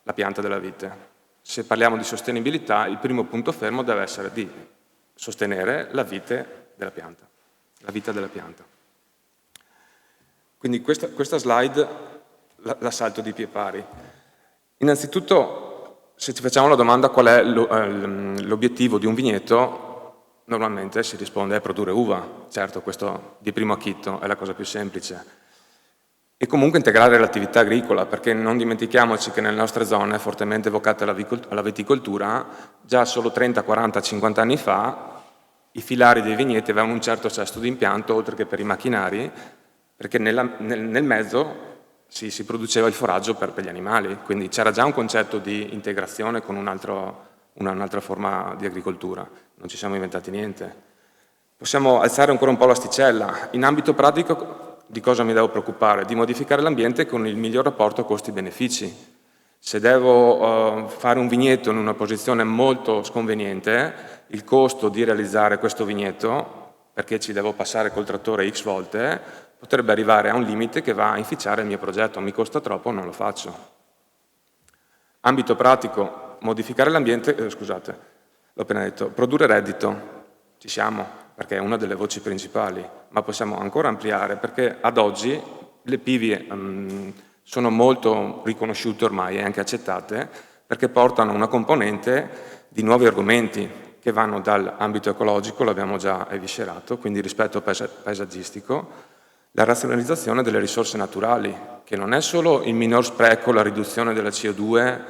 la pianta della vite. Se parliamo di sostenibilità, il primo punto fermo deve essere di sostenere la vite della pianta, la vita della pianta. Quindi questa slide la salto di pie pari. Innanzitutto, se ci facciamo la domanda qual è l'obiettivo di un vigneto, normalmente si risponde è produrre uva. Certo, questo di primo acchito è la cosa più semplice. E comunque integrare l'attività agricola, perché non dimentichiamoci che nelle nostre zone è fortemente evocata la viticoltura. Già solo 30, 40, 50 anni fa i filari dei vigneti avevano un certo sesto di impianto, oltre che per i macchinari, perché nel mezzo si produceva il foraggio per gli animali, quindi c'era già un concetto di integrazione con un'altra forma di agricoltura, non ci siamo inventati niente. Possiamo alzare ancora un po' l'asticella. In ambito pratico, di cosa mi devo preoccupare? Di modificare l'ambiente con il miglior rapporto costi-benefici. Se devo fare un vigneto in una posizione molto sconveniente, il costo di realizzare questo vigneto, perché ci devo passare col trattore X volte, potrebbe arrivare a un limite che va a inficiare il mio progetto, mi costa troppo, non lo faccio. Ambito pratico, modificare l'ambiente, scusate, l'ho appena detto, produrre reddito, ci siamo, perché è una delle voci principali, ma possiamo ancora ampliare, perché ad oggi le PV sono molto riconosciute ormai e anche accettate, perché portano una componente di nuovi argomenti che vanno dall'ambito ecologico, l'abbiamo già eviscerato, quindi rispetto paesaggistico, la razionalizzazione delle risorse naturali, che non è solo il minor spreco, la riduzione della CO2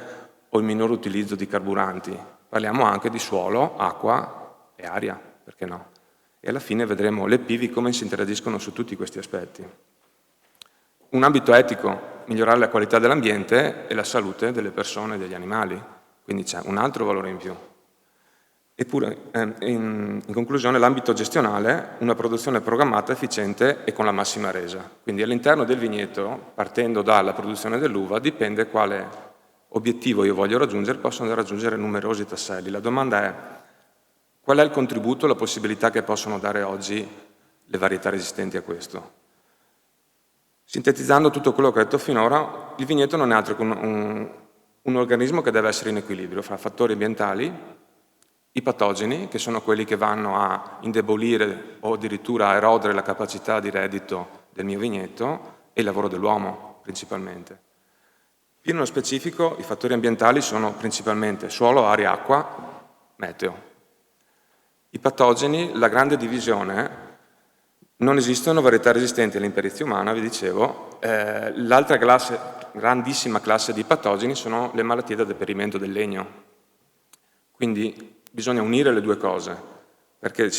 o il minor utilizzo di carburanti, parliamo anche di suolo, acqua e aria, perché no? E alla fine vedremo le PV come si interagiscono su tutti questi aspetti. Un ambito etico, migliorare la qualità dell'ambiente e la salute delle persone e degli animali, quindi c'è un altro valore in più. Eppure, in conclusione, l'ambito gestionale, una produzione programmata, efficiente e con la massima resa. Quindi all'interno del vigneto, partendo dalla produzione dell'uva, dipende quale obiettivo io voglio raggiungere, possono raggiungere numerosi tasselli. La domanda è: qual è il contributo, la possibilità che possono dare oggi le varietà resistenti a questo? Sintetizzando tutto quello che ho detto finora, il vigneto non è altro che un organismo che deve essere in equilibrio fra fattori ambientali, i patogeni, che sono quelli che vanno a indebolire o addirittura a erodere la capacità di reddito del mio vigneto, e il lavoro dell'uomo principalmente. Più nello specifico, i fattori ambientali sono principalmente suolo, aria, acqua, meteo. I patogeni, la grande divisione, non esistono varietà resistenti all'imperizia umana, vi dicevo. L'altra grandissima classe di patogeni sono le malattie da deperimento del legno. Quindi bisogna unire le due cose, perché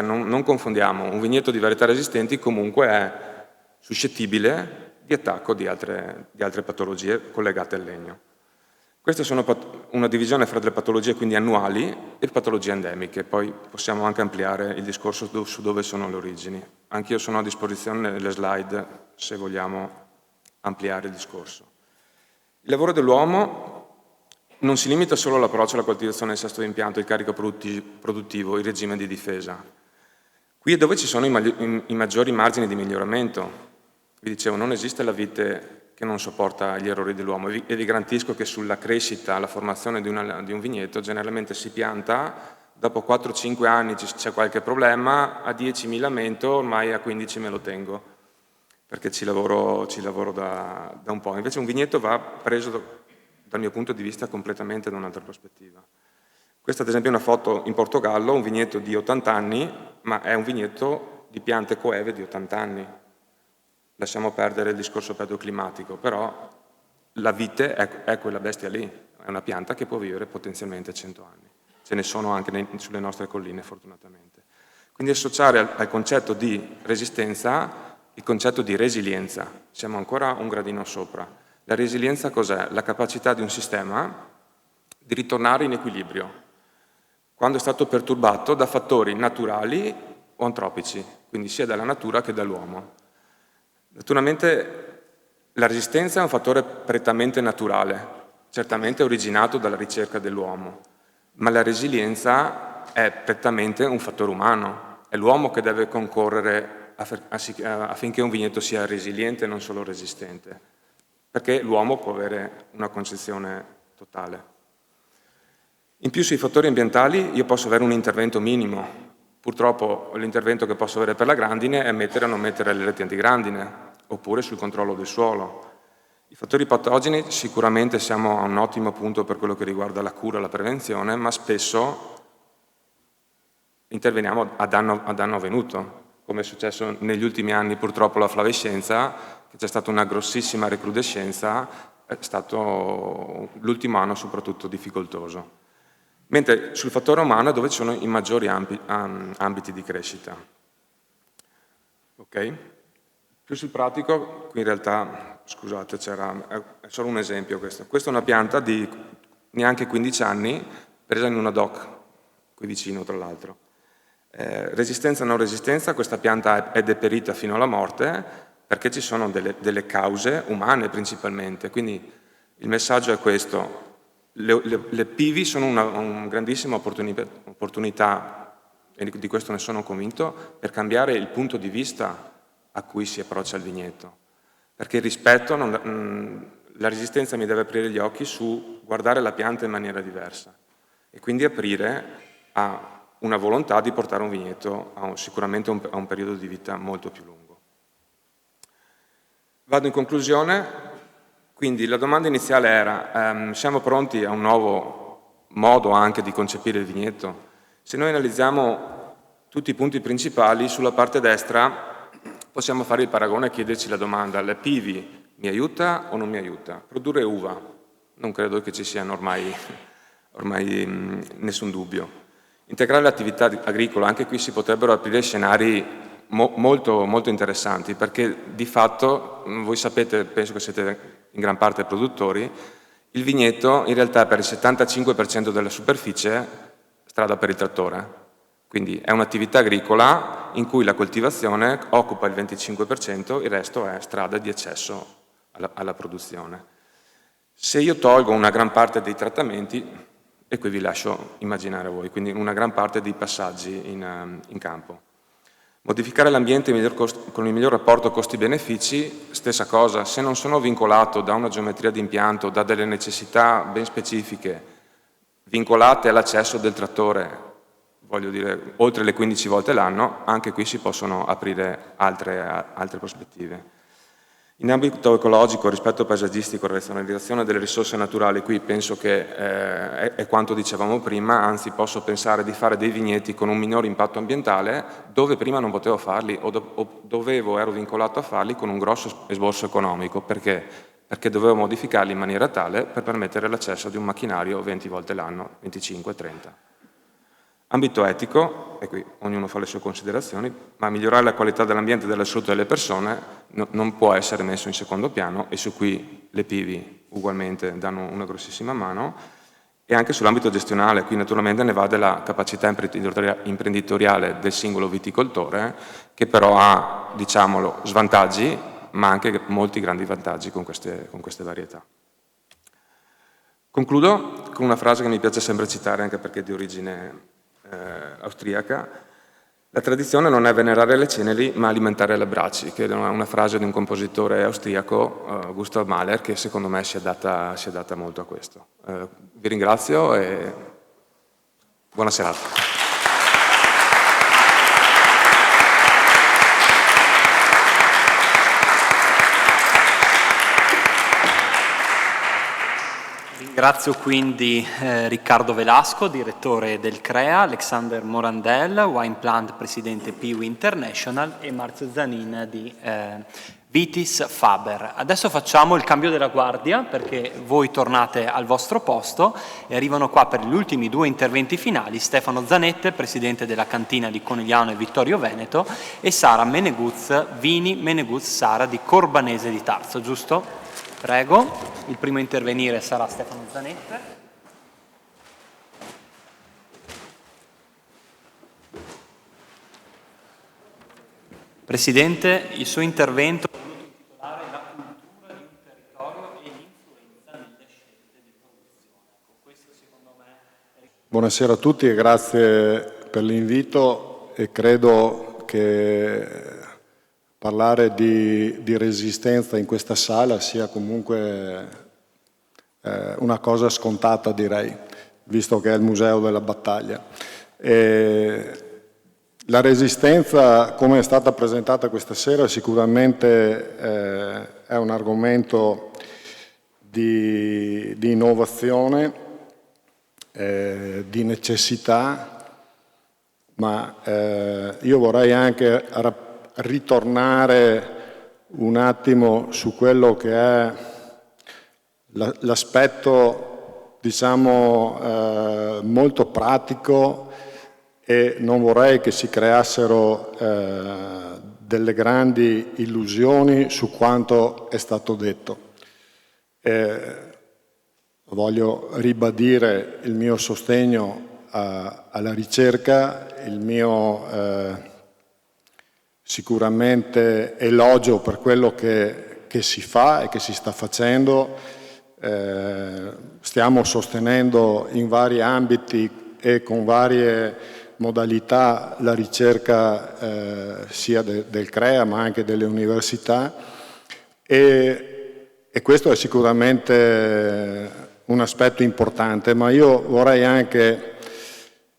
non confondiamo. Un vigneto di varietà resistenti comunque è suscettibile di attacco di altre patologie collegate al legno. Queste sono una divisione fra delle patologie quindi annuali e patologie endemiche, poi possiamo anche ampliare il discorso su dove sono le origini. Anch'io sono a disposizione nelle slide se vogliamo ampliare il discorso. Il lavoro dell'uomo non si limita solo all'approccio alla coltivazione del sesto impianto, il carico produttivo, il regime di difesa. Qui è dove ci sono i maggiori margini di miglioramento. Vi dicevo, non esiste la vite che non sopporta gli errori dell'uomo e vi garantisco che sulla crescita, la formazione di un vigneto generalmente si pianta, dopo 4-5 anni c'è qualche problema, a 10 mi lamento, ormai a 15 me lo tengo, perché ci lavoro da un po'. Invece un vigneto va preso dal mio punto di vista completamente da un'altra prospettiva. Questa ad esempio è una foto in Portogallo, un vigneto di 80 anni, ma è un vigneto di piante coeve di 80 anni. Lasciamo perdere il discorso paleoclimatico, però la vite è quella bestia lì, è una pianta che può vivere potenzialmente 100 anni. Ce ne sono anche sulle nostre colline, fortunatamente. Quindi associare al concetto di resistenza il concetto di resilienza. Siamo ancora un gradino sopra. La resilienza cos'è? La capacità di un sistema di ritornare in equilibrio quando è stato perturbato da fattori naturali o antropici, quindi sia dalla natura che dall'uomo. Naturalmente la resistenza è un fattore prettamente naturale, certamente originato dalla ricerca dell'uomo, ma la resilienza è prettamente un fattore umano, è l'uomo che deve concorrere affinché un vigneto sia resiliente e non solo resistente, perché l'uomo può avere una concezione totale. In più sui fattori ambientali io posso avere un intervento minimo. Purtroppo l'intervento che posso avere per la grandine è mettere o non mettere le reti antigrandine, oppure sul controllo del suolo. I fattori patogeni sicuramente siamo a un ottimo punto per quello che riguarda la cura e la prevenzione, ma spesso interveniamo a danno avvenuto, come è successo negli ultimi anni purtroppo la flavescenza, che c'è stata una grossissima recrudescenza, è stato l'ultimo anno soprattutto difficoltoso. Mentre sul fattore umano è dove ci sono i maggiori ambiti di crescita. Ok? Più sul pratico, qui in realtà, scusate, è solo un esempio questo. Questa è una pianta di neanche 15 anni, presa in una DOC, qui vicino tra l'altro. Resistenza o non resistenza, questa pianta è deperita fino alla morte perché ci sono delle cause umane principalmente. Quindi il messaggio è questo. Le PV sono una grandissima opportunità, e di questo ne sono convinto, per cambiare il punto di vista a cui si approccia il vigneto, perché il rispetto, la resistenza mi deve aprire gli occhi su guardare la pianta in maniera diversa e quindi aprire a una volontà di portare un vigneto sicuramente a un periodo di vita molto più lungo. Vado in conclusione, quindi la domanda iniziale era siamo pronti a un nuovo modo anche di concepire il vigneto? Se noi analizziamo tutti i punti principali, sulla parte destra possiamo fare il paragone e chiederci la domanda: la pivi mi aiuta o non mi aiuta? Produrre uva, non credo che ci sia ormai nessun dubbio. Integrare l'attività agricola, anche qui si potrebbero aprire scenari molto, molto interessanti, perché di fatto, voi sapete, penso che siete in gran parte produttori, il vigneto in realtà per il 75% della superficie strada per il trattore. Quindi è un'attività agricola in cui la coltivazione occupa il 25%, il resto è strada di accesso alla produzione. Se io tolgo una gran parte dei trattamenti, e qui vi lascio immaginare voi, quindi una gran parte dei passaggi in campo. Modificare l'ambiente con il miglior rapporto costi-benefici, stessa cosa, se non sono vincolato da una geometria di impianto, da delle necessità ben specifiche, vincolate all'accesso del trattore, voglio dire, oltre le 15 volte l'anno, anche qui si possono aprire altre prospettive. In ambito ecologico, rispetto paesaggistico, razionalizzazione delle risorse naturali, qui penso che è quanto dicevamo prima, anzi posso pensare di fare dei vigneti con un minore impatto ambientale, dove prima non potevo farli o ero vincolato a farli con un grosso esborso economico. Perché? Perché dovevo modificarli in maniera tale per permettere l'accesso di un macchinario 20 volte l'anno, 25, 30. Ambito etico, e qui ognuno fa le sue considerazioni, ma migliorare la qualità dell'ambiente e della salute delle persone non può essere messo in secondo piano, e su cui le PIVI ugualmente danno una grossissima mano. E anche sull'ambito gestionale, qui naturalmente ne va della capacità imprenditoriale del singolo viticoltore, che però ha, diciamolo, svantaggi, ma anche molti grandi vantaggi con queste varietà. Concludo con una frase che mi piace sempre citare, anche perché è di origine austriaca: la tradizione non è venerare le ceneri ma alimentare le bracci, che è una frase di un compositore austriaco, Gustav Mahler, che secondo me si adatta molto a questo. Vi ringrazio e buona serata. Ringrazio quindi Riccardo Velasco, direttore del CREA, Alexander Morandel, Wine Plant presidente Piwi International, e Marzio Zanin di Vitis Faber. Adesso facciamo il cambio della guardia, perché voi tornate al vostro posto e arrivano qua per gli ultimi due interventi finali Stefano Zanette, presidente della cantina di Conegliano e Vittorio Veneto, e Sara Meneguz, Vini Meneguz Sara di Corbanese di Tarso, giusto? Prego, il primo a intervenire sarà Stefano Zanette. Presidente, il suo intervento è voluto intitolare La cultura di un territorio e l'influenza nelle scelte di produzione. Questo secondo me è... Buonasera a tutti e grazie per l'invito, e credo che parlare di resistenza in questa sala sia comunque una cosa scontata, direi, visto che è il Museo della Battaglia. La resistenza, come è stata presentata questa sera, sicuramente è un argomento di innovazione, di necessità, ma io vorrei anche ritornare un attimo su quello che è l'aspetto, diciamo, molto pratico, e non vorrei che si creassero delle grandi illusioni su quanto è stato detto. Voglio ribadire il mio sostegno alla ricerca, il mio sicuramente elogio per quello che si fa e che si sta facendo. Stiamo sostenendo in vari ambiti e con varie modalità la ricerca sia del CREA ma anche delle università, e questo è sicuramente un aspetto importante, ma io vorrei anche,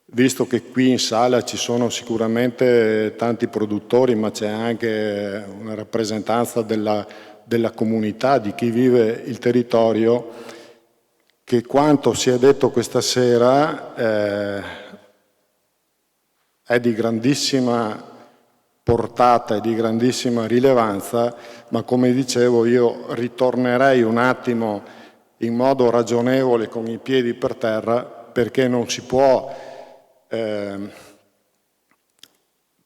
visto che qui in sala ci sono sicuramente tanti produttori, ma c'è anche una rappresentanza della comunità, di chi vive il territorio, che quanto si è detto questa sera è di grandissima portata e di grandissima rilevanza, ma come dicevo io ritornerei un attimo in modo ragionevole con i piedi per terra, perché non si può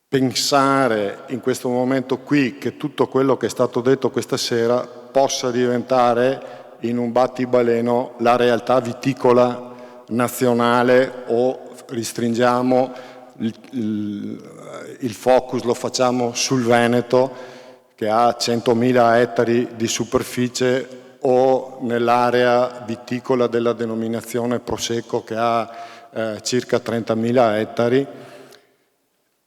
pensare in questo momento qui che tutto quello che è stato detto questa sera possa diventare in un battibaleno la realtà viticola nazionale, o restringiamo il focus, lo facciamo sul Veneto che ha 100.000 ettari di superficie, o nell'area viticola della denominazione Prosecco che ha circa 30.000 ettari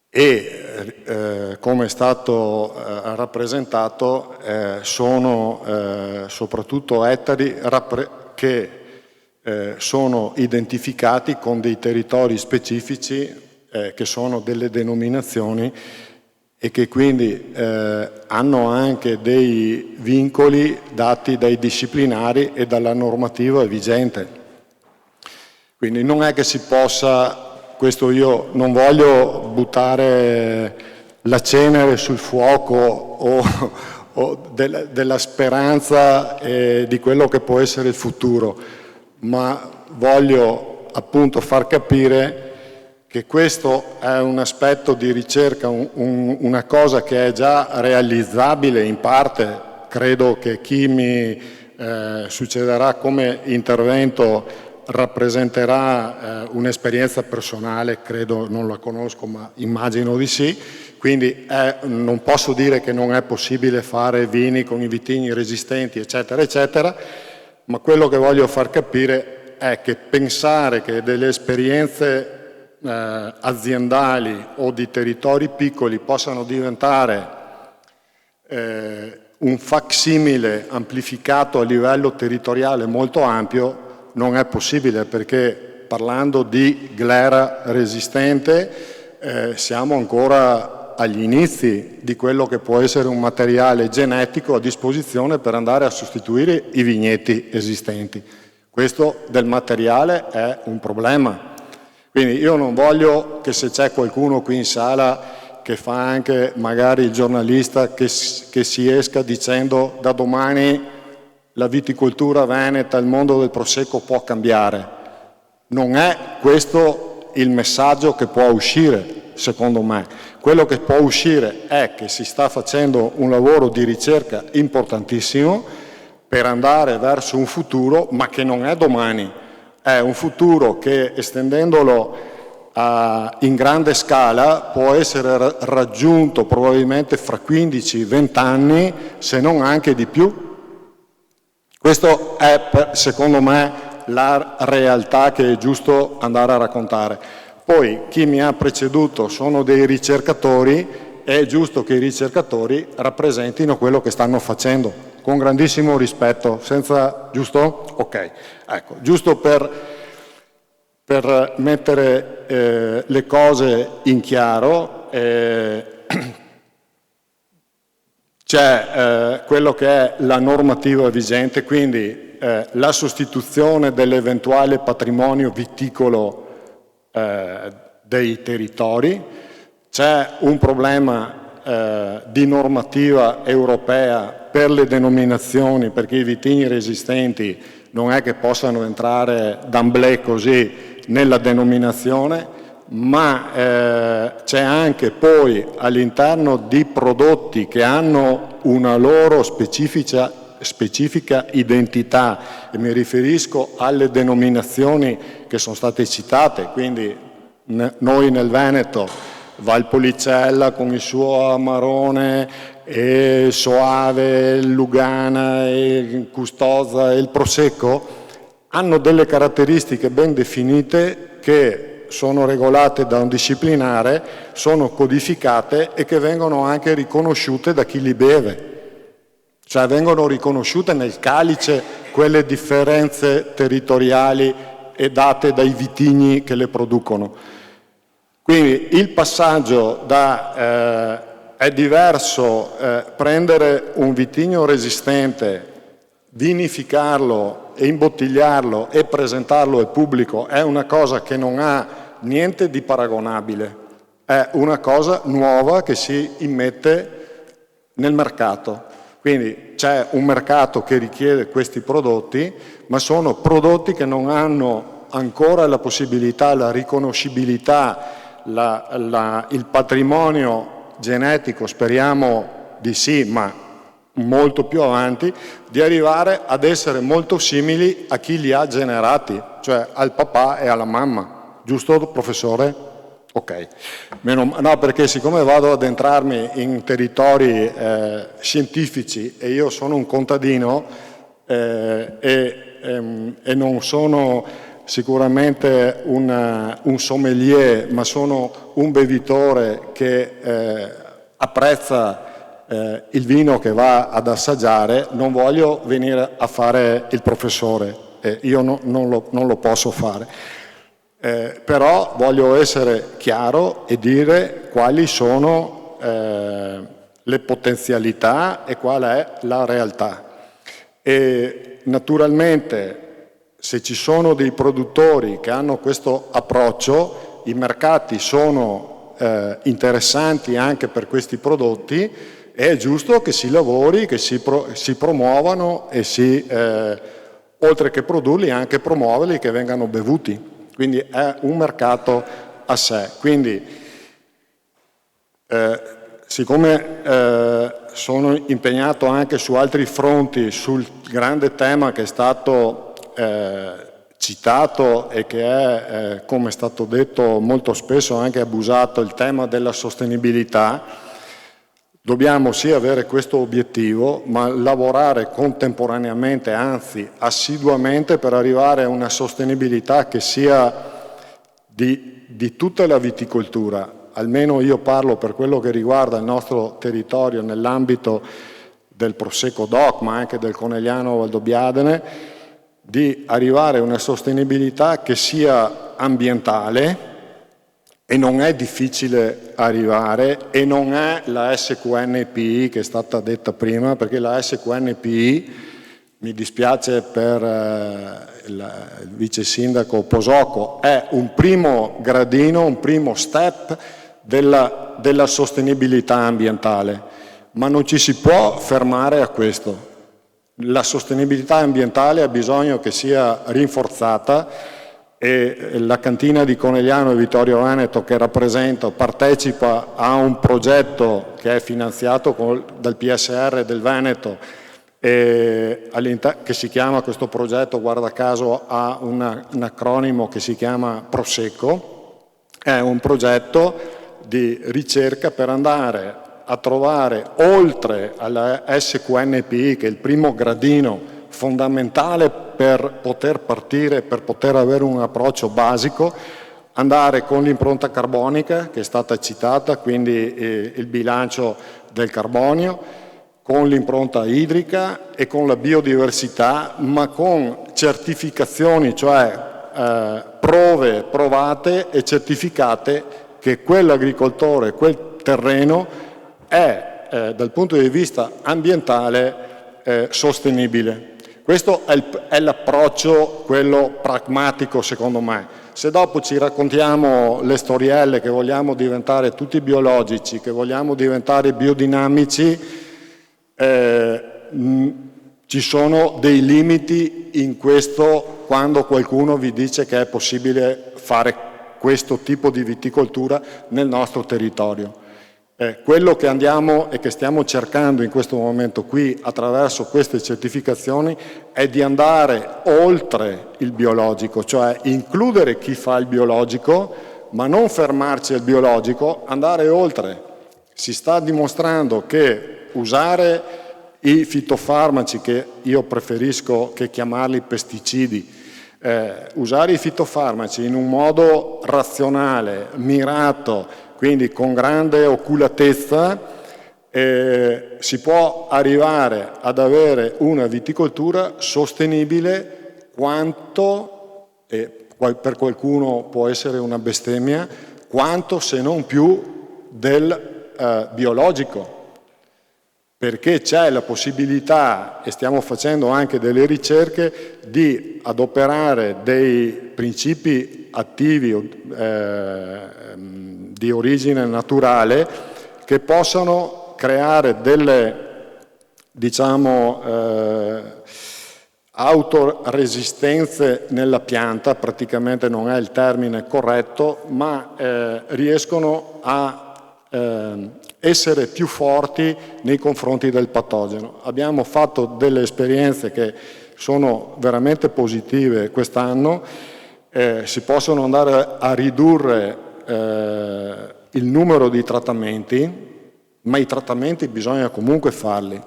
e come è stato rappresentato sono soprattutto ettari che sono identificati con dei territori specifici che sono delle denominazioni e che quindi hanno anche dei vincoli dati dai disciplinari e dalla normativa vigente. Quindi non è che si possa, questo io non voglio buttare la cenere sul fuoco o della speranza di quello che può essere il futuro, ma voglio appunto far capire che questo è un aspetto di ricerca, una cosa che è già realizzabile in parte. Credo che chi mi succederà come intervento rappresenterà un'esperienza personale, credo, non la conosco ma immagino di sì, quindi non posso dire che non è possibile fare vini con i vitigni resistenti eccetera eccetera, ma quello che voglio far capire è che pensare che delle esperienze aziendali o di territori piccoli possano diventare un facsimile amplificato a livello territoriale molto ampio non è possibile, perché parlando di glera resistente siamo ancora agli inizi di quello che può essere un materiale genetico a disposizione per andare a sostituire i vigneti esistenti. Questo del materiale è un problema. Quindi io non voglio che, se c'è qualcuno qui in sala che fa anche magari il giornalista, che si esca dicendo da domani la viticoltura veneta, il mondo del prosecco può cambiare. Non è questo il messaggio che può uscire, secondo me. Quello che può uscire è che si sta facendo un lavoro di ricerca importantissimo per andare verso un futuro, ma che non è domani. È un futuro che, estendendolo in grande scala, può essere raggiunto probabilmente fra 15-20 anni, se non anche di più. Questo è, secondo me, la realtà che è giusto andare a raccontare. Poi chi mi ha preceduto sono dei ricercatori, è giusto che i ricercatori rappresentino quello che stanno facendo, con grandissimo rispetto, senza, giusto? Ok, ecco, giusto per mettere le cose in chiaro, c'è quello che è la normativa vigente, quindi la sostituzione dell'eventuale patrimonio viticolo dei territori, c'è un problema di normativa europea per le denominazioni, perché i vitigni resistenti non è che possano entrare d'amblè così nella denominazione, ma c'è anche poi all'interno di prodotti che hanno una loro specifica identità, e mi riferisco alle denominazioni che sono state citate, quindi noi nel Veneto Valpolicella con il suo Amarone, e Soave, il Lugana, il Custoza e il Prosecco hanno delle caratteristiche ben definite che sono regolate da un disciplinare, sono codificate e che vengono anche riconosciute da chi li beve. Cioè vengono riconosciute nel calice quelle differenze territoriali e date dai vitigni che le producono. Quindi il passaggio è diverso prendere un vitigno resistente, vinificarlo e imbottigliarlo e presentarlo al pubblico, è una cosa che non ha niente di paragonabile, è una cosa nuova che si immette nel mercato. Quindi c'è un mercato che richiede questi prodotti, ma sono prodotti che non hanno ancora la possibilità, la riconoscibilità, il patrimonio genetico, speriamo di sì, ma molto più avanti, di arrivare ad essere molto simili a chi li ha generati, cioè al papà e alla mamma. Giusto, professore? Ok. No, perché siccome vado ad entrarmi in territori scientifici e io sono un contadino e non sono sicuramente un sommelier, ma sono un bevitore che apprezza il vino che va ad assaggiare, non voglio venire a fare il professore, io non lo posso fare. Però voglio essere chiaro e dire quali sono le potenzialità e qual è la realtà. E naturalmente se ci sono dei produttori che hanno questo approccio, i mercati sono interessanti anche per questi prodotti, è giusto che si lavori, che si promuovano e oltre che produrli anche promuoverli, che vengano bevuti. Quindi è un mercato a sé. Quindi, siccome sono impegnato anche su altri fronti, sul grande tema che è stato citato e che è, come è stato detto molto spesso, anche abusato, il tema della sostenibilità, dobbiamo sì avere questo obiettivo, ma lavorare contemporaneamente, anzi assiduamente, per arrivare a una sostenibilità che sia di tutta la viticoltura. Almeno io parlo per quello che riguarda il nostro territorio nell'ambito del Prosecco DOC, ma anche del Conegliano Valdobbiadene, di arrivare a una sostenibilità che sia ambientale, e non è difficile arrivare, e non è la SQNPI che è stata detta prima, perché la SQNPI, mi dispiace per il vice sindaco Posocco, è un primo gradino, un primo step della sostenibilità ambientale, ma non ci si può fermare a questo. La sostenibilità ambientale ha bisogno che sia rinforzata, e la cantina di Conegliano e Vittorio Veneto che rappresento partecipa a un progetto che è finanziato dal PSR del Veneto, che si chiama, questo progetto guarda caso ha un acronimo che si chiama Prosecco. È un progetto di ricerca per andare a trovare, oltre alla SQNPI, che è il primo gradino fondamentale per poter partire, per poter avere un approccio basico, andare con l'impronta carbonica che è stata citata, quindi il bilancio del carbonio, con l'impronta idrica e con la biodiversità, ma con certificazioni, cioè prove provate e certificate che quell'agricoltore, quel terreno è dal punto di vista ambientale sostenibile. Questo è l'approccio, quello pragmatico secondo me. Se dopo ci raccontiamo le storielle che vogliamo diventare tutti biologici, che vogliamo diventare biodinamici, ci sono dei limiti in questo quando qualcuno vi dice che è possibile fare questo tipo di viticoltura nel nostro territorio. Quello che andiamo e che stiamo cercando in questo momento qui attraverso queste certificazioni è di andare oltre il biologico, cioè includere chi fa il biologico, ma non fermarci al biologico, andare oltre. Si sta dimostrando che usare i fitofarmaci, che io preferisco che chiamarli pesticidi, Usare i fitofarmaci in un modo razionale, mirato, quindi con grande oculatezza, si può arrivare ad avere una viticoltura sostenibile quanto, per qualcuno può essere una bestemmia, quanto se non più del biologico. Perché c'è la possibilità, e stiamo facendo anche delle ricerche, di adoperare dei principi attivi di origine naturale che possano creare delle, diciamo, autoresistenze nella pianta, praticamente non è il termine corretto, ma riescono a essere più forti nei confronti del patogeno. Abbiamo fatto delle esperienze che sono veramente positive quest'anno, si possono andare a ridurre il numero di trattamenti, ma i trattamenti bisogna comunque farli.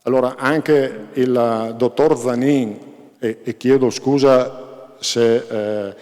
Allora anche il dottor Zanin, e chiedo scusa se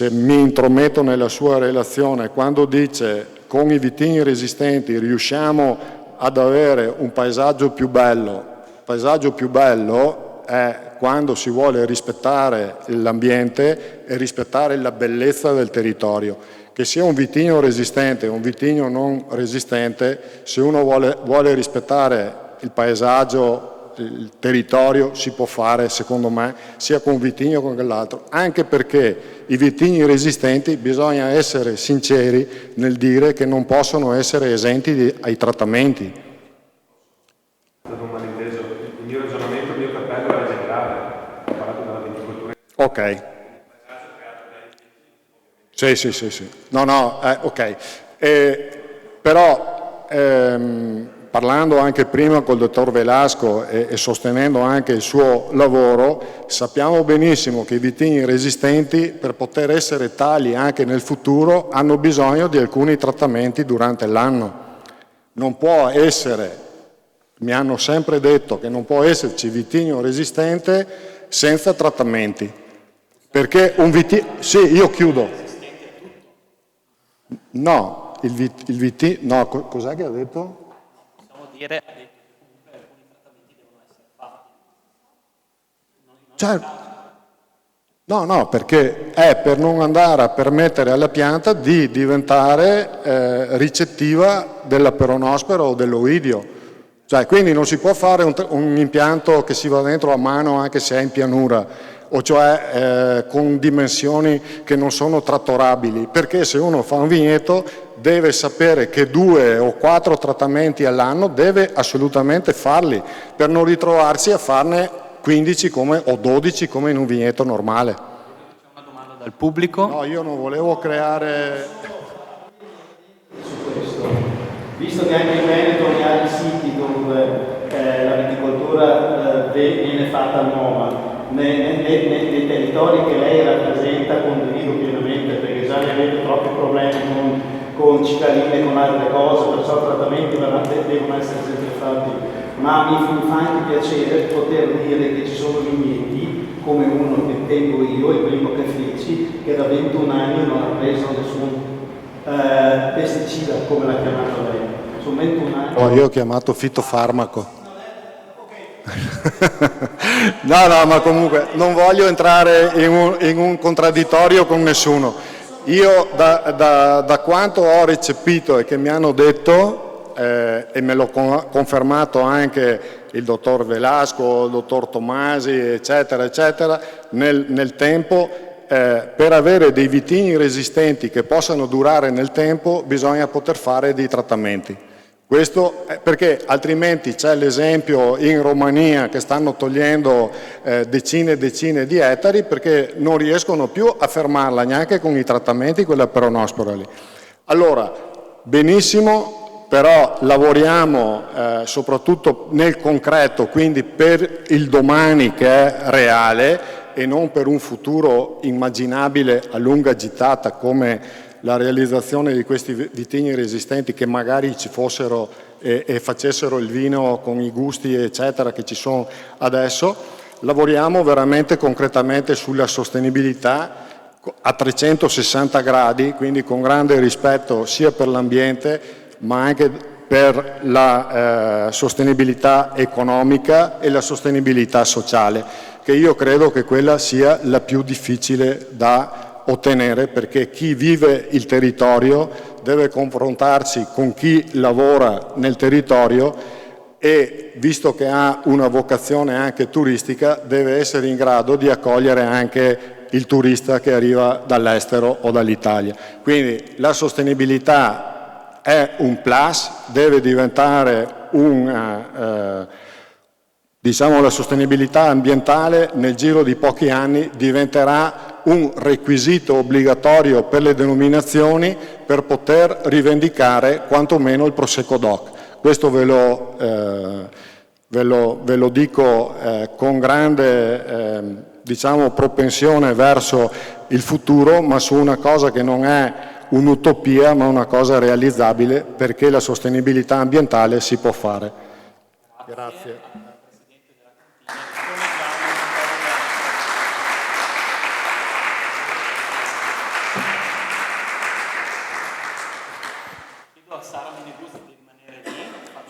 mi intrometto nella sua relazione, quando dice con i vitigni resistenti riusciamo ad avere un paesaggio più bello. Il paesaggio più bello è quando si vuole rispettare l'ambiente e rispettare la bellezza del territorio. Che sia un vitigno resistente o un vitigno non resistente, se uno vuole rispettare il paesaggio, il territorio, si può fare, secondo me, sia con un vitigno che con l'altro, anche perché i vitigni resistenti bisogna essere sinceri nel dire che non possono essere esenti ai trattamenti. È stato un malinteso. Il mio ragionamento, il mio cappello era generale. Ho parlato della viticoltura. Ok. Sì. No, ok. Però parlando anche prima col dottor Velasco e sostenendo anche il suo lavoro, sappiamo benissimo che i vitigni resistenti, per poter essere tali anche nel futuro, hanno bisogno di alcuni trattamenti durante l'anno. Non può essere, mi hanno sempre detto che non può esserci vitigno resistente senza trattamenti. Perché un vitigno... Sì, io chiudo. No, il vitigno... No, cos'è che ha detto? Dire Certo. No, perché è per non andare a permettere alla pianta di diventare ricettiva della peronospora o dell'oidio. Cioè, quindi non si può fare un impianto che si va dentro a mano anche se è in pianura, o cioè con dimensioni che non sono trattorabili, perché se uno fa un vigneto deve sapere che 2 o 4 trattamenti all'anno deve assolutamente farli, per non ritrovarsi a farne 15 o 12 come in un vigneto normale. c'è una domanda dal pubblico. No, io non volevo creare... Su questo, visto che anche in Veneto ne ha i siti dove la viticoltura viene fatta nuova, nei territori che lei rappresenta condivido pienamente, perché già ne avete troppi problemi con cittadine e con altre cose, perciò i trattamenti devono essere sempre fatti, ma mi fa anche piacere poter dire che ci sono vigneti come uno che tengo io, il primo che feci, che da 21 anni non ha preso nessun pesticida, come l'ha chiamato lei. Sono 21 anni. Io ho chiamato fitofarmaco. No, ma comunque non voglio entrare in un contraddittorio con nessuno. Io da quanto ho recepito e che mi hanno detto, e me l'ho confermato anche il dottor Velasco, il dottor Tomasi, eccetera, nel tempo, per avere dei vitigni resistenti che possano durare nel tempo bisogna poter fare dei trattamenti. Questo perché altrimenti c'è l'esempio in Romania che stanno togliendo decine e decine di ettari perché non riescono più a fermarla neanche con i trattamenti, quella peronospora lì. Allora, benissimo, però lavoriamo soprattutto nel concreto, quindi per il domani che è reale e non per un futuro immaginabile a lunga gittata come la realizzazione di questi vitigni resistenti che magari ci fossero e facessero il vino con i gusti eccetera che ci sono adesso. lavoriamo veramente concretamente sulla sostenibilità a 360 gradi, quindi con grande rispetto sia per l'ambiente ma anche per la sostenibilità economica e la sostenibilità sociale, che io credo che quella sia la più difficile da ottenere, perché chi vive il territorio deve confrontarsi con chi lavora nel territorio e, visto che ha una vocazione anche turistica, deve essere in grado di accogliere anche il turista che arriva dall'estero o dall'Italia. Quindi la sostenibilità è un plus, deve diventare diciamo, la sostenibilità ambientale nel giro di pochi anni diventerà un requisito obbligatorio per le denominazioni per poter rivendicare quantomeno il Prosecco DOC. Questo ve lo dico con grande diciamo, propensione verso il futuro, ma su una cosa che non è un'utopia ma una cosa realizzabile, perché la sostenibilità ambientale si può fare. Grazie.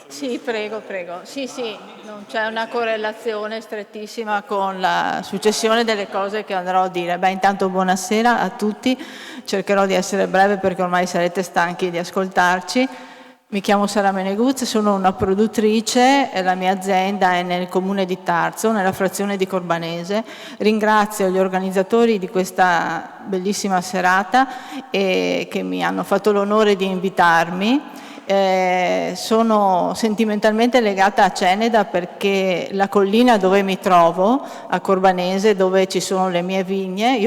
Sì, prego. Sì, non c'è una correlazione strettissima con la successione delle cose che andrò a dire. Intanto buonasera a tutti, cercherò di essere breve perché ormai sarete stanchi di ascoltarci. Mi chiamo Sara Meneguzzi, sono una produttrice, la mia azienda è nel comune di Tarzo, nella frazione di Corbanese. Ringrazio gli organizzatori di questa bellissima serata che mi hanno fatto l'onore di invitarmi. Sono sentimentalmente legata a Ceneda perché la collina dove mi trovo, a Corbanese, dove ci sono le mie vigne,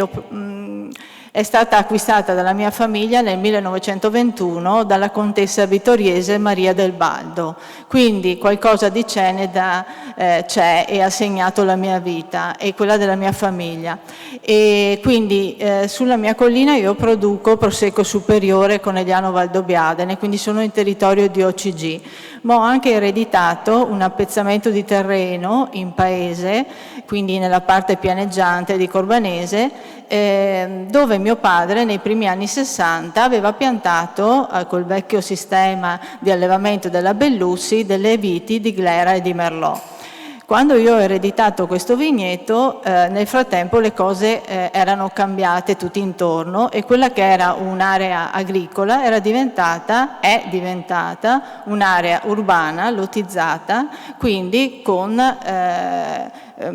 è stata acquistata dalla mia famiglia nel 1921 dalla contessa vittoriese Maria del Baldo. Quindi qualcosa di Ceneda c'è e ha segnato la mia vita e quella della mia famiglia. E quindi sulla mia collina io produco Prosecco Superiore Conegliano Valdobbiadene, quindi sono in territorio di OCG. Ma ho anche ereditato un appezzamento di terreno in paese, quindi nella parte pianeggiante di Corbanese, dove mio padre nei primi anni 60 aveva piantato col vecchio sistema di allevamento della Bellussi delle viti di Glera e di Merlot. Quando io ho ereditato questo vigneto, nel frattempo le cose erano cambiate tutti intorno e quella che era un'area agricola è diventata un'area urbana, lotizzata, quindi con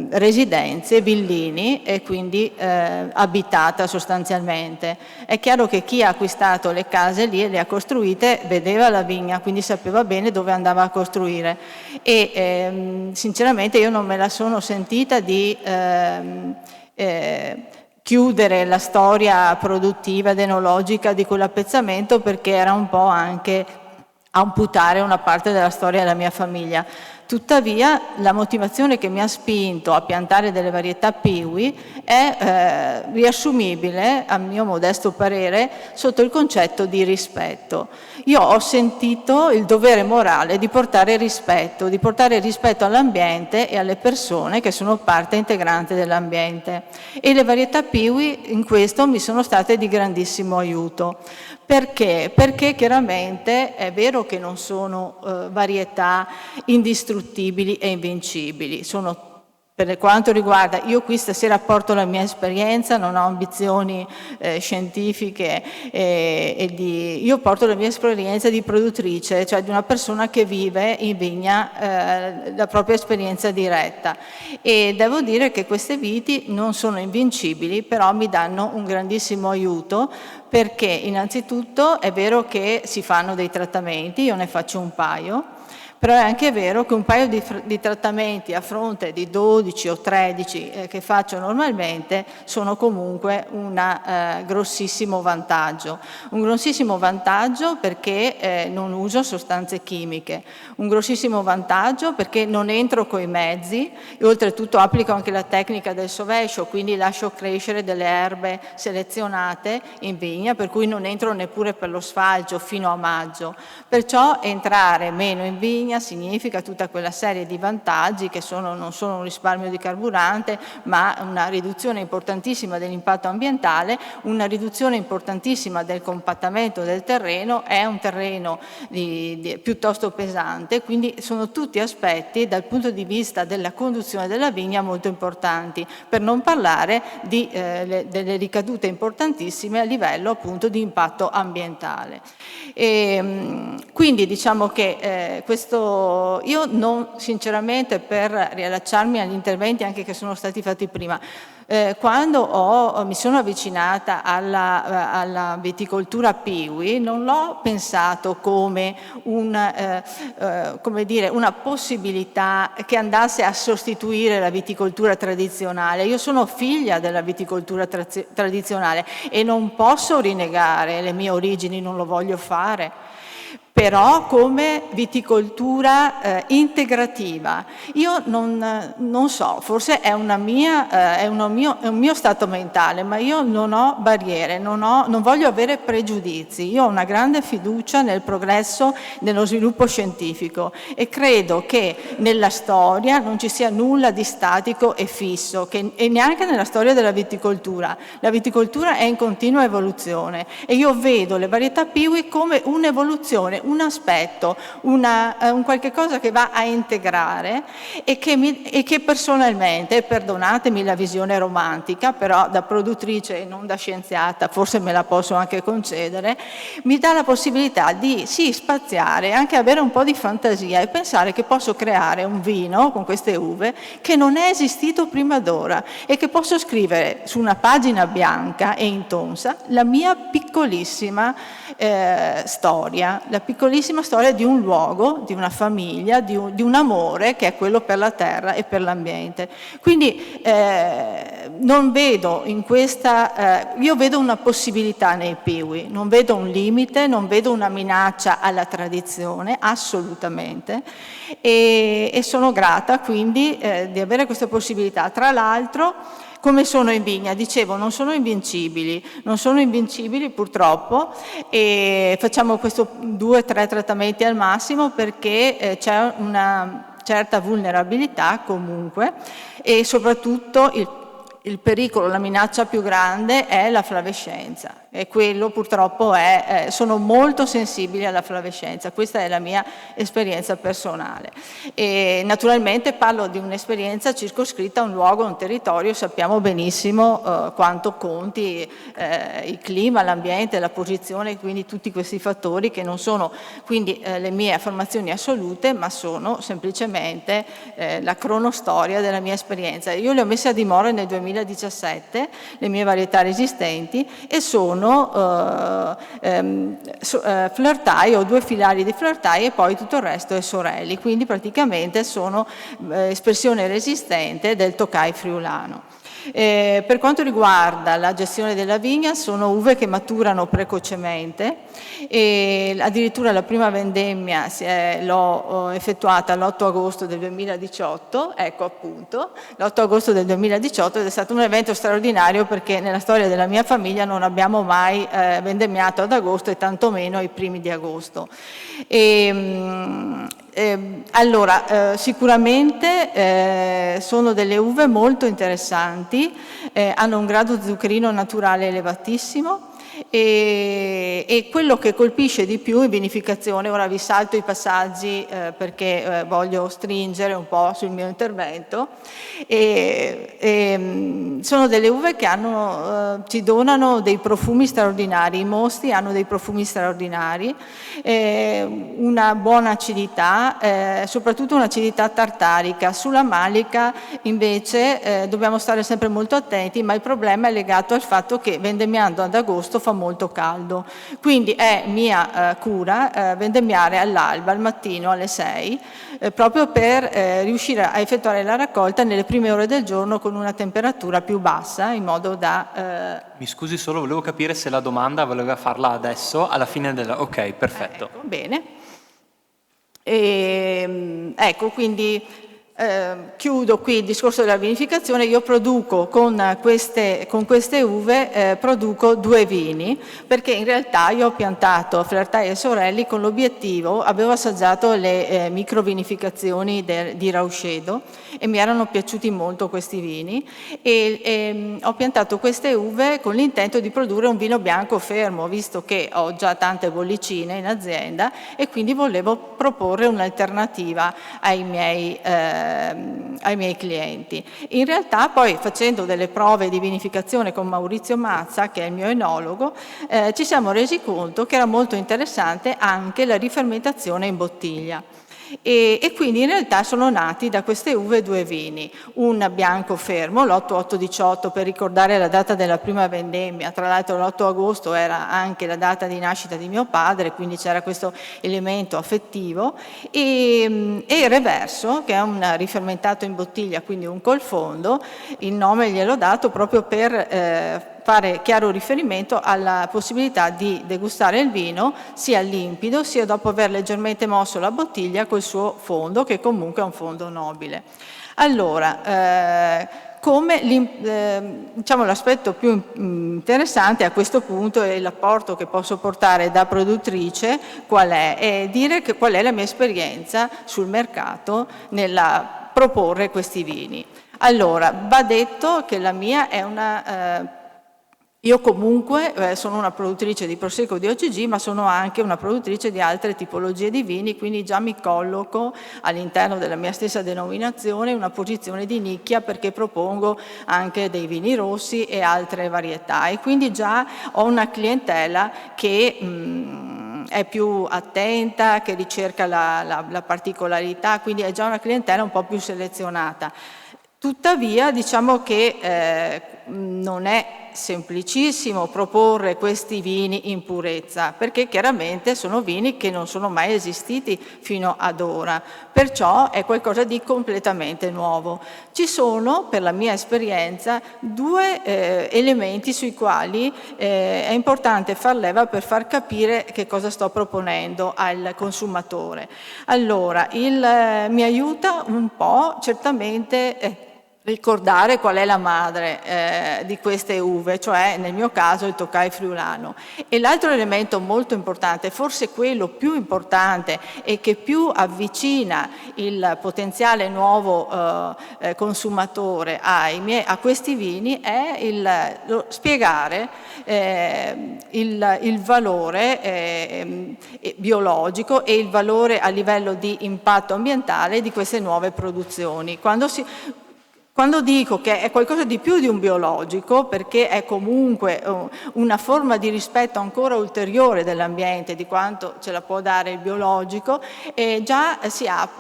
residenze, villini e quindi abitata sostanzialmente. È chiaro che chi ha acquistato le case lì e le ha costruite vedeva la vigna, quindi sapeva bene dove andava a costruire e sinceramente io non me la sono sentita di chiudere la storia produttiva ed enologica di quell'appezzamento perché era un po' anche amputare una parte della storia della mia famiglia. Tuttavia la motivazione che mi ha spinto a piantare delle varietà Piwi è riassumibile, a mio modesto parere, sotto il concetto di rispetto. Io ho sentito il dovere morale di portare rispetto all'ambiente e alle persone che sono parte integrante dell'ambiente. E le varietà Piwi in questo mi sono state di grandissimo aiuto. Perché? Perché chiaramente è vero che non sono varietà indistruttibili e invincibili, sono per quanto riguarda, io qui stasera porto la mia esperienza, non ho ambizioni scientifiche io porto la mia esperienza di produttrice, cioè di una persona che vive in vigna la propria esperienza diretta e devo dire che queste viti non sono invincibili, però mi danno un grandissimo aiuto perché innanzitutto è vero che si fanno dei trattamenti, io ne faccio un paio, però è anche vero che un paio di trattamenti a fronte di 12 o 13 che faccio normalmente sono comunque un grossissimo vantaggio. Un grossissimo vantaggio perché non uso sostanze chimiche, un grossissimo vantaggio perché non entro coi mezzi e oltretutto applico anche la tecnica del sovescio, quindi lascio crescere delle erbe selezionate in vigna, per cui non entro neppure per lo sfalcio fino a maggio. Perciò entrare meno in vigna vigna significa tutta quella serie di vantaggi che non sono un risparmio di carburante, ma una riduzione importantissima dell'impatto ambientale, una riduzione importantissima del compattamento del terreno. È un terreno piuttosto pesante, quindi sono tutti aspetti dal punto di vista della conduzione della vigna molto importanti, per non parlare delle ricadute importantissime a livello appunto di impatto ambientale. Quindi diciamo che io non, sinceramente, per riallacciarmi agli interventi anche che sono stati fatti prima, quando mi sono avvicinata alla viticoltura Piwi, non l'ho pensato come una possibilità che andasse a sostituire la viticoltura tradizionale. Io sono figlia della viticoltura tradizionale e non posso rinnegare le mie origini, non lo voglio fare. Però come viticoltura integrativa. Io non so, forse è un mio stato mentale, ma io non ho barriere, non voglio avere pregiudizi. Io ho una grande fiducia nel progresso, nello sviluppo scientifico e credo che nella storia non ci sia nulla di statico e fisso, e neanche nella storia della viticoltura. La viticoltura è in continua evoluzione e io vedo le varietà Piwi come un'evoluzione, un aspetto, un qualche cosa che va a integrare e che personalmente, perdonatemi la visione romantica, però da produttrice e non da scienziata forse me la posso anche concedere, mi dà la possibilità di spaziare, anche avere un po' di fantasia e pensare che posso creare un vino con queste uve che non è esistito prima d'ora e che posso scrivere su una pagina bianca e intonsa la mia piccolissima storia, la piccolissima storia di un luogo, di una famiglia, di un amore che è quello per la terra e per l'ambiente. Quindi non vedo in questa, io vedo una possibilità nei Piwi, non vedo un limite, non vedo una minaccia alla tradizione, assolutamente, e sono grata quindi di avere questa possibilità. Tra l'altro, come sono in vigna? Dicevo, non sono invincibili purtroppo, e facciamo 2-3 trattamenti al massimo perché c'è una certa vulnerabilità comunque, e soprattutto il pericolo, la minaccia più grande è la flavescenza, e quello purtroppo sono molto sensibili alla flavescenza. Questa è la mia esperienza personale e naturalmente parlo di un'esperienza circoscritta a un luogo, a un territorio. Sappiamo benissimo quanto conti il clima, l'ambiente, la posizione, quindi tutti questi fattori che non sono quindi le mie affermazioni assolute, ma sono semplicemente la cronostoria della mia esperienza. Io le ho messe a dimora nel 2017, le mie varietà resistenti, e sono Fleurtai, ho 2 filari di Fleurtai e poi tutto il resto è Sorelli, quindi praticamente sono espressione resistente del Tokai friulano. Per quanto riguarda la gestione della vigna, sono uve che maturano precocemente e addirittura la prima vendemmia l'ho effettuata l'8 agosto del 2018, ecco appunto, l'8 agosto del 2018, ed è stato un evento straordinario perché nella storia della mia famiglia non abbiamo mai vendemmiato ad agosto e tantomeno ai primi di agosto. Allora, sicuramente sono delle uve molto interessanti, hanno un grado zuccherino naturale elevatissimo, e quello che colpisce di più in vinificazione, ora vi salto i passaggi perché voglio stringere un po' sul mio intervento, sono delle uve che ci donano dei profumi straordinari. I mosti hanno dei profumi straordinari, una buona acidità, soprattutto un'acidità tartarica. Sulla malica invece dobbiamo stare sempre molto attenti, ma il problema è legato al fatto che vendemmiando ad agosto fa molto caldo, quindi è mia cura vendemmiare all'alba, al mattino alle 6, proprio per riuscire a effettuare la raccolta nelle prime ore del giorno con una temperatura più bassa, in modo da... Mi scusi solo, volevo capire se la domanda voleva farla adesso, alla fine della... Ok, perfetto. Ecco, bene. Ecco, quindi chiudo qui il discorso della vinificazione. Io produco con queste uve produco 2 vini, perché in realtà io ho piantato Flertai e Sorelli con l'obiettivo, avevo assaggiato le microvinificazioni di Rauscedo e mi erano piaciuti molto questi vini e ho piantato queste uve con l'intento di produrre un vino bianco fermo, visto che ho già tante bollicine in azienda e quindi volevo proporre un'alternativa ai miei clienti. In realtà poi, facendo delle prove di vinificazione con Maurizio Mazza, che è il mio enologo, ci siamo resi conto che era molto interessante anche la rifermentazione in bottiglia. E quindi in realtà sono nati da queste uve 2 vini, un bianco fermo, l'8-8-18, per ricordare la data della prima vendemmia. Tra l'altro l'8 agosto era anche la data di nascita di mio padre, quindi c'era questo elemento affettivo, e il reverso, che è un rifermentato in bottiglia, quindi un colfondo. Il nome gliel'ho dato proprio per fare chiaro riferimento alla possibilità di degustare il vino sia limpido, sia dopo aver leggermente mosso la bottiglia col suo fondo, che comunque è un fondo nobile. Allora, diciamo, l'aspetto più interessante a questo punto è l'apporto che posso portare da produttrice, qual è? E dire qual è la mia esperienza sul mercato nella proporre questi vini. Allora, va detto che la mia è una... io comunque sono una produttrice di Prosecco di OCG, ma sono anche una produttrice di altre tipologie di vini, quindi già mi colloco all'interno della mia stessa denominazione in una posizione di nicchia, perché propongo anche dei vini rossi e altre varietà, e quindi già ho una clientela che è più attenta, che ricerca la particolarità, quindi è già una clientela un po' più selezionata. Tuttavia diciamo che non è semplicissimo proporre questi vini in purezza, perché chiaramente sono vini che non sono mai esistiti fino ad ora, perciò è qualcosa di completamente nuovo. Ci sono, per la mia esperienza, 2 elementi sui quali è importante far leva per far capire che cosa sto proponendo al consumatore. Allora, mi aiuta un po' certamente ricordare qual è la madre di queste uve, cioè nel mio caso il Tokai friulano. E l'altro elemento molto importante, forse quello più importante e che più avvicina il potenziale nuovo consumatore a questi vini, è spiegare il valore biologico e il valore a livello di impatto ambientale di queste nuove produzioni. Quando dico che è qualcosa di più di un biologico, perché è comunque una forma di rispetto ancora ulteriore dell'ambiente di quanto ce la può dare il biologico, già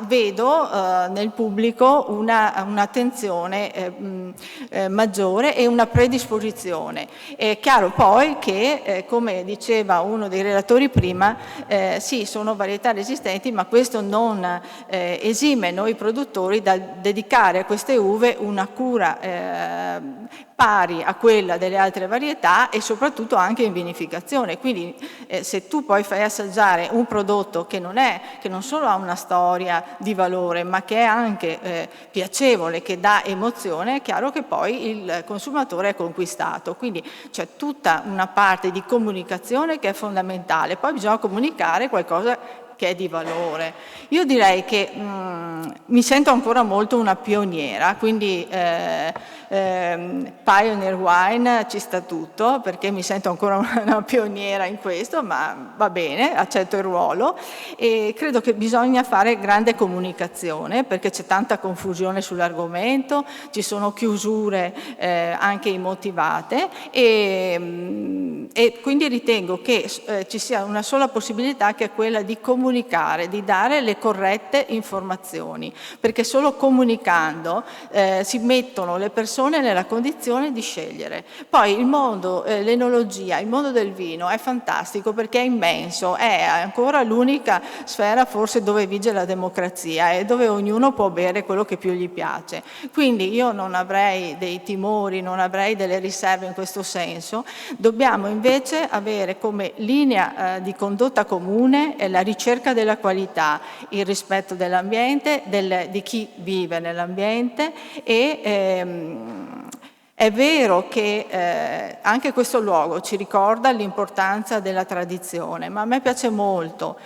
vedo nel pubblico un'attenzione maggiore e una predisposizione. È chiaro poi che, come diceva uno dei relatori prima, sì, sono varietà resistenti, ma questo non esime noi produttori dal dedicare a queste uve una cura pari a quella delle altre varietà, e soprattutto anche in vinificazione. Quindi se tu poi fai assaggiare un prodotto che non solo ha una storia di valore, ma che è anche piacevole, che dà emozione, è chiaro che poi il consumatore è conquistato. Quindi c'è tutta una parte di comunicazione che è fondamentale. Poi bisogna comunicare qualcosa che è di valore. Io direi che mi sento ancora molto una pioniera, quindi Pioneer Wine ci sta tutto, perché mi sento ancora una pioniera in questo, ma va bene, accetto il ruolo, e credo che bisogna fare grande comunicazione, perché c'è tanta confusione sull'argomento, ci sono chiusure anche immotivate, e quindi ritengo che ci sia una sola possibilità, che è quella di comunicare, di dare le corrette informazioni, perché solo comunicando si mettono le persone nella nella condizione di scegliere. Poi il mondo, l'enologia, il mondo del vino è fantastico perché è immenso, è ancora l'unica sfera forse dove vige la democrazia e dove ognuno può bere quello che più gli piace. Quindi io non avrei dei timori, non avrei delle riserve in questo senso. Dobbiamo invece avere come linea di condotta comune la ricerca della qualità, il rispetto dell'ambiente, di chi vive nell'ambiente è vero che anche questo luogo ci ricorda l'importanza della tradizione, ma a me piace molto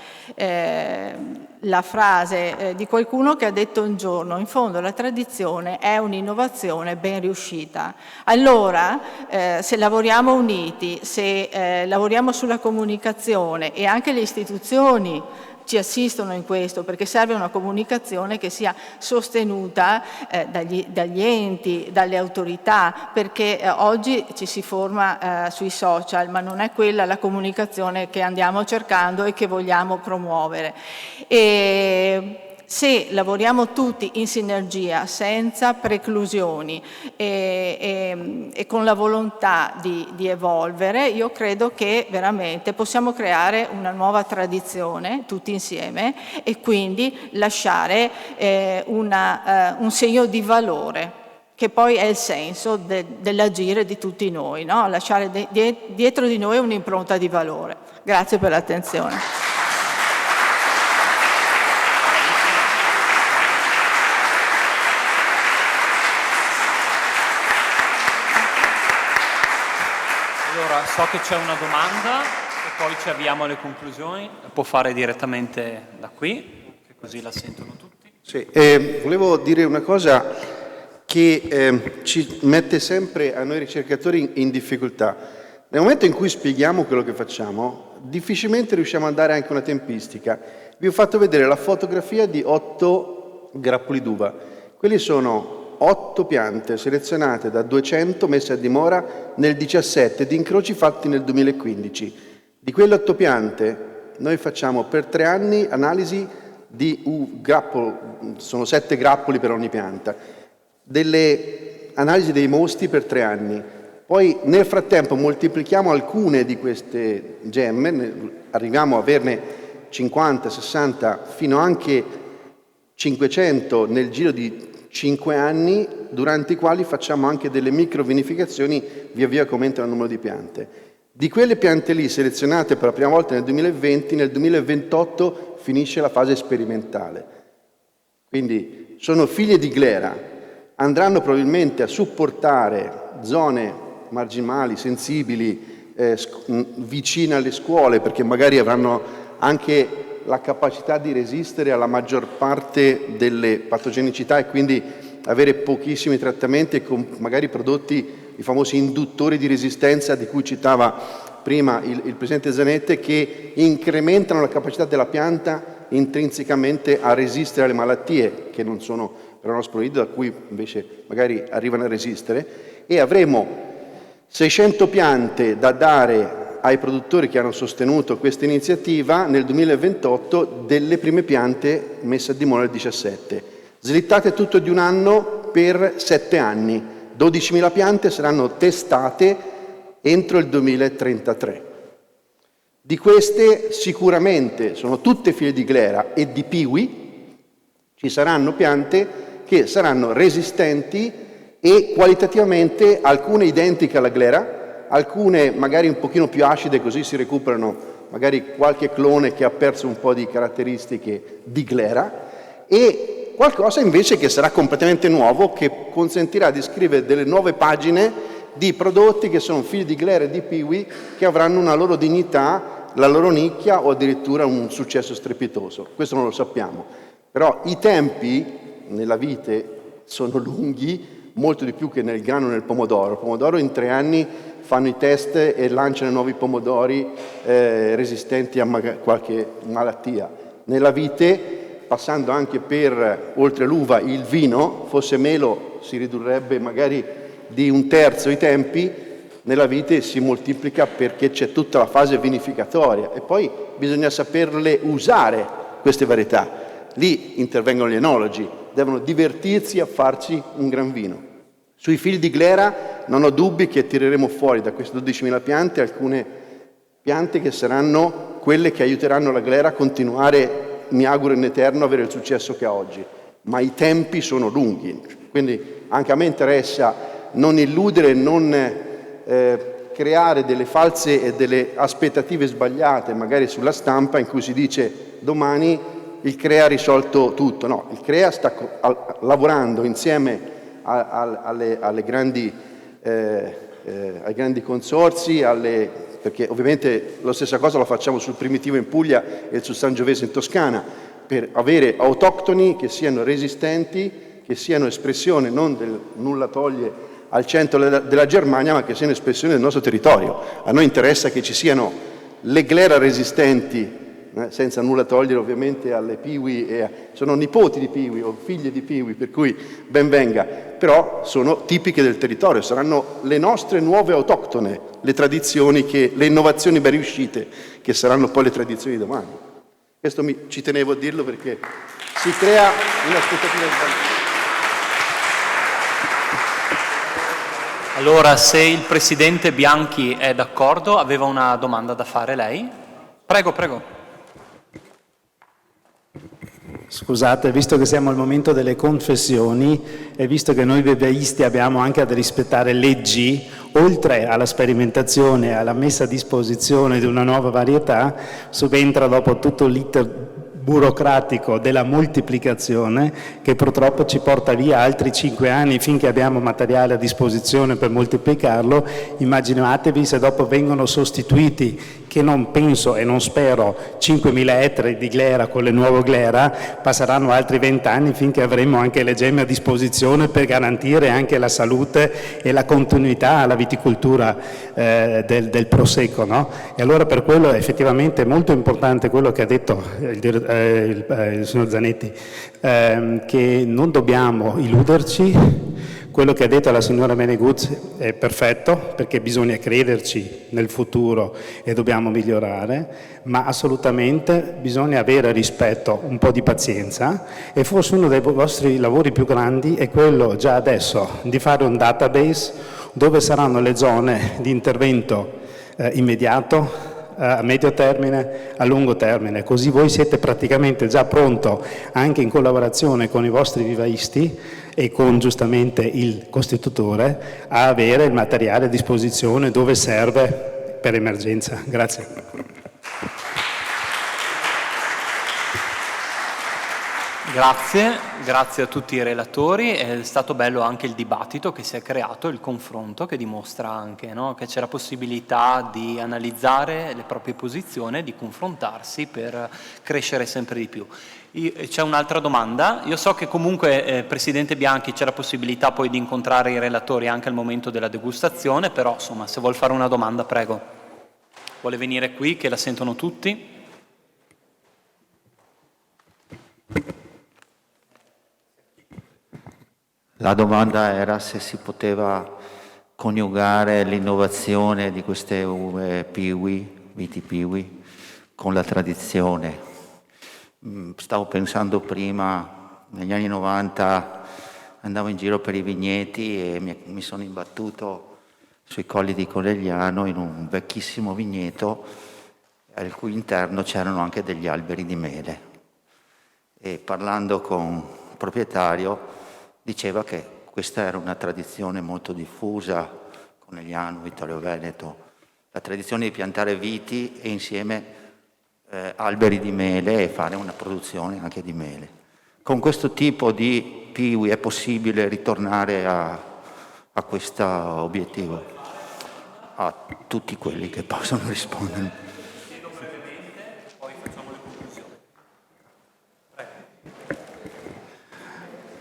la frase di qualcuno che ha detto un giorno: in fondo la tradizione è un'innovazione ben riuscita. Allora, se lavoriamo uniti, se lavoriamo sulla comunicazione e anche le istituzioni ci assistono in questo, perché serve una comunicazione che sia sostenuta dagli enti, dalle autorità, perché oggi ci si forma sui social, ma non è quella la comunicazione che andiamo cercando e che vogliamo promuovere. Se lavoriamo tutti in sinergia, senza preclusioni e con la volontà di evolvere, io credo che veramente possiamo creare una nuova tradizione tutti insieme e quindi lasciare un segno di valore, che poi è il senso dell'agire di tutti noi, no? Lasciare dietro di noi un'impronta di valore. Grazie per l'attenzione. Allora, so che c'è una domanda e poi ci avviamo alle conclusioni. La può fare direttamente da qui, che così la sentono tutti. Sì, volevo dire una cosa che ci mette sempre a noi ricercatori in difficoltà. Nel momento in cui spieghiamo quello che facciamo, difficilmente riusciamo a dare anche una tempistica. Vi ho fatto vedere la fotografia di 8 grappoli d'uva. Quelli sono 8 piante selezionate da 200 messe a dimora nel 17 di incroci fatti nel 2015. Di quelle 8 piante noi facciamo per 3 anni analisi di grappolo, sono 7 grappoli per ogni pianta, delle analisi dei mosti per 3 anni. Poi nel frattempo moltiplichiamo alcune di queste gemme, arriviamo a averne 50, 60, fino anche 500 nel giro di 5 anni, durante i quali facciamo anche delle microvinificazioni via via che aumentano il numero di piante. Di quelle piante lì selezionate per la prima volta nel 2020, nel 2028 finisce la fase sperimentale. Quindi sono figlie di glera, andranno probabilmente a supportare zone marginali, sensibili, vicine alle scuole, perché magari avranno anche la capacità di resistere alla maggior parte delle patogenicità e quindi avere pochissimi trattamenti e con magari prodotti, i famosi induttori di resistenza di cui citava prima il Presidente Zanette, che incrementano la capacità della pianta intrinsecamente a resistere alle malattie, che non sono però uno sproido, da cui invece magari arrivano a resistere, e avremo 600 piante da dare ai produttori che hanno sostenuto questa iniziativa nel 2028 delle prime piante messe a dimora nel 2017. Slittate tutto di un anno per 7 anni. 12.000 piante saranno testate entro il 2033. Di queste sicuramente sono tutte figlie di glera e di piwi. Ci saranno piante che saranno resistenti e qualitativamente alcune identiche alla glera, alcune magari un pochino più acide, così si recuperano magari qualche clone che ha perso un po' di caratteristiche di glera, e qualcosa invece che sarà completamente nuovo, che consentirà di scrivere delle nuove pagine di prodotti che sono figli di glera e di piwi, che avranno una loro dignità, la loro nicchia o addirittura un successo strepitoso. Questo non lo sappiamo, però i tempi nella vite sono lunghi, molto di più che nel grano e nel pomodoro. Il pomodoro in 3 anni fanno i test e lanciano nuovi pomodori resistenti a qualche malattia. Nella vite, passando anche per, oltre l'uva, il vino, fosse melo si ridurrebbe magari di 1/3 i tempi, nella vite si moltiplica perché c'è tutta la fase vinificatoria e poi bisogna saperle usare queste varietà. Lì intervengono gli enologi, devono divertirsi a farci un gran vino. Sui figli di glera non ho dubbi che tireremo fuori da queste 12.000 piante alcune piante che saranno quelle che aiuteranno la glera a continuare, mi auguro in eterno, avere il successo che ha oggi. Ma i tempi sono lunghi, quindi anche a me interessa non illudere, non creare delle false e delle aspettative sbagliate, magari sulla stampa, in cui si dice domani il CREA ha risolto tutto. No, il CREA sta lavorando insieme ai grandi consorzi, perché ovviamente la stessa cosa la facciamo sul Primitivo in Puglia e sul Sangiovese in Toscana, per avere autoctoni che siano resistenti, che siano espressione non del nulla toglie al centro della Germania, ma che siano espressione del nostro territorio. A noi interessa che ci siano le glera resistenti, senza nulla togliere ovviamente alle Piwi, sono nipoti di Piwi o figlie di Piwi, per cui ben venga, però sono tipiche del territorio, saranno le nostre nuove autoctone, le tradizioni, le innovazioni ben riuscite, che saranno poi le tradizioni di domani. Questo ci tenevo a dirlo perché si crea un'aspettativa sbagliata. Allora, se il Presidente Bianchi è d'accordo, aveva una domanda da fare lei? Prego, prego. Scusate, visto che siamo al momento delle confessioni e visto che noi veveisti abbiamo anche ad rispettare leggi, oltre alla sperimentazione e alla messa a disposizione di una nuova varietà, subentra dopo tutto l'iter burocratico della moltiplicazione che purtroppo ci porta via altri 5 anni finché abbiamo materiale a disposizione per moltiplicarlo. Immaginatevi se dopo vengono sostituiti, che non penso e non spero, 5.000 ettari di glera con le nuove glera, passeranno altri 20 anni finché avremo anche le gemme a disposizione per garantire anche la salute e la continuità alla viticoltura del Prosecco, no? E allora per quello è effettivamente molto importante quello che ha detto il signor Zanetti, che non dobbiamo illuderci. Quello che ha detto la signora Meneguzzi è perfetto, perché bisogna crederci nel futuro e dobbiamo migliorare, ma assolutamente bisogna avere rispetto, un po' di pazienza, e forse uno dei vostri lavori più grandi è quello già adesso di fare un database dove saranno le zone di intervento immediato, a medio termine, a lungo termine, così voi siete praticamente già pronto, anche in collaborazione con i vostri vivaisti e con giustamente il costitutore, a avere il materiale a disposizione dove serve per emergenza. Grazie. Grazie a tutti i relatori, è stato bello anche il dibattito che si è creato, il confronto che dimostra anche, no, che c'è la possibilità di analizzare le proprie posizioni e di confrontarsi per crescere sempre di più. C'è un'altra domanda, io so che comunque Presidente Bianchi c'è la possibilità poi di incontrare i relatori anche al momento della degustazione, però insomma se vuol fare una domanda prego, vuole venire qui che la sentono tutti? La domanda era se si poteva coniugare l'innovazione di queste uve Piwi, viti Piwi, con la tradizione. Stavo pensando prima, negli anni 90 andavo in giro per i vigneti e mi sono imbattuto sui colli di Conegliano in un vecchissimo vigneto al cui interno c'erano anche degli alberi di mele. E parlando con il proprietario diceva che questa era una tradizione molto diffusa, Conegliano, Vittorio Veneto, la tradizione di piantare viti e insieme alberi di mele e fare una produzione anche di mele. Con questo tipo di Piwi è possibile ritornare a questo obiettivo? A tutti quelli che possono rispondere.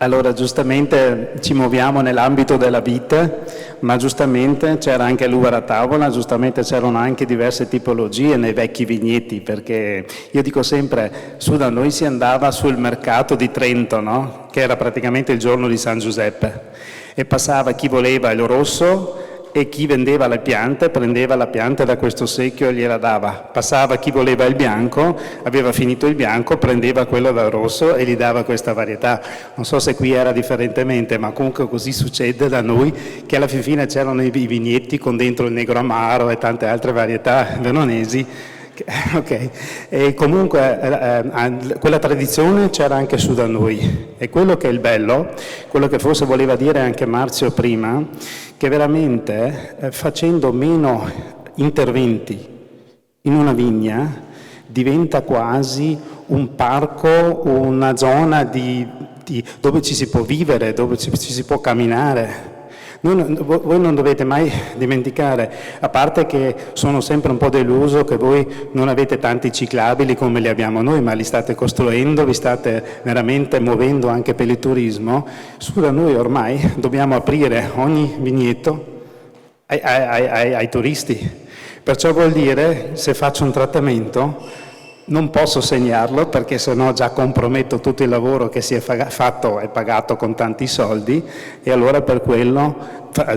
Allora, giustamente ci muoviamo nell'ambito della vite, ma giustamente c'era anche l'uva a tavola, giustamente c'erano anche diverse tipologie nei vecchi vigneti, perché io dico sempre, su da noi si andava sul mercato di Trento, no? Che era praticamente il giorno di San Giuseppe, e passava chi voleva il rosso, e chi vendeva le piante prendeva la pianta da questo secchio e gliela dava. Passava chi voleva il bianco, aveva finito il bianco, prendeva quello dal rosso e gli dava questa varietà. Non so se qui era differentemente, ma comunque così succede da noi, che alla fine c'erano i vigneti con dentro il negro amaro e tante altre varietà veronesi. Ok, e comunque quella tradizione c'era anche su da noi, e quello che è il bello, quello che forse voleva dire anche Marzio prima, che veramente facendo meno interventi in una vigna diventa quasi un parco, una zona dove ci si può vivere, dove ci si può camminare. Voi non dovete mai dimenticare, a parte che sono sempre un po' deluso che voi non avete tanti ciclabili come li abbiamo noi, ma li state costruendo, vi state veramente muovendo anche per il turismo. Su da noi ormai dobbiamo aprire ogni vigneto ai turisti, perciò vuol dire, se faccio un trattamento non posso segnarlo perché sennò già comprometto tutto il lavoro che si è fatto e pagato con tanti soldi, e allora per quello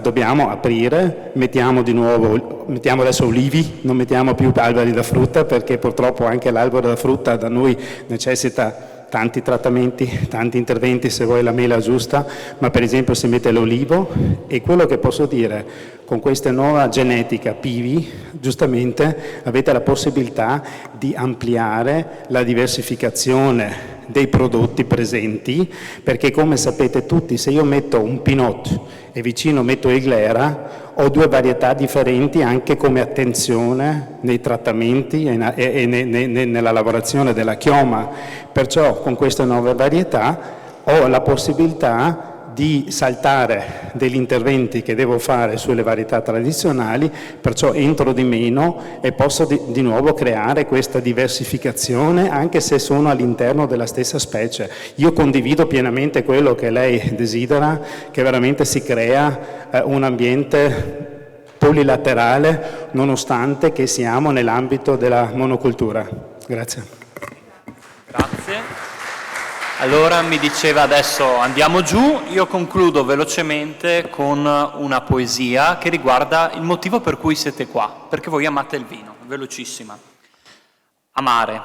dobbiamo aprire, mettiamo adesso ulivi, non mettiamo più alberi da frutta, perché purtroppo anche l'albero da frutta da noi necessita tanti trattamenti, tanti interventi se vuoi la mela giusta, ma per esempio si mette l'olivo, e quello che posso dire, con questa nuova genetica PIVI, giustamente avete la possibilità di ampliare la diversificazione dei prodotti presenti, perché come sapete tutti, se io metto un Pinot e vicino metto il Glera, ho due varietà differenti anche come attenzione nei trattamenti e nella lavorazione della chioma. Perciò con queste nuove varietà ho la possibilità di saltare degli interventi che devo fare sulle varietà tradizionali, perciò entro di meno e posso di nuovo creare questa diversificazione anche se sono all'interno della stessa specie. Io condivido pienamente quello che lei desidera, che veramente si crea un ambiente polilaterale nonostante che siamo nell'ambito della monocultura. Grazie. Grazie. Allora mi diceva adesso andiamo giù, io concludo velocemente con una poesia che riguarda il motivo per cui siete qua, perché voi amate il vino, velocissima. Amare,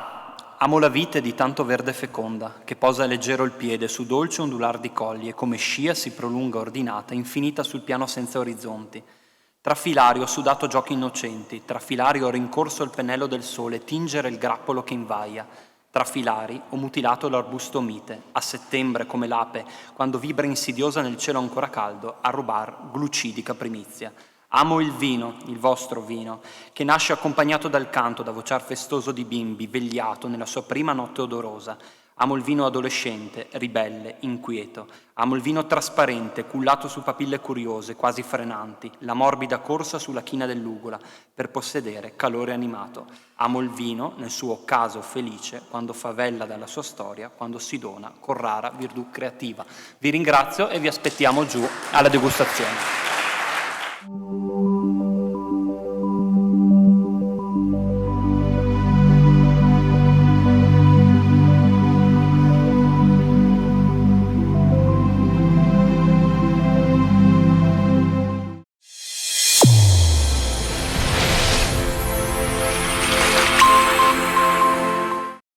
amo la vite di tanto verde feconda, che posa leggero il piede su dolce ondular di colli e come scia si prolunga ordinata, infinita sul piano senza orizzonti. Tra filari ho sudato giochi innocenti, tra filari ho rincorso il pennello del sole, tingere il grappolo che invaia. Tra filari ho mutilato l'arbusto mite, a settembre come l'ape, quando vibra insidiosa nel cielo ancora caldo, a rubar glucidica primizia. Amo il vino, il vostro vino, che nasce accompagnato dal canto da vociar festoso di bimbi, vegliato nella sua prima notte odorosa. Amo il vino adolescente, ribelle, inquieto. Amo il vino trasparente, cullato su papille curiose, quasi frenanti, la morbida corsa sulla china dell'ugola, per possedere calore animato. Amo il vino nel suo caso felice, quando favella dalla sua storia, quando si dona con rara virtù creativa. Vi ringrazio e vi aspettiamo giù alla degustazione.